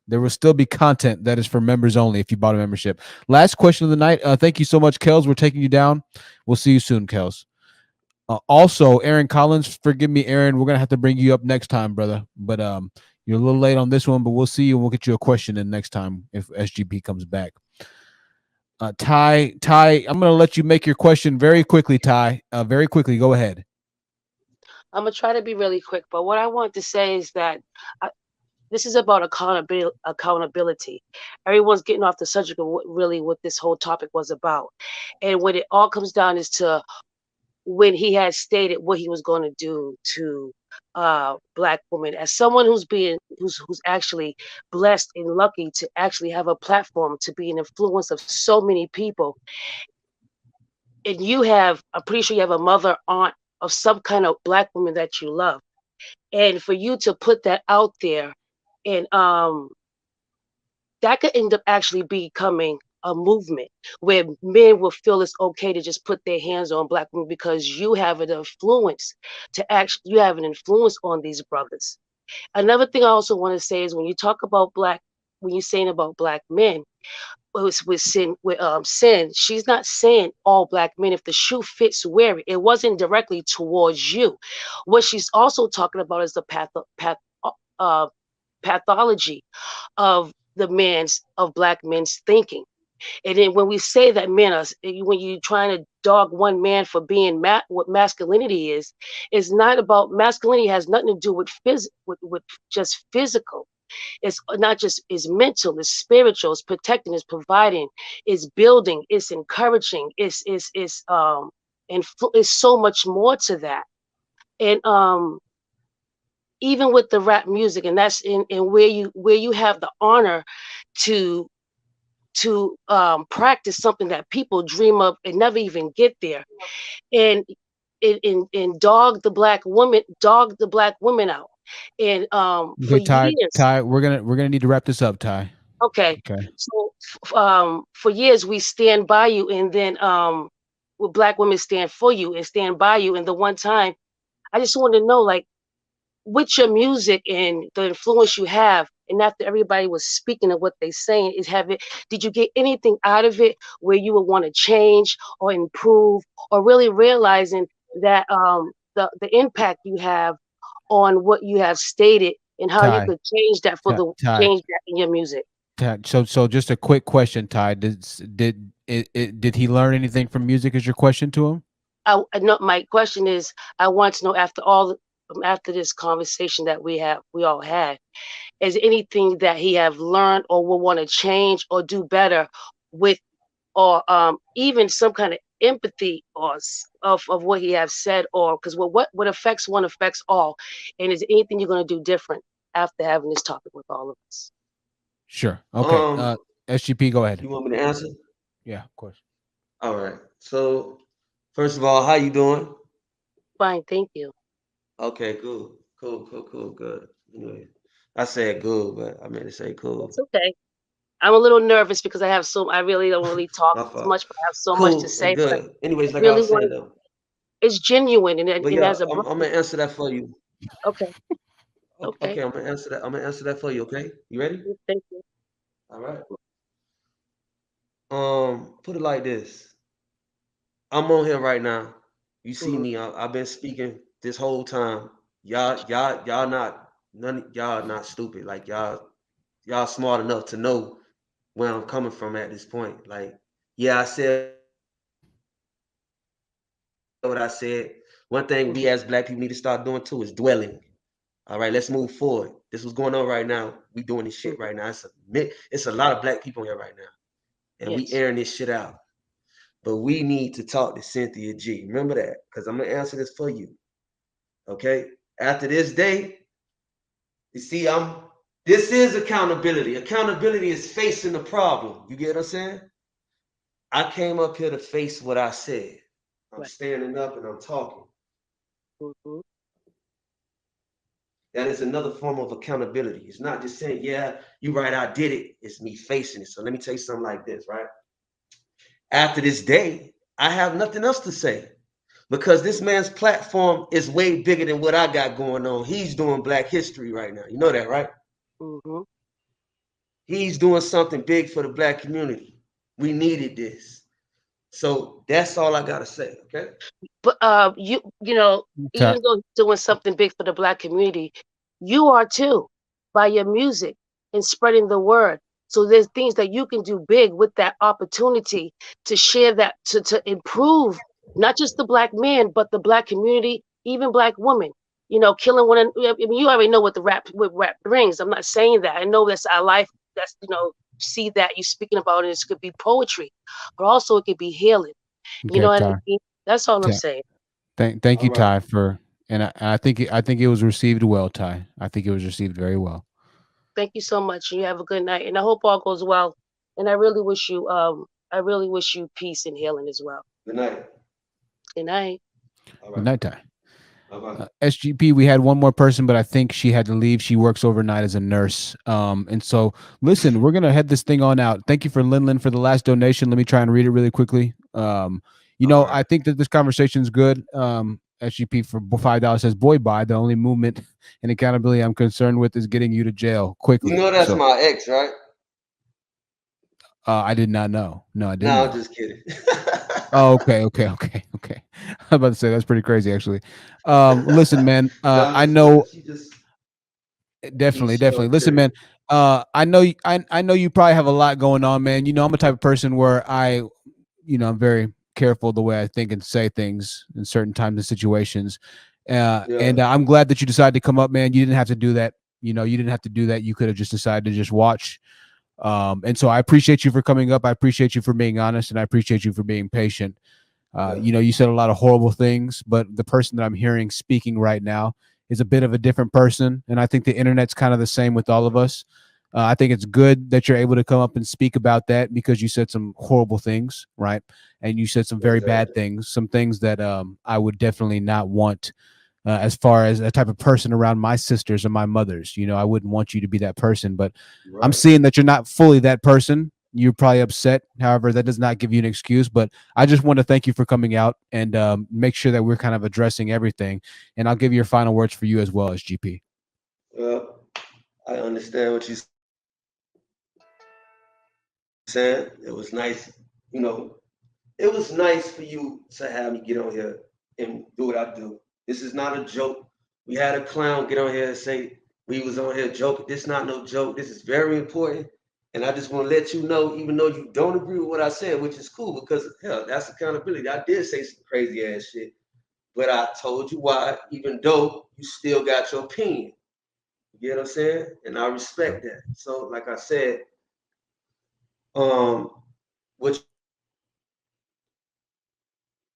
There will still be content that is for members only if you bought a membership. Last question of the night. Thank you so much, Kels. We're taking you down. We'll see you soon, Kels. Also, Aaron Collins, forgive me, Aaron. We're gonna have to bring you up next time, brother. But you're a little late on this one, but we'll see you and we'll get you a question in next time if SGP comes back. Ty, I'm gonna let you make your question very quickly, Ty. Very quickly. Go ahead. I'm gonna try to be really quick, but what I want to say is that this is about accountability. Everyone's getting off the subject of what this whole topic was about, and what it all comes down is to when he had stated what he was going to do to black women. As someone who's actually blessed and lucky to actually have a platform to be an influence of so many people, and I'm pretty sure you have a mother, aunt of some kind of black woman that you love, and for you to put that out there, and that could end up actually becoming a movement where men will feel it's okay to just put their hands on black women because you have an influence on these brothers. Another thing I also want to say is when you're saying about black men, with sin, she's not saying all black men. If the shoe fits, wear it. It wasn't directly towards you. What she's also talking about is the pathology of the man's of black men's thinking. And then when we say that men are, when you're trying to dog one man for being what masculinity is, it's not about masculinity. Has nothing to do with with just physical. It's not just it's mental, it's spiritual, it's protecting, it's providing, it's building, it's encouraging, and it's so much more to that. And even with the rap music, and that's in where you have the honor to practice something that people dream of and never even get there, and dog the black women out, and for Okay, Ty. years. Ty, we're gonna need to wrap this up, Ty. Okay, Okay. so for years we stand by you, and then black women stand for you and stand by you. And the one time, I just want to know, like, with your music and the influence you have, and after everybody was speaking of what they saying, did you get anything out of it where you would want to change or improve, or really realizing that the impact you have on what you have stated and how you Ty. could change that Ty. change that in your music? Ty. So just a quick question, Ty. Did he learn anything from music? Is your question to him? I know my question is, I want to know, after this conversation that we all had, is anything that he have learned or will want to change or do better with, or even some kind of empathy of what he have said, or because what affects one affects all, and is there anything you're going to do different after having this topic with all of us? Sure. Okay. SGP, go ahead. You want me to answer? Yeah, of course. All right. So, first of all, how you doing? Fine, thank you. Okay, good. Cool, good. Anyway, I said good, but I meant to say cool. It's okay. I'm a little nervous because I really don't really talk My as fault. much, but I have so much to Cool say. and But good. Anyways, I like I really was want saying to. though. It's genuine, But and yeah, as a I'm brother. gonna answer that for you. Okay. Okay. Okay, I'm gonna answer that. I'm gonna answer that for you. Okay, you ready? Thank you. All right. Put it like this. I'm on here right now. You see me. I've been speaking this whole time. Y'all not y'all not stupid. Like y'all smart enough to know where I'm coming from at this point. Like, yeah, I said what I said. One thing we as black people need to start doing too is dwelling. All right, let's move forward. This is going on right now. We doing this shit right now. It's a lot of black people here right now, and we airing this shit out. But we need to talk to Cynthia G. Remember that, because I'm gonna answer this for you. Okay. After this day, you see, this is accountability. Accountability is facing the problem. You get what I'm saying? I came up here to face what I said. I'm standing up and I'm talking. That is another form of accountability. It's not just saying, yeah, you're right, I did it. It's me facing it. So let me tell you something like this, right? After this day, I have nothing else to say, because this man's platform is way bigger than what I got going on. He's doing Black history right now. You know that, right? He's doing something big for the Black community. We needed this. So that's all I got to say, okay? But you know, even though he's doing something big for the Black community, you are too, by your music and spreading the word. So there's things that you can do big with that opportunity to share that, to improve not just the Black man, but the Black community, even Black women. You know, killing one. I mean, you already know what rap brings. I'm not saying that. I know that's our life. That's, you know, see that you speaking about it. It could be poetry, but also it could be healing. You know what I mean? That's all I'm saying. Thank you, Ty, and I think it was received well, Ty. I think it was received very well. Thank you so much. You have a good night, and I hope all goes well. And I really wish you peace and healing as well. Good night. Good night. Good night, Ty. SGP, we had one more person, but I think she had to leave. She works overnight as a nurse. And so, listen, we're gonna head this thing on out. Thank you for Lin for the last donation. Let me try and read it really quickly. I think that this conversation is good. SGP for $5 says, "Boy, bye. The only movement and accountability I'm concerned with is getting you to jail quickly." You know that's my ex, right? I did not know. No, I didn't. No, I'm just kidding. Oh, okay. I'm about to say that's pretty crazy, actually. Listen, man. I know. Definitely, Peace, love, definitely. Listen, period. man. I know I know you probably have a lot going on, man. You know, I'm a type of person where I'm very careful the way I think and say things in certain times and situations. And I'm glad that you decided to come up, man. You didn't have to do that. You know, you didn't have to do that. You could have just decided to just watch. And so I appreciate you for coming up. I appreciate you for being honest, and I appreciate you for being patient. You know, you said a lot of horrible things, but the person that I'm hearing speaking right now is a bit of a different person. And I think the internet's kind of the same with all of us. I think it's good that you're able to come up and speak about that because you said some horrible things, right? And you said some very bad things, some things that I would definitely not want as far as a type of person around my sisters or my mothers. You know, I wouldn't want you to be that person, but I'm seeing that you're not fully that person. You're probably upset. However, that does not give you an excuse, but I just want to thank you for coming out and make sure that we're kind of addressing everything. And I'll give your final words for you as well as GP. Well, I understand what you're saying. It was nice, you know, it was nice for you to have me get on here and do what I do. This is not a joke. We had a clown get on here and say we was on here joking. This is not no joke. This is very important. And I just want to let you know, even though you don't agree with what I said, which is cool because hell, that's accountability. I did say some crazy ass shit, but I told you why, even though you still got your opinion. You get what I'm saying? And I respect that. So, like I said, what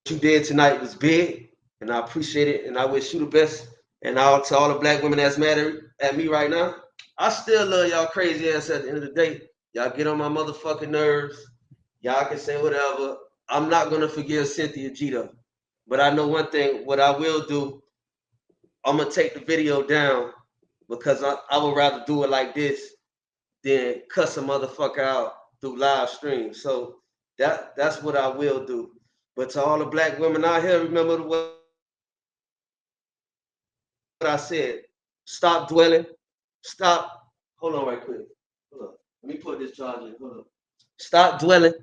you did tonight was big, and I appreciate it, and I wish you the best. And out to all the black women that's mad at me right now, I still love y'all crazy ass at the end of the day. Y'all get on my motherfucking nerves. Y'all can say whatever. I'm not gonna forgive Cynthia G though. But I know one thing, what I will do, I'm gonna take the video down because I would rather do it like this than cuss a motherfucker out through live stream. So that's what I will do. But to all the black women out here, remember what I said. Stop dwelling. Stop. Hold on right quick. Hold on. Let me put this charger in. Hold on. Stop dwelling.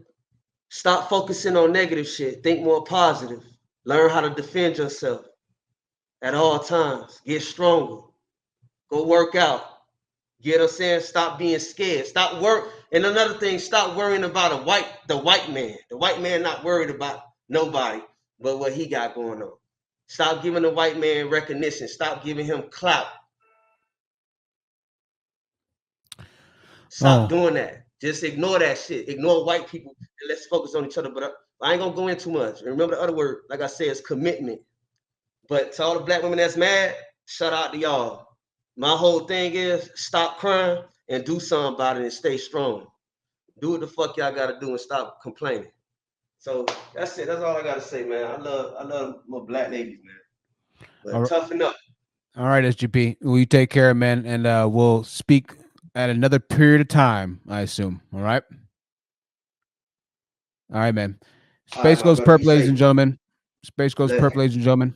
Stop focusing on negative shit. Think more positive. Learn how to defend yourself at all times. Get stronger. Go work out. Get what I'm saying? Stop being scared. Stop work. And another thing, stop worrying about the white man. The white man not worried about nobody but what he got going on. Stop giving the white man recognition. Stop giving him clout. Stop doing that. Just ignore that shit. Ignore white people and let's focus on each other. But I ain't gonna go in too much. And remember the other word, like I said, is commitment. But to all the black women that's mad, shout out to y'all. My whole thing is stop crying and do something about it and stay strong. Do what the fuck y'all gotta do and stop complaining. So that's it. That's all I gotta say, man. I love my black ladies, man. But toughen up. All right, SGP. Well, you take care, man, and we'll speak at another period of time, I assume. All right. All right, man. All right, Space my Goes brother. Perp, Be ladies and safe. gentlemen. Space Goes Bless. Perp, ladies and gentlemen.